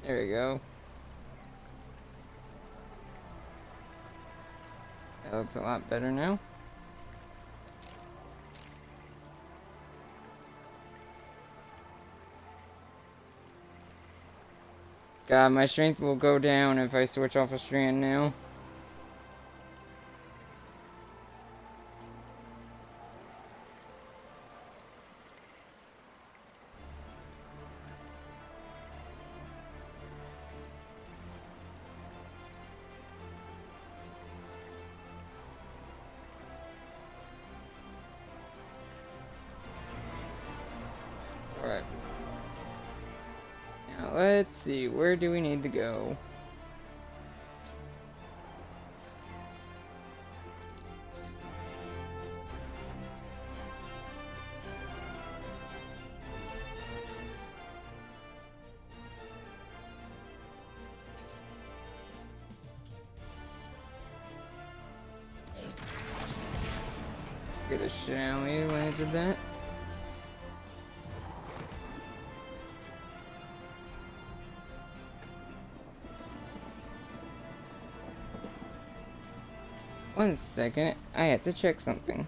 There we go. That looks a lot better now. God, my strength will go down if I switch off a strand now. Alright. Now let's see, where do we need to go? Just get the shit out of me when I did that. One second, I have to check something.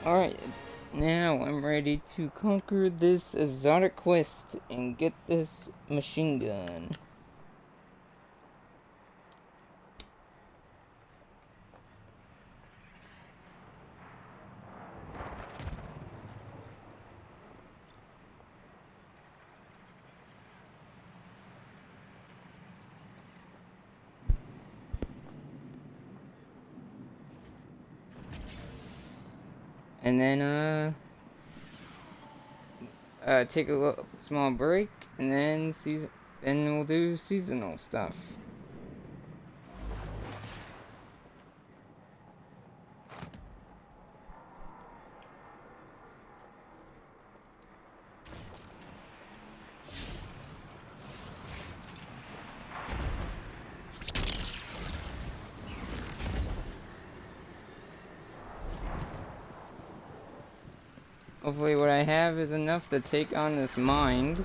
Alright, now I'm ready to conquer this exotic quest and get this machine gun. And then, take a small break, and then we'll do seasonal stuff. Hopefully what I have is enough to take on this mind.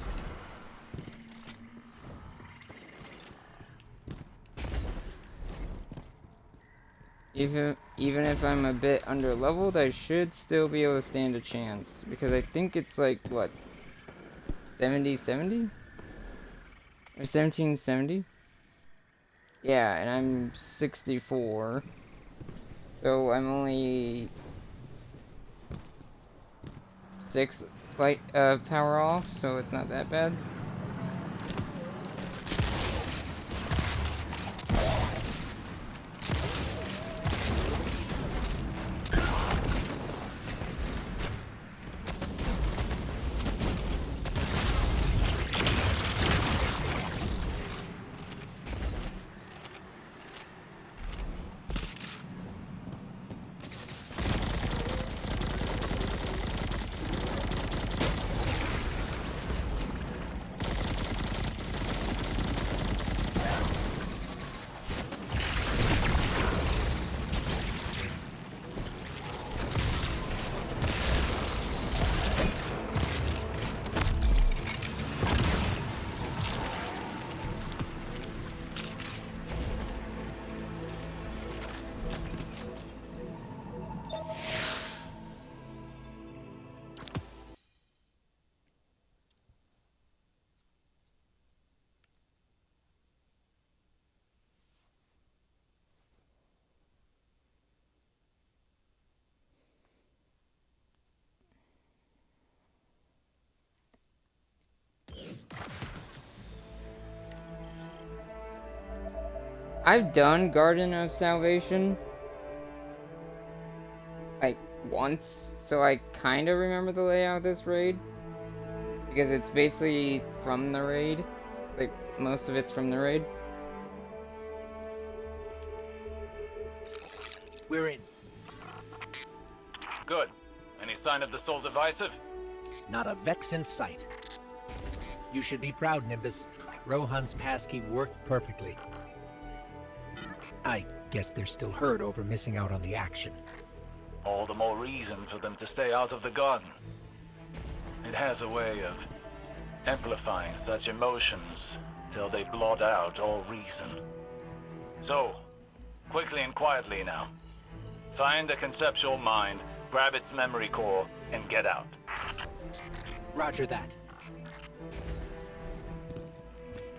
Even if I'm a bit under leveled, I should still be able to stand a chance. Because I think it's like, what, 70? Or 1770? Yeah, and I'm 64. So I'm only 6 power off, so it's not that bad. I've done Garden of Salvation like once, so I kind of remember the layout of this raid because it's basically from the raid. Like most of it's from the raid. We're in. Good. Any sign of the Soul Divisive? Not a Vex in sight. You should be proud, Nimbus. Rohan's passkey worked perfectly. I guess they're still hurt over missing out on the action. All the more reason for them to stay out of the garden. It has a way of amplifying such emotions till they blot out all reason. So, quickly and quietly now. Find the conceptual mind, grab its memory core, and get out. Roger that.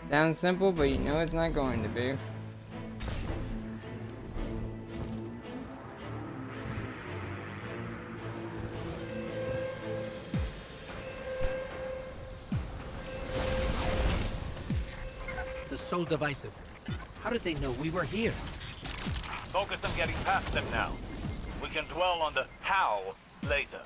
Sounds simple, but you know it's not going to be. The Soul Divisive. How did they know we were here? Focus on getting past them now. We can dwell on the how later.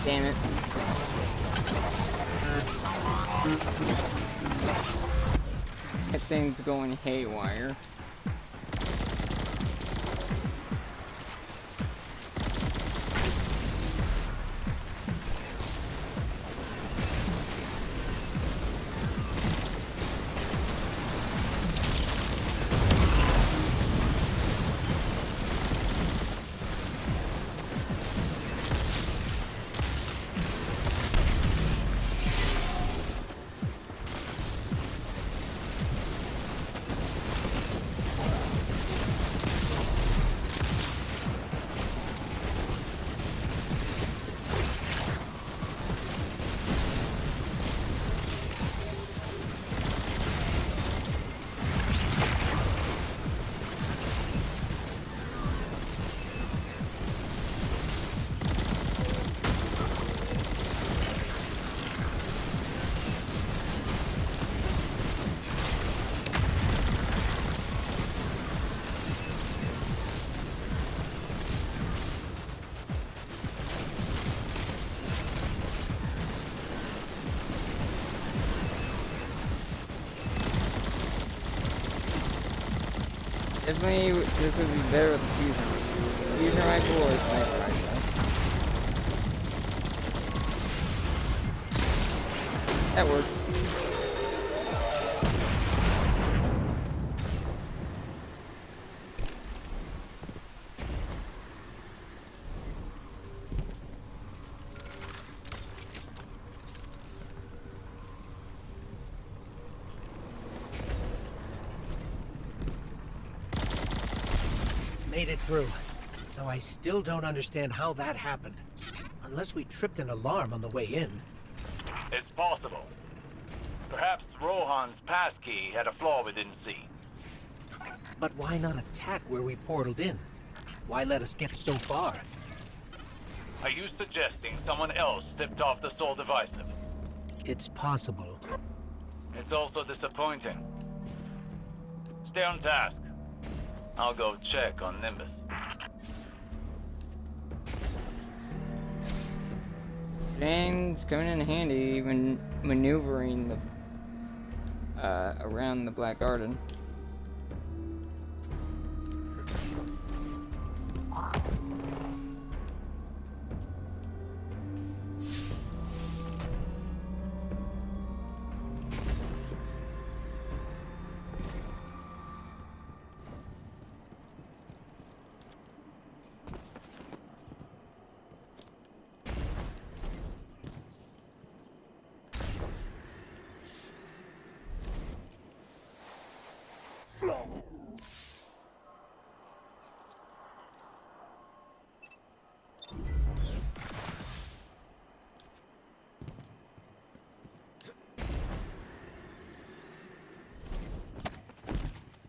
Damn it. That thing's going haywire. Definitely, this would be better with the fusion. Fusion rifle or sniper rifle. That works. Made it through. Though I still don't understand how that happened. Unless we tripped an alarm on the way in. It's possible. Perhaps Rohan's passkey had a flaw we didn't see. But why not attack where we portaled in? Why let us get so far? Are you suggesting someone else tipped off the Soul Divisive? It's possible. It's also disappointing. Stay on task. I'll go check on Nimbus. James coming in handy when maneuvering the around the Black Garden.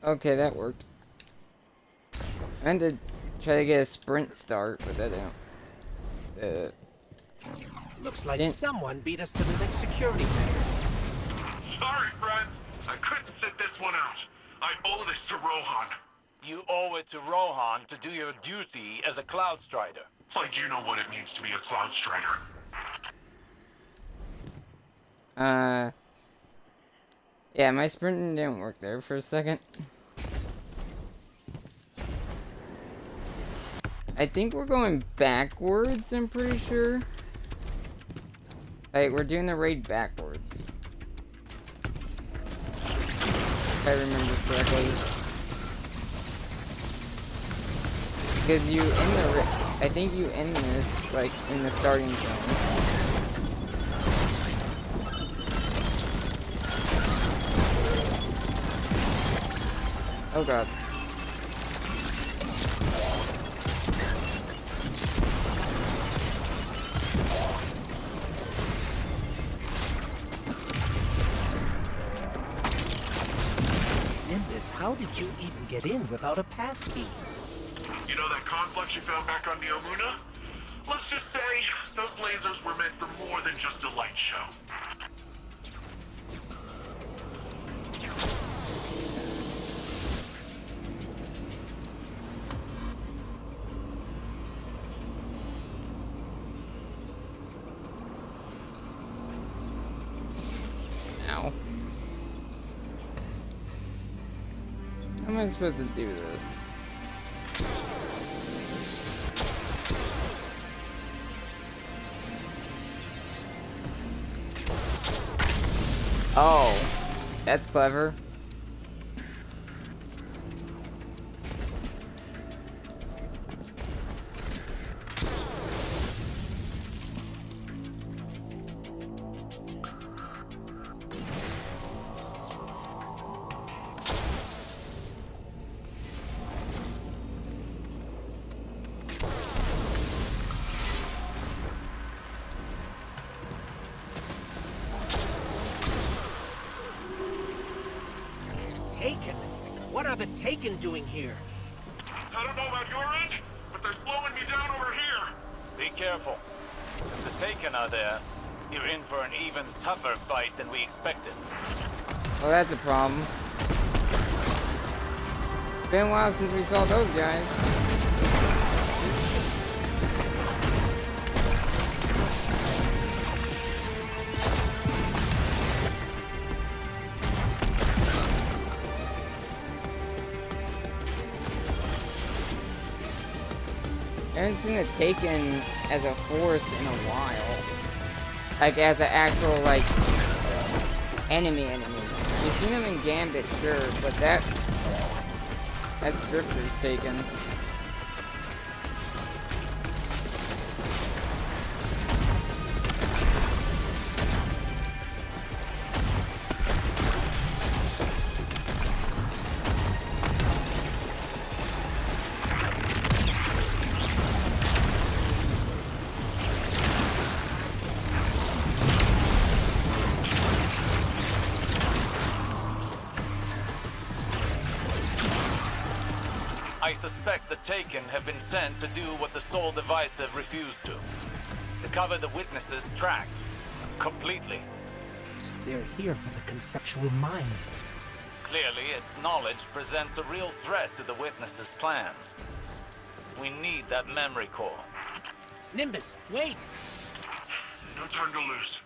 Okay, that worked. I meant to try to get a sprint start, but that didn't. Looks like someone beat us to the next security measure. Sorry, friends. I couldn't sit this one out. I owe this to Rohan. You owe it to Rohan to do your duty as a Cloud Strider. Like you know what it means to be a Cloud Strider. Yeah, my sprinting didn't work there for a second. I think we're going backwards, I'm pretty sure. Like, we're doing the raid backwards. If I remember correctly. Because you end the I think you end this, like, in the starting zone. Oh god. Nimbus, how did you even get in without a passkey? You know that complex you found back on Neomuna? Let's just say those lasers were meant for more than just a light show. Ow. How am I supposed to do this? Oh, that's clever. Taken? What are the Taken doing here? I don't know about your end, but they're slowing me down over here. Be careful. If the Taken are there, you're in for an even tougher fight than we expected. Well, that's a problem. Been a while since we saw those guys. I haven't seen it taken as a force in a while. Like, as an actual, like, enemy. You've seen them in Gambit, sure, but that's Drifter's taken. I suspect the Taken have been sent to do what the Soul Divisive refused to cover the witnesses' tracks. Completely. They're here for the conceptual mind. Clearly, its knowledge presents a real threat to the Witness's plans. We need that memory core. Nimbus, wait! No time to lose.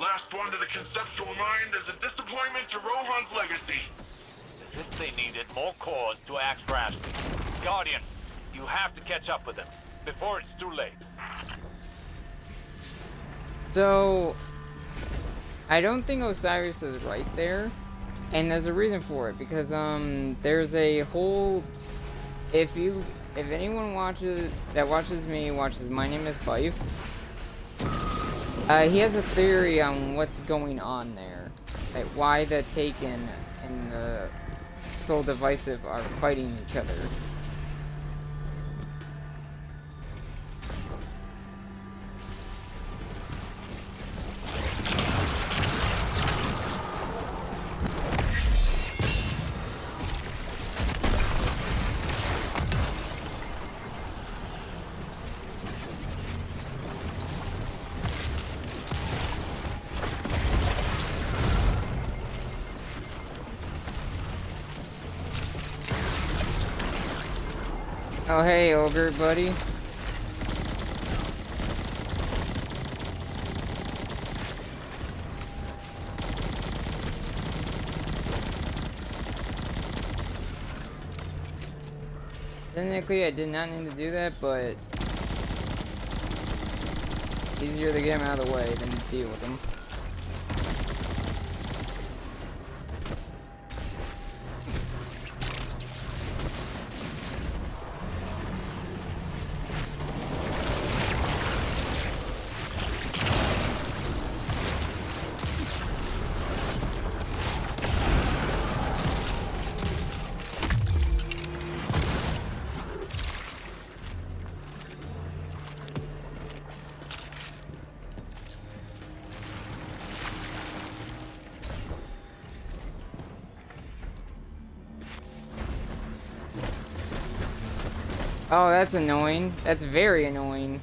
Last one to the conceptual mind is a disappointment to Rohan's legacy. As if they needed more cores to act rashly. Guardian, you have to catch up with them before it's too late. So, I don't think Osiris is right there, and there's a reason for it, because there's a whole, if anyone watches My Name is Bife, he has a theory on what's going on there, like why the Taken and the Soul Divisive are fighting each other. Oh hey, Ogre buddy. Technically, I did not need to do that, but easier to get him out of the way than to deal with him. Oh, that's annoying. That's very annoying.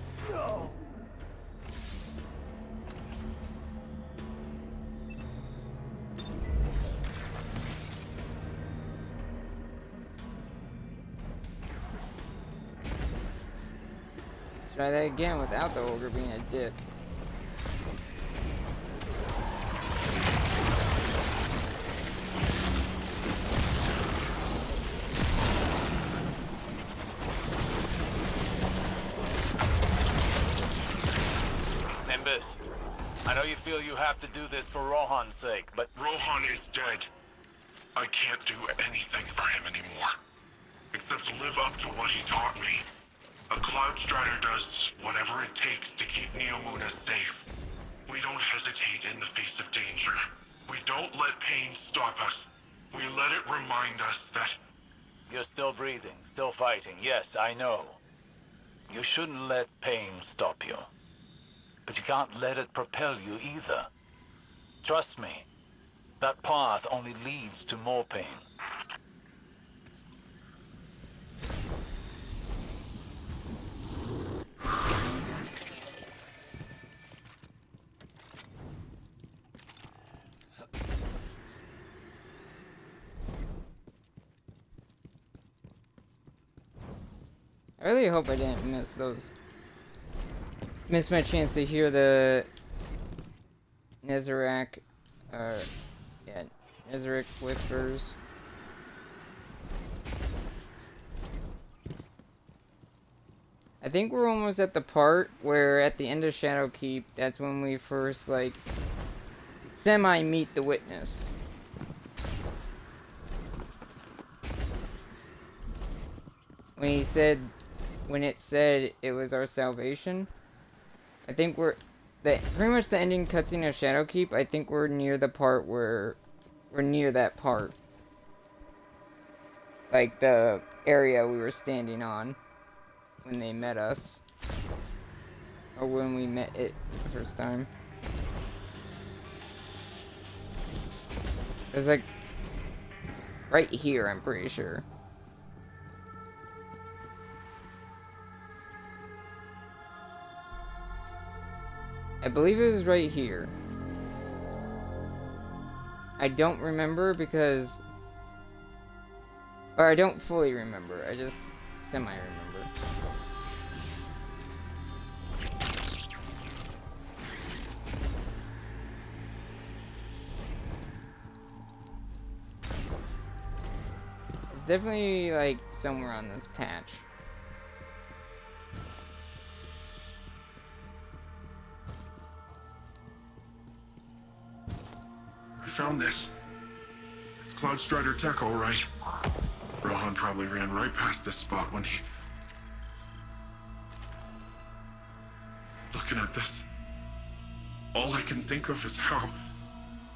Let's try that again without the ogre being a dick. I know you feel you have to do this for Rohan's sake, but Rohan is dead. I can't do anything for him anymore. Except live up to what he taught me. A Cloud Strider does whatever it takes to keep Neomuna safe. We don't hesitate in the face of danger. We don't let pain stop us. We let it remind us that... you're still breathing, still fighting. Yes, I know. You shouldn't let pain stop you. But you can't let it propel you either. Trust me, that path only leads to more pain. I really hope I didn't miss my chance to hear the Nezarec whispers. I think we're almost at the part where at the end of Shadowkeep, that's when we first like semi-meet the Witness. When it said it was our salvation. I think pretty much the ending cutscene of Shadowkeep, I think we're near the part where we're near that part. Like the area we were standing on when they met us. Or when we met it the first time. It was like right here, I'm pretty sure. I believe it was right here. I don't remember because Or I don't fully remember, I just semi-remember. It's definitely, like, somewhere on this patch. I found this. It's Cloud Strider tech, all right. Rohan probably ran right past this spot when he... Looking at this, all I can think of is how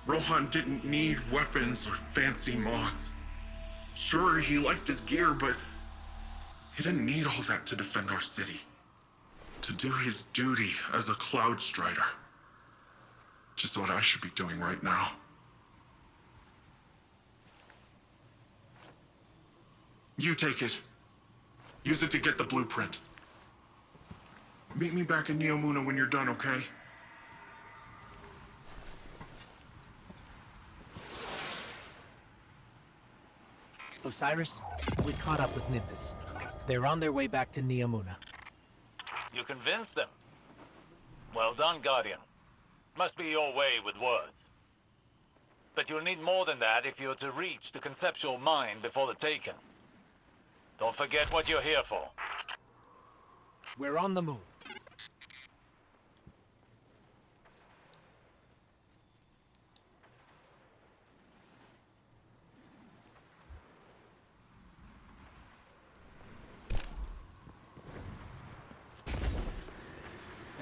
Rohan didn't need weapons or fancy mods. Sure, he liked his gear, but he didn't need all that to defend our city. To do his duty as a Cloud Strider. Just what I should be doing right now. You take it. Use it to get the blueprint. Meet me back in Neomuna when you're done, okay? Osiris, we caught up with Nimbus. They're on their way back to Neomuna. You convinced them. Well done, Guardian. Must be your way with words. But you'll need more than that if you're to reach the conceptual mind before the Taken. Don't forget what you're here for. We're on the move.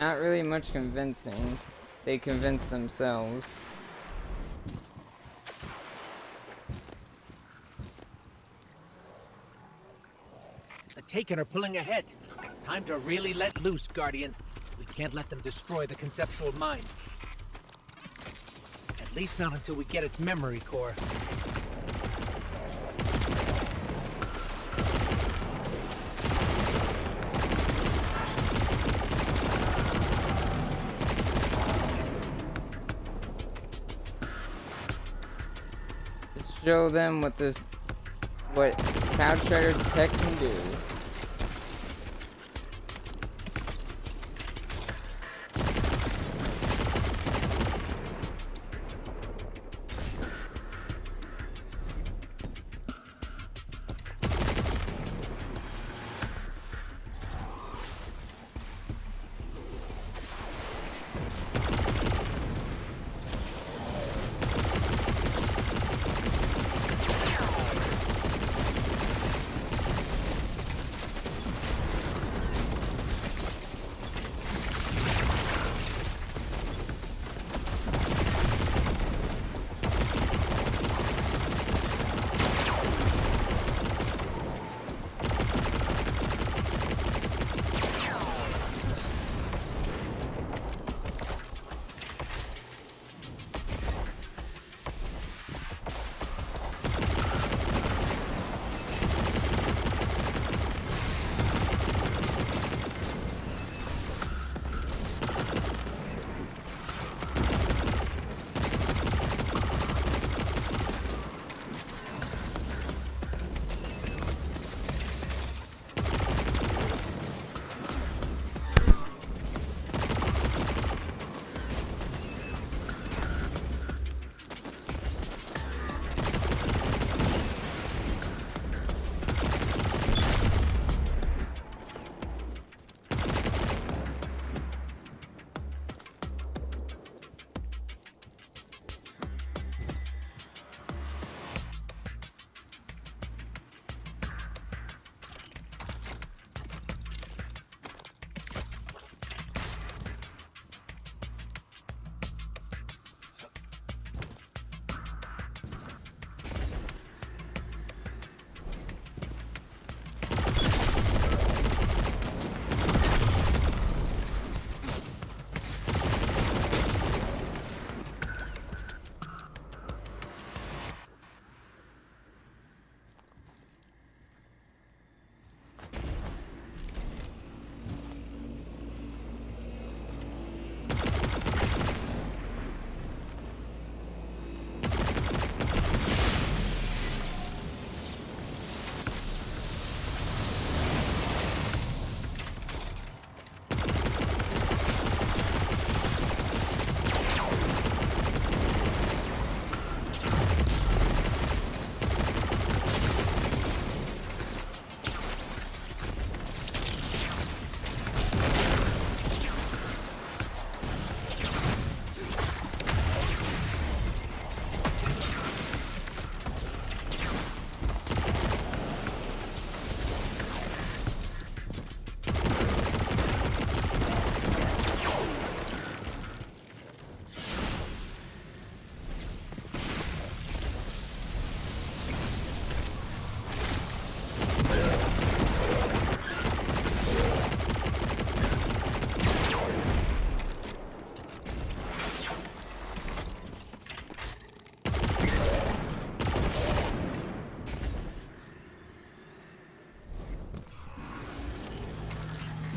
Not really much convincing. They convince themselves. The Taken are pulling ahead. Time to really let loose, Guardian. We can't let them destroy the conceptual mind. At least not until we get its memory core. Just show them what Cloud Strider tech can do.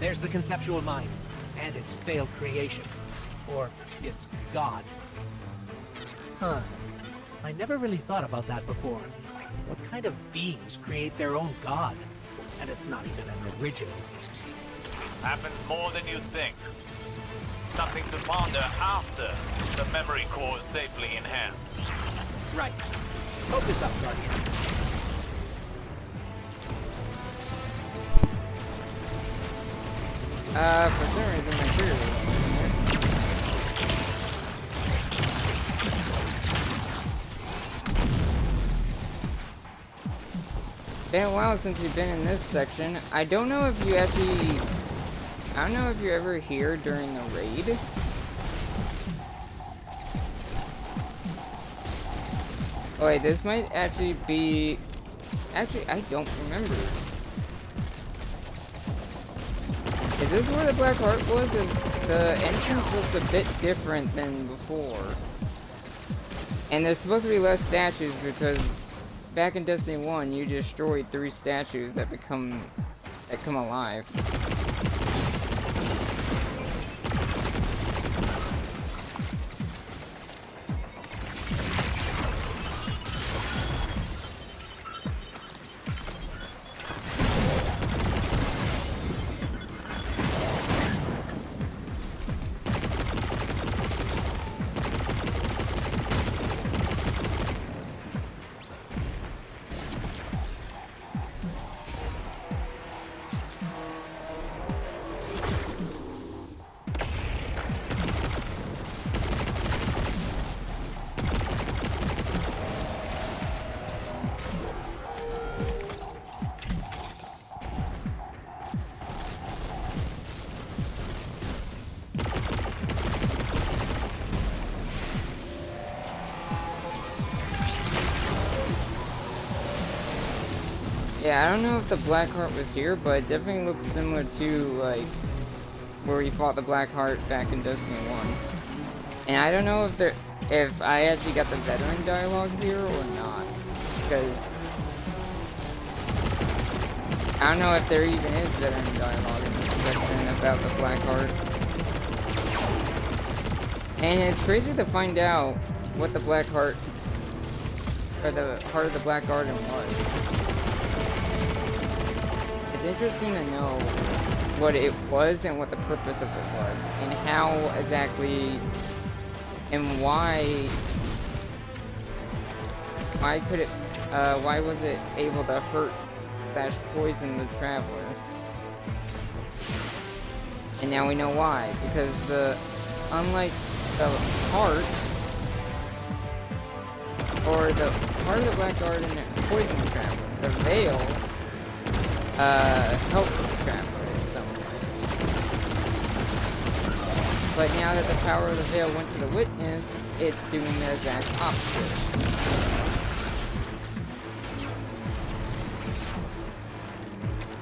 There's the conceptual mind, and its failed creation. Or its god. Huh. I never really thought about that before. What kind of beings create their own god? And it's not even an original. Happens more than you think. Something to ponder after the memory core is safely in hand. Right. Focus up, Guardian. For some reason my trigger was on there. Been a while since we've been in this section. I don't know if you're ever here during the raid. Oh wait, this might actually be... Actually, I don't remember. Is this where the Black Heart was? The entrance looks a bit different than before. And there's supposed to be less statues because back in Destiny 1, you destroyed 3 statues that come alive. Yeah, I don't know if the Black Heart was here, but it definitely looks similar to, like, where we fought the Black Heart back in Destiny 1. And I don't know if I actually got the veteran dialogue here or not, because I don't know if there even is veteran dialogue in this section about the Black Heart. And it's crazy to find out what the Black Heart, or the Heart of the Black Garden was. It's interesting to know what it was and what the purpose of it was, and how exactly, and why could it, why was it able to hurt / poison the Traveler? And now we know why, because unlike the heart, or the Heart of the Black Garden poison the Traveler, the Veil helps the Traveler in some way. But now that the power of the Veil went to the Witness, it's doing the exact opposite.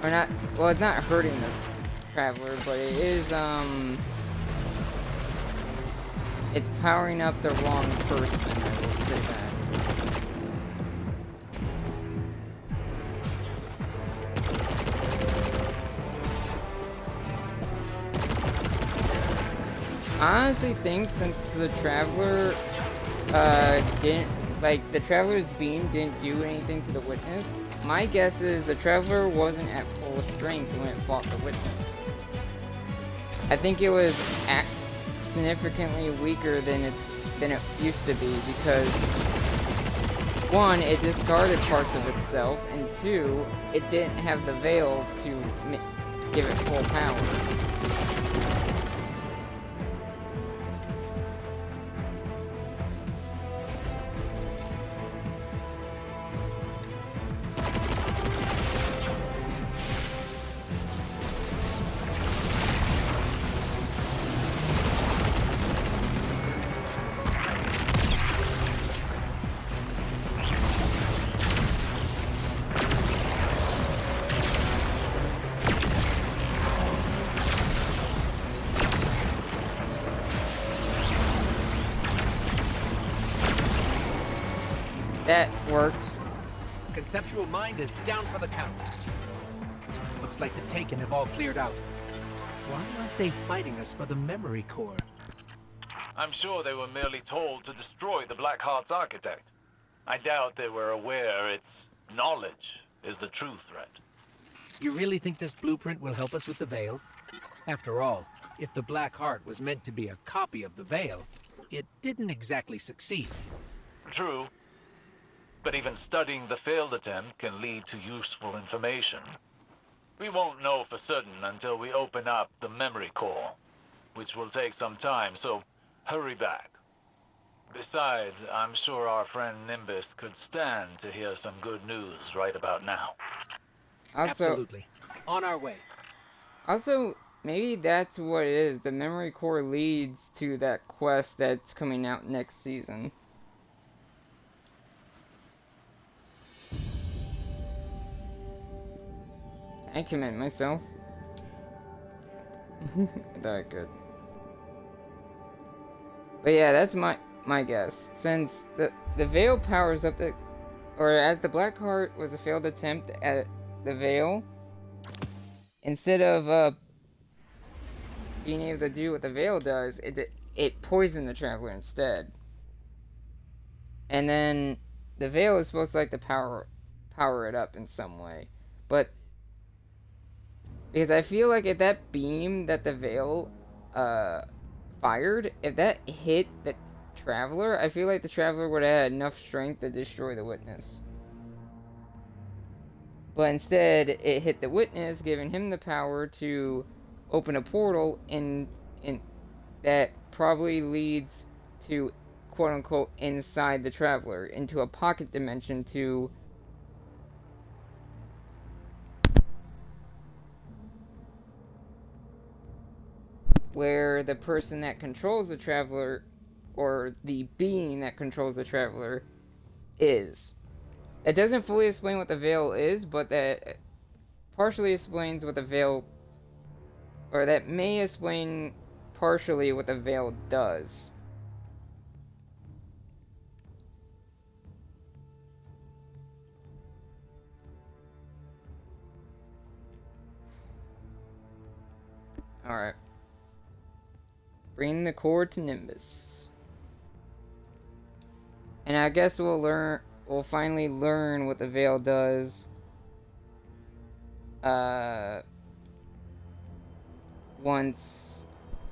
Or not, well, it's not hurting the Traveler, but it is, it's powering up the wrong person, I will say that. I honestly think since the Traveler, the Traveler's beam didn't do anything to the Witness, my guess is the Traveler wasn't at full strength when it fought the Witness. I think it was significantly weaker than it used to be because, 1, it discarded parts of itself, and 2, it didn't have the Veil to give it full power. That worked. Conceptual mind is down for the count. Looks like the Taken have all cleared out. Why aren't they fighting us for the memory core? I'm sure they were merely told to destroy the Black Heart's architect. I doubt they were aware its knowledge is the true threat. You really think this blueprint will help us with the Veil? After all, if the Black Heart was meant to be a copy of the Veil, it didn't exactly succeed. True. But even studying the failed attempt can lead to useful information. We won't know for certain until we open up the memory core, which will take some time, so hurry back. Besides, I'm sure our friend Nimbus could stand to hear some good news right about now. Absolutely. On our way. Also, maybe that's what it is. The memory core leads to that quest that's coming out next season. I commit myself. I thought I could. But yeah, that's my guess. Since the Veil powers up the... Or as the Black Heart was a failed attempt at the Veil, instead of being able to do what the Veil does, it poisoned the Traveler instead. And then the Veil is supposed to like to power it up in some way. But because I feel like if that beam that the Veil fired, if that hit the Traveler, I feel like the Traveler would have had enough strength to destroy the Witness. But instead, it hit the Witness, giving him the power to open a portal, and that probably leads to, quote-unquote, inside the Traveler, into a pocket dimension to... where the person that controls the Traveler, or the being that controls the Traveler, is. It doesn't fully explain what the Veil is, but that partially explains what the Veil... or that may explain partially what the Veil does. Alright. Bring the core to Nimbus. And I guess we'll finally learn what the Veil does. Once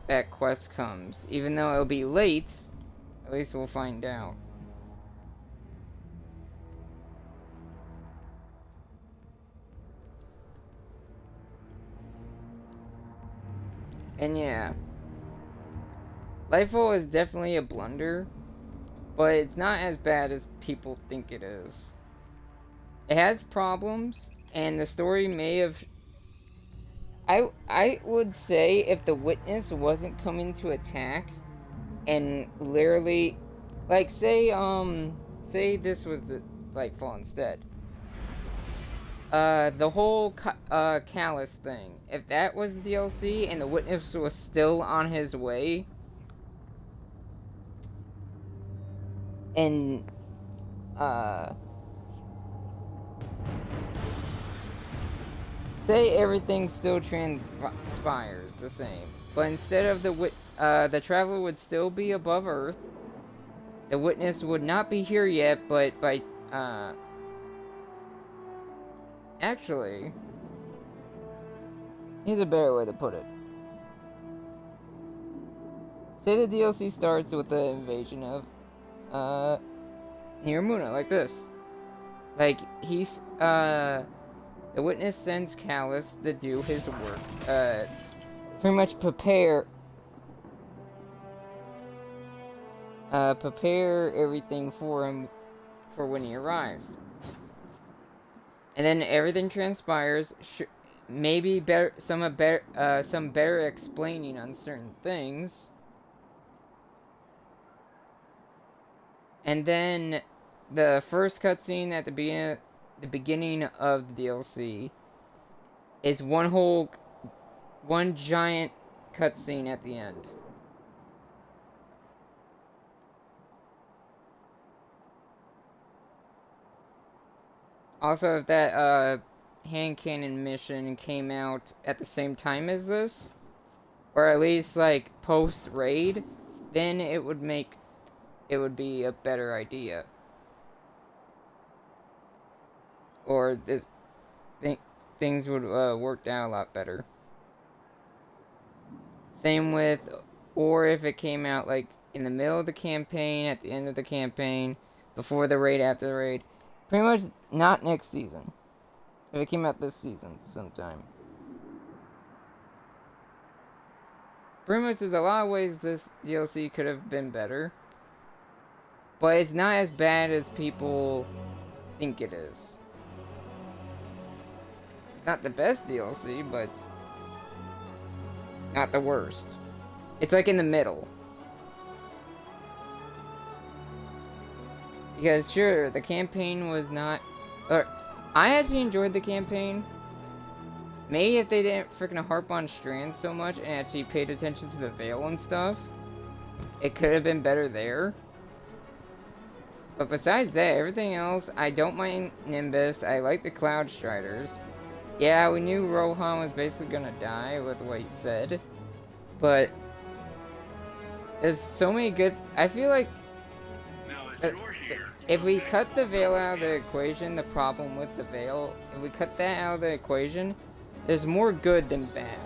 that quest comes. Even though it'll be late, at least we'll find out. And yeah. Lightfall is definitely a blunder, but it's not as bad as people think it is. It has problems, and the story may have... I would say if the Witness wasn't coming to attack, and literally... Like, say this was the Lightfall instead. The whole Callus thing. If that was the DLC, and the Witness was still on his way... And, say everything still transpires the same, but instead of the Traveler would still be above Earth, the Witness would not be here yet, but actually, here's a better way to put it. Say the DLC starts with the invasion of Near Muna, like this. Like, the Witness sends Callus to do his work, pretty much prepare everything for him for when he arrives. And then everything transpires, maybe some better explaining on certain things. And then the first cutscene at the beginning of the DLC is one giant cutscene at the end. Also, if that hand cannon mission came out at the same time as this, or at least like post raid, then it would be a better idea. Or things would work out a lot better. Same with, or if it came out like in the middle of the campaign, at the end of the campaign, before the raid, after the raid. Pretty much not next season. If it came out this season sometime. Pretty much there's a lot of ways this DLC could have been better. But it's not as bad as people think it is. Not the best DLC, but it's not the worst. It's like in the middle. Because sure, the campaign was not... I actually enjoyed the campaign. Maybe if they didn't freaking harp on Strand so much and actually paid attention to the Veil and stuff, it could have been better there. But besides that, everything else, I don't mind Nimbus. I like the Cloud Striders. Yeah, we knew Rohan was basically gonna die with what he said. But there's so many good... I feel like if we cut the Veil out of the equation, the problem with the Veil, if we cut that out of the equation, there's more good than bad.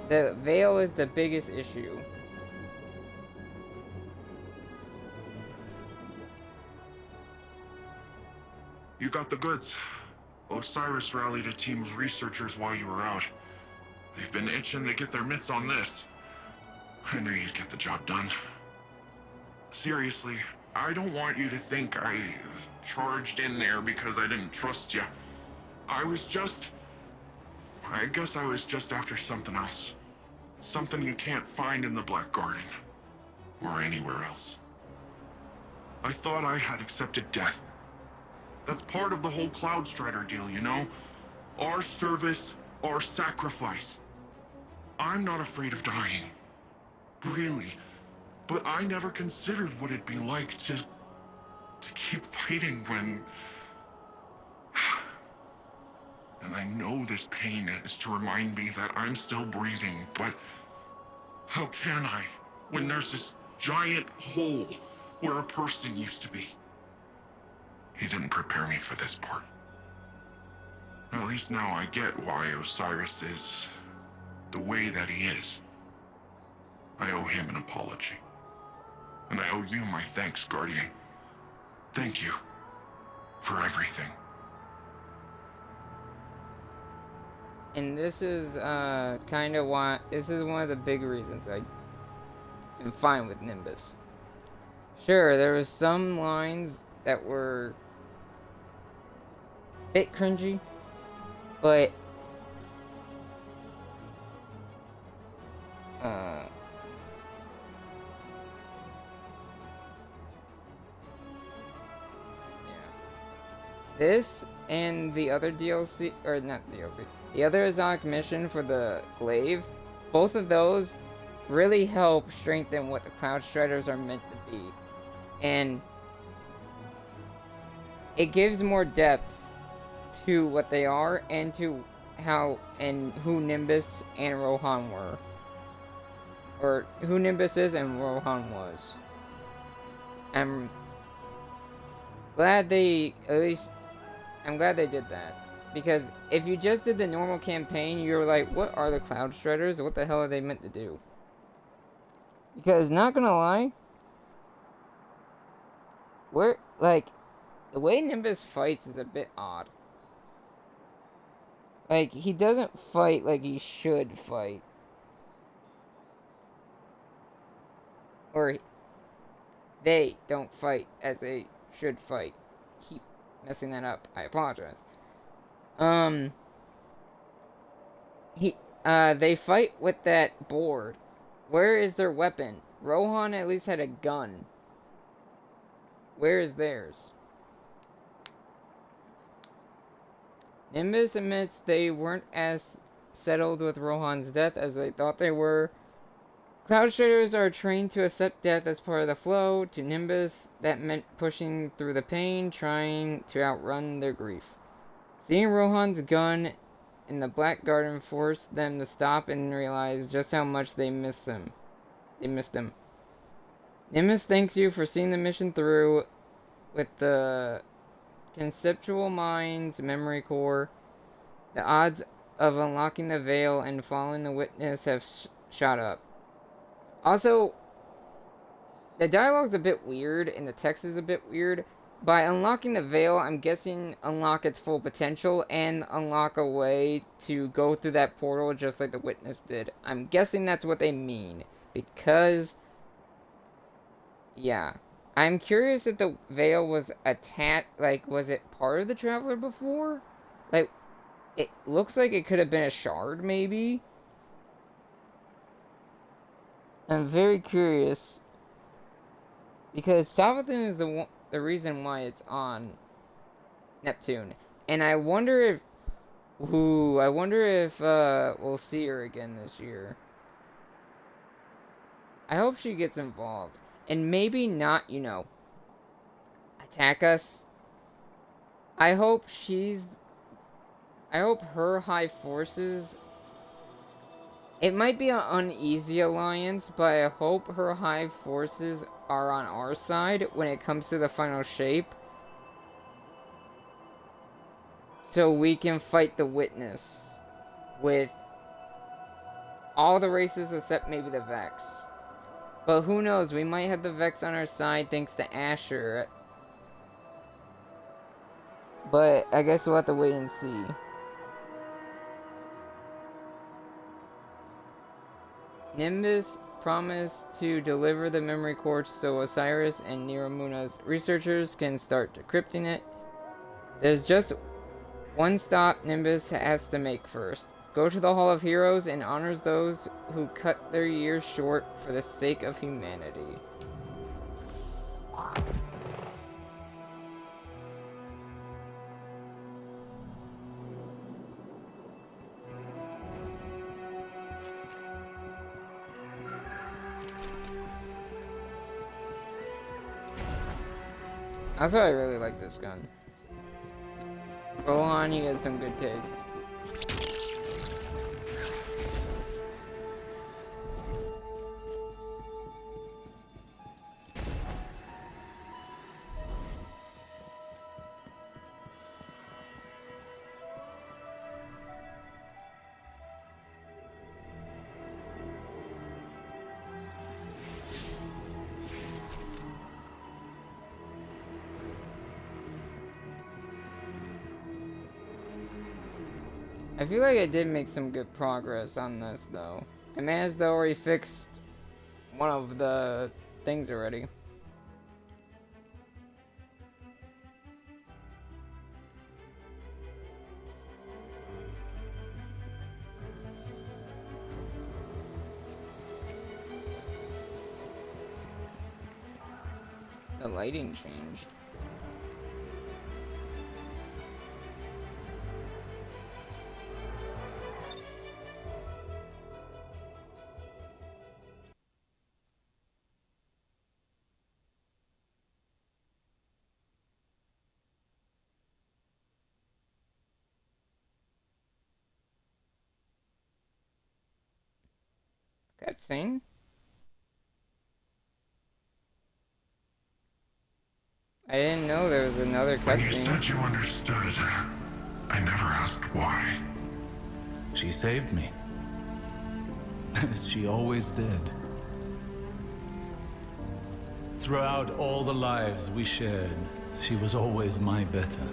The Veil is the biggest issue. You got the goods. Osiris rallied a team of researchers while you were out. They've been itching to get their mitts on this. I knew you'd get the job done. Seriously, I don't want you to think I charged in there because I didn't trust you. I guess I was just after something else. Something you can't find in the Black Garden. Or anywhere else. I thought I had accepted death. That's part of the whole Cloud Strider deal, you know? Our service, our sacrifice. I'm not afraid of dying. Really. But I never considered what it'd be like to keep fighting when... And I know this pain is to remind me that I'm still breathing, but how can I when there's this giant hole where a person used to be? He didn't prepare me for this part. At least now I get why Osiris is the way that he is. I owe him an apology. And I owe you my thanks, Guardian. Thank you for everything. And this is kind of why, this is one of the big reasons I am fine with Nimbus. Sure, there was some lines that were a bit cringy, but this and the other DLC, or not DLC, the other exotic mission for the Glaive, both of those really help strengthen what the Cloud Striders are meant to be. And it gives more depth to what they are and to how and who Nimbus and Rohan were. Or who Nimbus is and Rohan was. I'm glad they did that. Because if you just did the normal campaign, you're like, what are the Cloud Striders? What the hell are they meant to do? Because, not gonna lie, the way Nimbus fights is a bit odd. Like, he doesn't fight like he should fight. Or, they don't fight as they should fight. Keep messing that up. I apologize. They fight with that board. Where is their weapon? Rohan at least had a gun. Where is theirs? Nimbus admits they weren't as settled with Rohan's death as they thought they were. Cloud Striders are trained to accept death as part of the flow. To Nimbus, that meant pushing through the pain, trying to outrun their grief. Seeing Rohan's gun in the Black Garden forced them to stop and realize just how much they missed him. Nimbus thanks you for seeing the mission through with the Conceptual Mind's memory core. The odds of unlocking the veil and following the witness have shot up. Also, the dialogue's a bit weird and the text is a bit weird. By unlocking the veil, I'm guessing unlock its full potential and unlock a way to go through that portal just like the witness did. I'm guessing that's what they mean. Because, yeah. I'm curious if the veil was attached, like, was it part of the Traveler before? Like, it looks like it could have been a shard, maybe? I'm very curious. Because Savathun is the reason why it's on Neptune. And I wonder if... we'll see her again this year. I hope she gets involved. And maybe not, you know, attack us. I hope her high forces... It might be an uneasy alliance, but I hope her high forces are on our side when it comes to the final shape. So we can fight the witness with all the races except maybe the Vex. But who knows, we might have the Vex on our side thanks to Asher. But I guess we'll have to wait and see. Nimbus promised to deliver the memory core so Osiris and Niramuna's researchers can start decrypting it. There's just one stop Nimbus has to make first. Go to the Hall of Heroes and honors those who cut their years short for the sake of humanity. Also, I really like this gun. Rohan, he has some good taste. I feel like I did make some good progress on this, though. I managed to already fixed one of the things already. The lighting changed. Cutscene? I didn't know there was another When you cutscene. said you understood, I never asked why. She saved me. As she always did. Throughout all the lives we shared, she was always my better.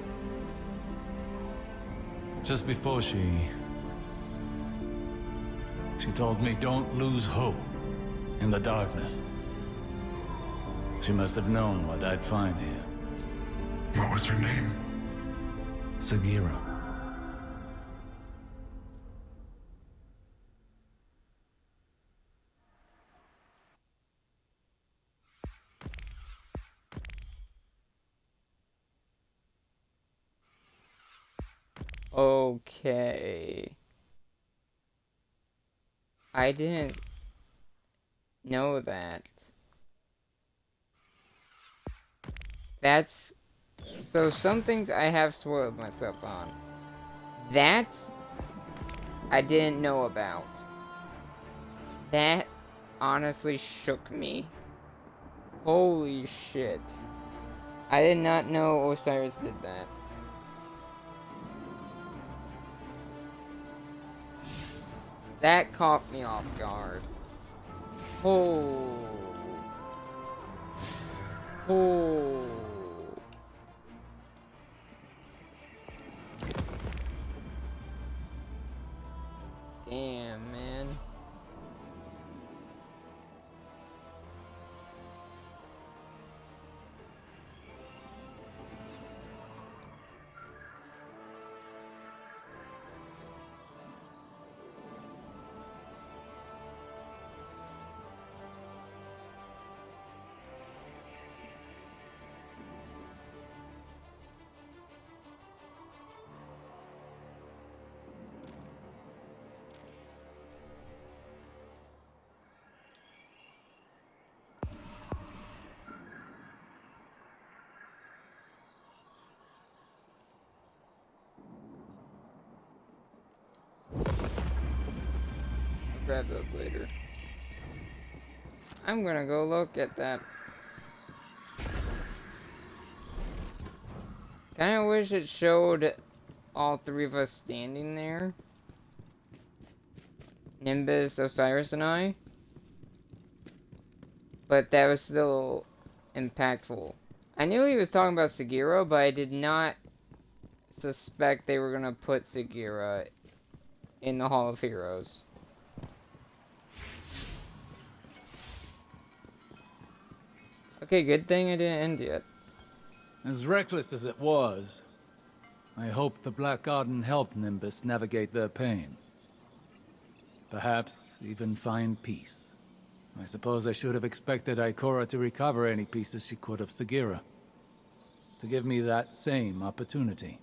Just before she told me don't lose hope in the darkness. She must have known what I'd find here. What was her name? Sagira. Okay. I didn't know that. That's... So some things I have spoiled myself on. That I didn't know about. That honestly shook me. Holy shit. I did not know Osiris did that. That caught me off guard. Oh. Oh. Damn, man. Grab those later. I'm gonna go look at that. Kinda wish it showed all three of us standing there. Nimbus, Osiris, and I. But that was still impactful. I knew he was talking about Sagira, but I did not suspect they were gonna put Sagira in the Hall of Heroes. Okay, good thing it didn't end yet. As reckless as it was, I hope the Black Garden helped Nimbus navigate their pain. Perhaps even find peace. I suppose I should have expected Ikora to recover any pieces she could of Sagira. To give me that same opportunity.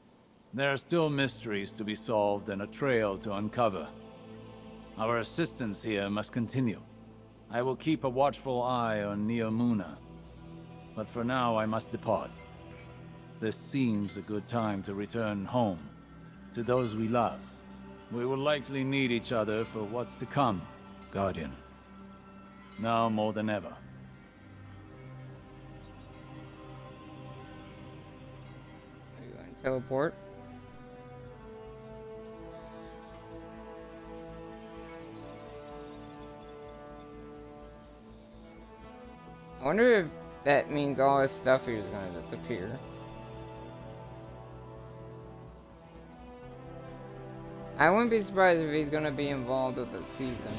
There are still mysteries to be solved and a trail to uncover. Our assistance here must continue. I will keep a watchful eye on Neomuna. But for now, I must depart. This seems a good time to return home, to those we love. We will likely need each other for what's to come, Guardian. Now more than ever. Are you going to teleport? I wonder if that means all his stuff here is going to disappear. I wouldn't be surprised if he's going to be involved with the season.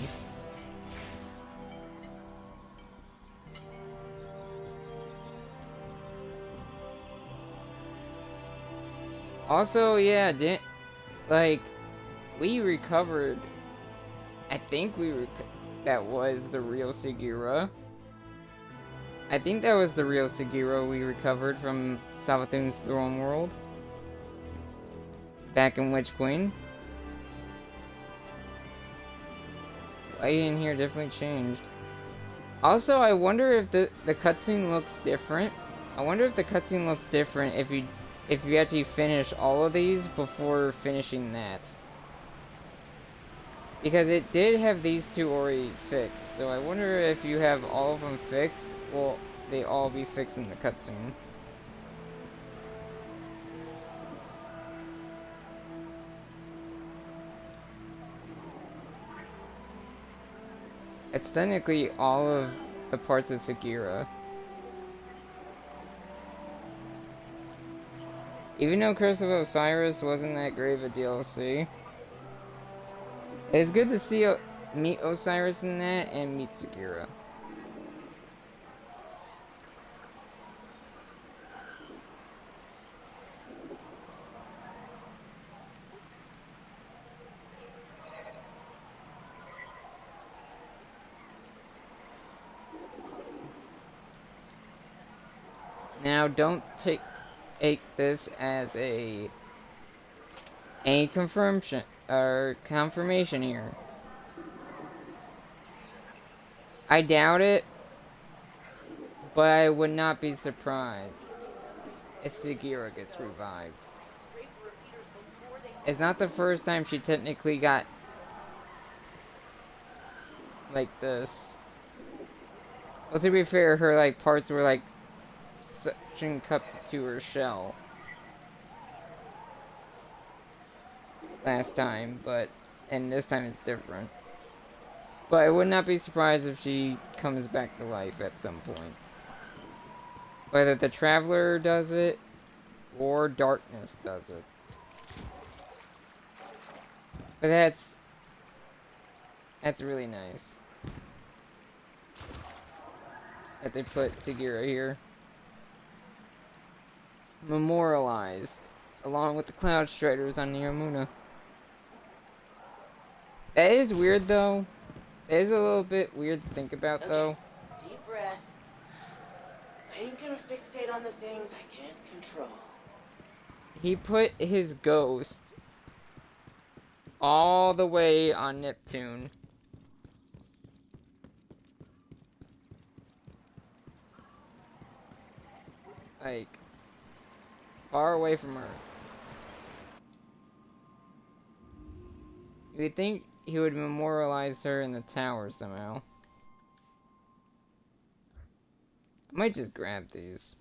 Also, yeah, we recovered. I think that was the real Sagira. I think that was the real Sagira we recovered from Savathun's Throne World. Back in Witch Queen. Lighting here definitely changed. Also, I wonder if the cutscene looks different. I wonder if the cutscene looks different if you actually finish all of these before finishing that. Because it did have these two already fixed, so I wonder if you have all of them fixed, will they all be fixed in the cutscene? It's technically all of the parts of Sagira. Even though Curse of Osiris wasn't that great of a DLC. It's good to see meet Osiris in that and meet Sagira. Now, don't take this as any confirmation here. I doubt it, but I would not be surprised if Sagira gets revived. It's not the first time she technically got like this. Well, to be fair, her, like, parts were, like, suction cupped to her shell last time, and this time it's different. But I would not be surprised if she comes back to life at some point. Whether the Traveler does it, or Darkness does it. But that's really nice that they put Sagira here. Memorialized, along with the Cloud Striders on Neomuna. That is weird, though. It is a little bit weird to think about, though. Deep breath. I ain't gonna fixate on the things I can't control. He put his ghost all the way on Neptune. Like, far away from Earth. You'd think he would memorialize her in the tower somehow. I might just grab these.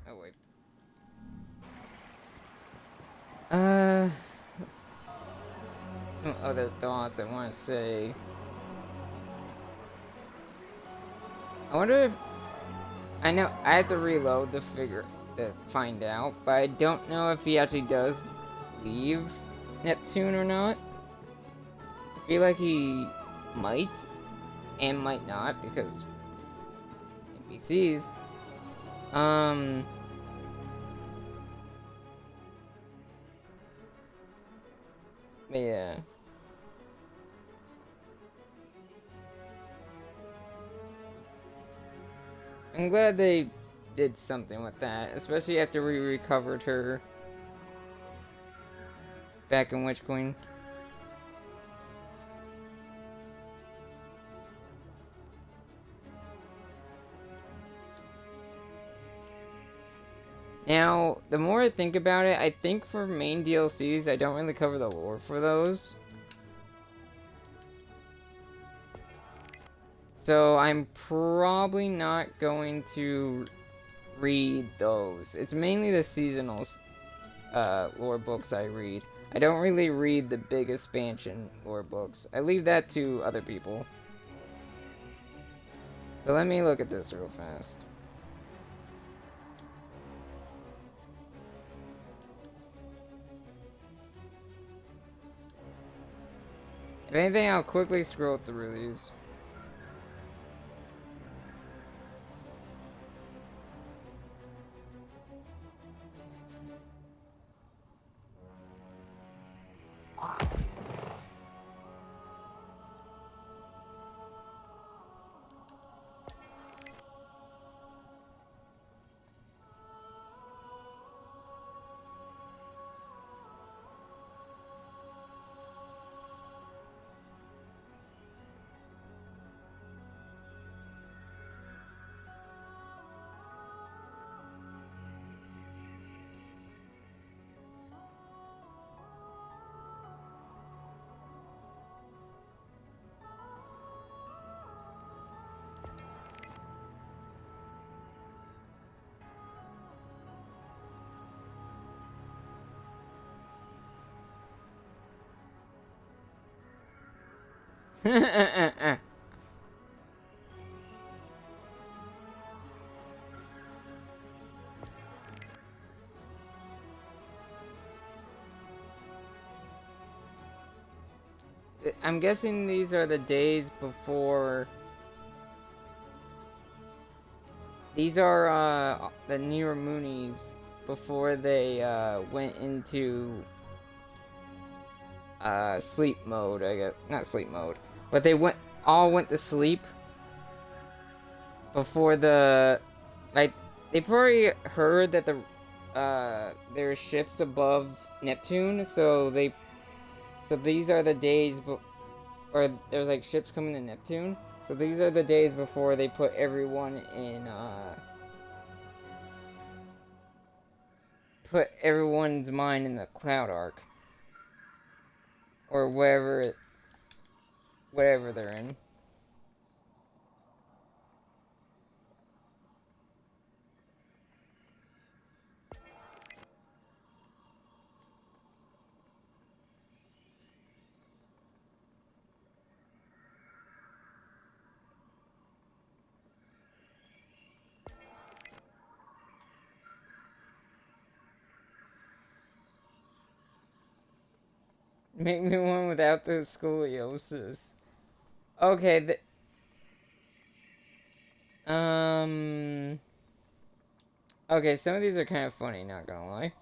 Oh, wait. Some other thoughts I want to say. I wonder if... I know I have to reload to find out, but I don't know if he actually does leave Neptune or not. I feel like he might, and might not, because NPCs. Yeah. I'm glad they did something with that, especially after we recovered her back in Witch Queen. Now, the more I think about it, I think for main DLCs, I don't really cover the lore for those. So I'm probably not going to read those. It's mainly the seasonal lore books I read. I don't really read the big expansion lore books. I leave that to other people. So let me look at this real fast. If anything, I'll quickly scroll through these. I'm guessing these are the days before... These are, the Neromunis before they, went into, sleep mode, I guess. Not sleep mode. But they all went to sleep before the... Like, they probably heard that there are ships above Neptune, so these are the days, or there's like ships coming to Neptune. So these are the days before they put everyone in, put everyone's mind in the Cloud Arc. Or whatever they're in. Make me one without the scoliosis. Okay, okay, some of these are kind of funny, not gonna lie.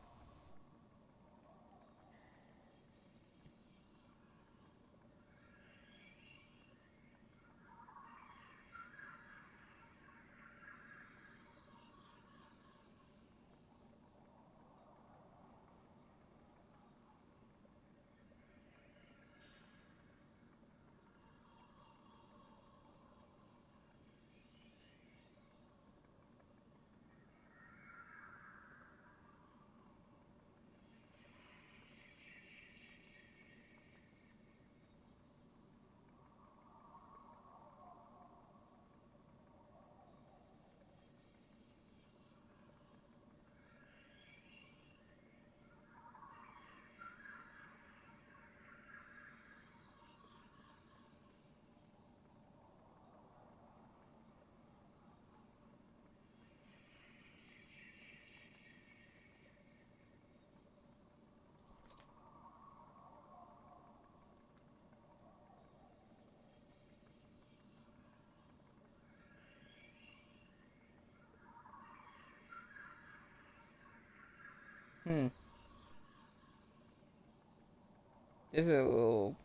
This is a little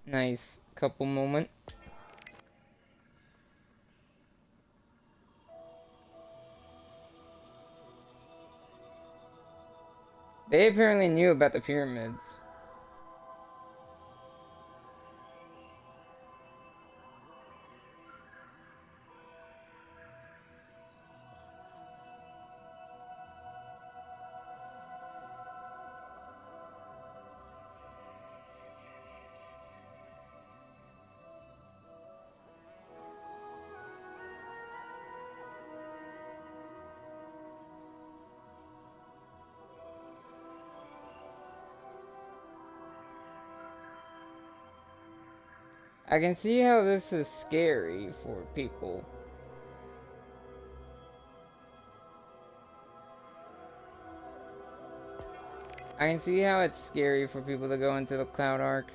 nice couple moment. They apparently knew about the pyramids. I can see how this is scary for people. I can see how it's scary for people to go into the Cloud Ark.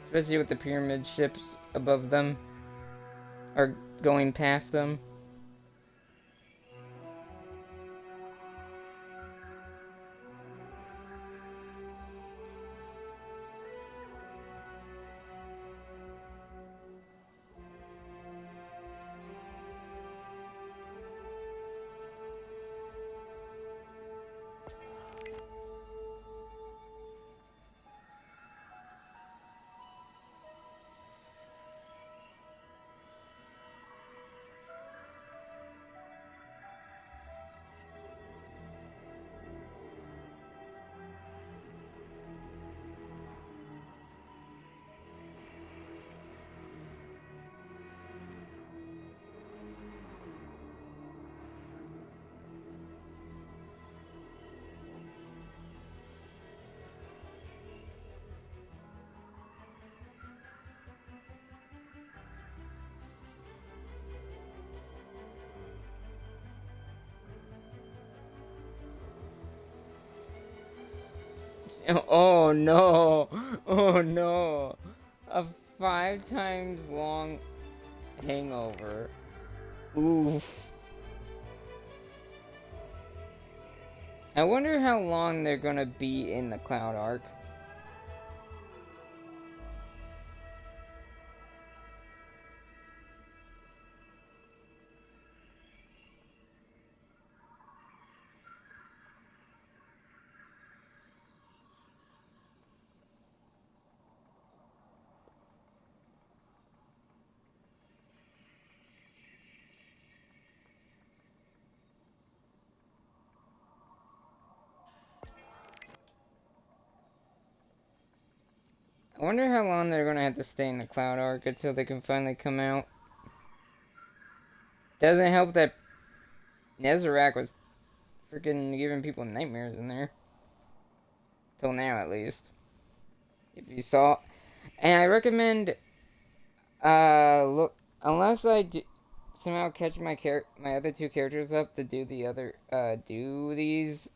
Especially with the pyramid ships above them. Or going past them. Oh no! Oh no! A 5 times long hangover. Oof. I wonder how long they're gonna be in the Cloud Ark. I wonder how long they're gonna have to stay in the Cloud Ark until they can finally come out. Doesn't help that Nezarec was freaking giving people nightmares in there. Till now, at least. If you saw... And I recommend... look... Unless I do... somehow catch my other two characters up to do the other... do these...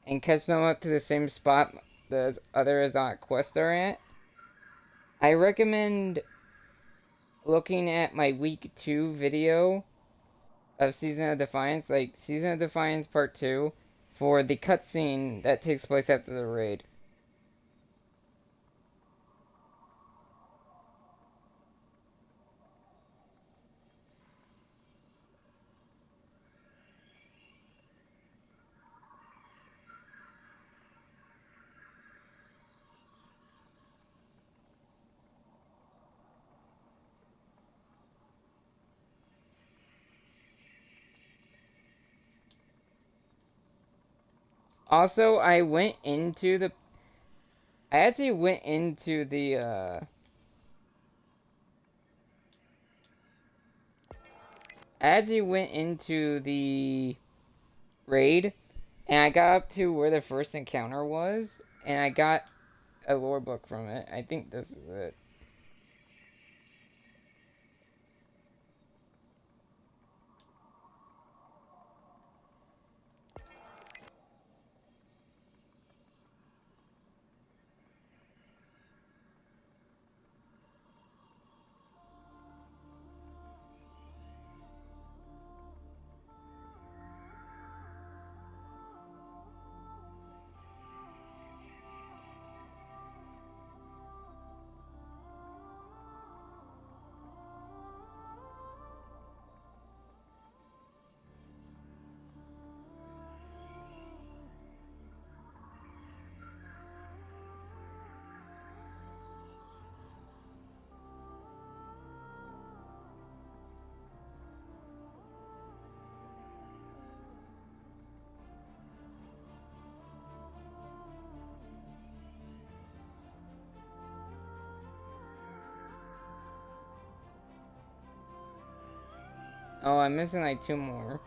and catch them up to the same spot the other exotic quests are at, I recommend looking at my week 2 video of Season of Defiance, like Season of Defiance Part 2, for the cutscene that takes place after the raid. Also, I actually went into the, I actually went into the raid, and I got up to where the first encounter was, and I got a lore book from it. I think this is it. Oh, I'm missing like 2 more.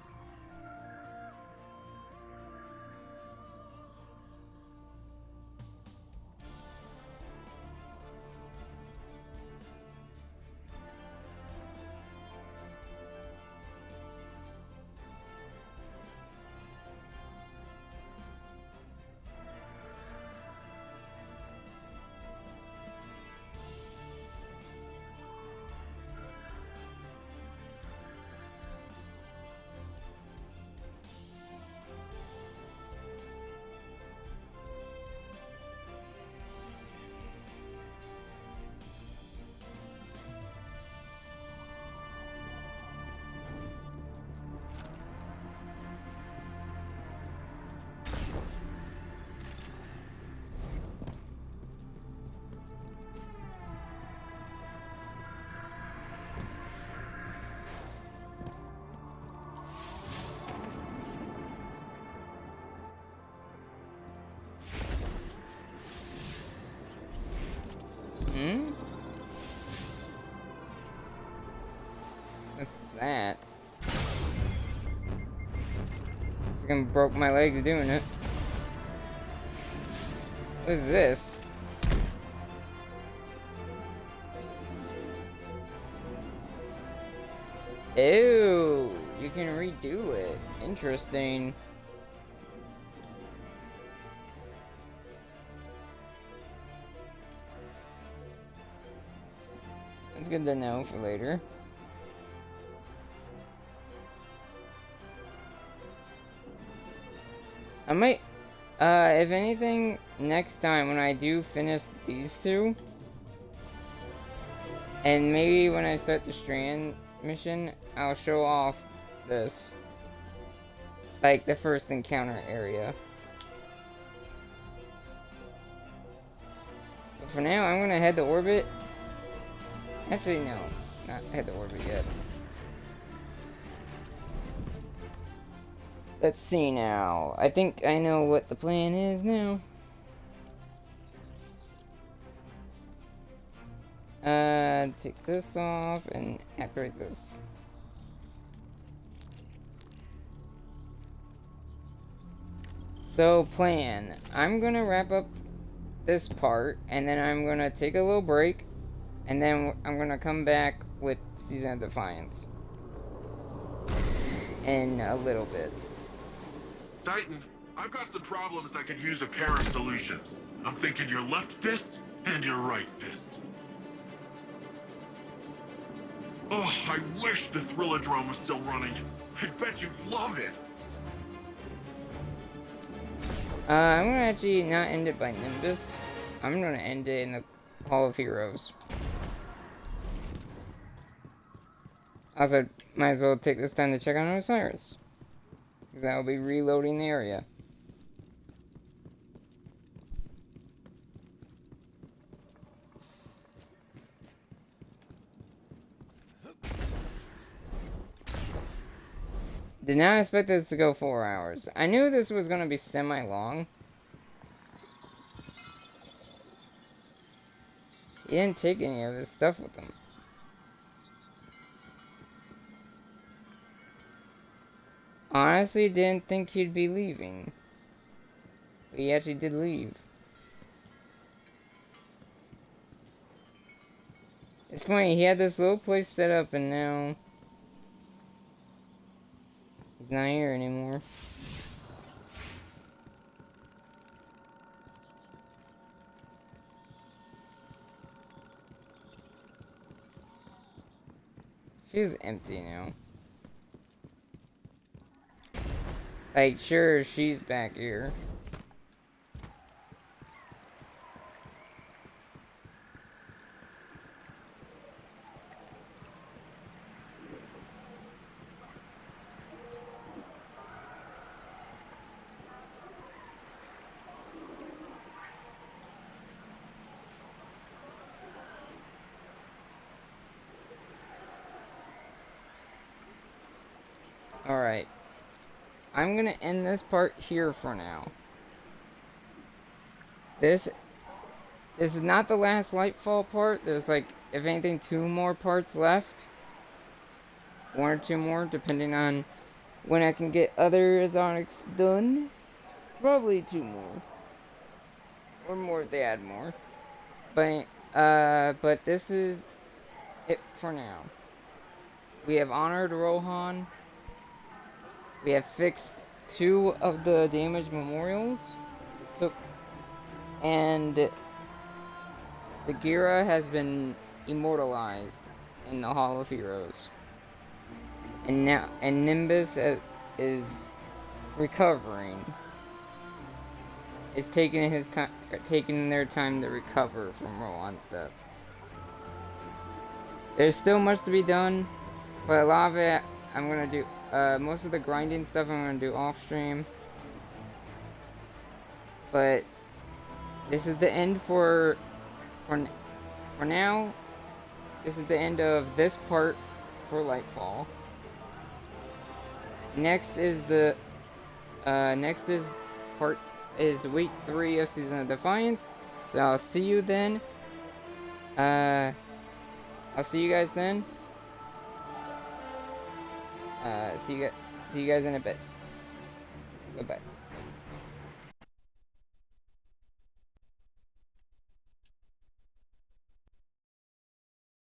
What's that? Freaking broke my legs doing it. What is this? Ew, you can redo it. Interesting. That's good to know for later. I might, if anything, next time when I do finish these 2, and maybe when I start the Strand mission, I'll show off this. Like, the first encounter area. But for now, I'm gonna head to orbit. Actually, no. Not head to orbit yet. Let's see now. I think I know what the plan is now. Take this off and activate this. So, plan. I'm gonna wrap up this part, and then I'm gonna take a little break, and then I'm gonna come back with Season of Defiance. In a little bit. Titan, I've got some problems that could use a pair of solutions. I'm thinking your left fist and your right fist. Oh, I wish the Thrillodrome was still running. I bet you'd love it. I'm gonna actually not end it by Nimbus. I'm gonna end it in the Hall of Heroes. Also, might as well take this time to check on Osiris. Because that will be reloading the area. Did not expect this to go 4 hours. I knew this was going to be semi-long. He didn't take any of his stuff with him. Honestly, didn't think he'd be leaving. But he actually did leave. It's funny, he had this little place set up and now he's not here anymore. Feels empty now. Like, sure, she's back here. Alright. I'm gonna end this part here for now. This is not the last Lightfall part. There's like, if anything, 2 more parts left. 1 or 2 more, depending on when I can get other exotics done. Probably 2 more. Or more if they add more. But this is it for now. We have honored Rohan. We have fixed 2 of the damaged memorials. And Sagira has been immortalized in the Hall of Heroes. And Nimbus is recovering. Is taking their time to recover from Rohan's death. There's still much to be done, but a lot of it I'm gonna do. Most of the grinding stuff I'm gonna do off stream. But this is the end for now. This is the end of this part for Lightfall. Next is week 3 of Season of Defiance. So I'll see you then. I'll see you guys then. See you guys in a bit. Bye-bye.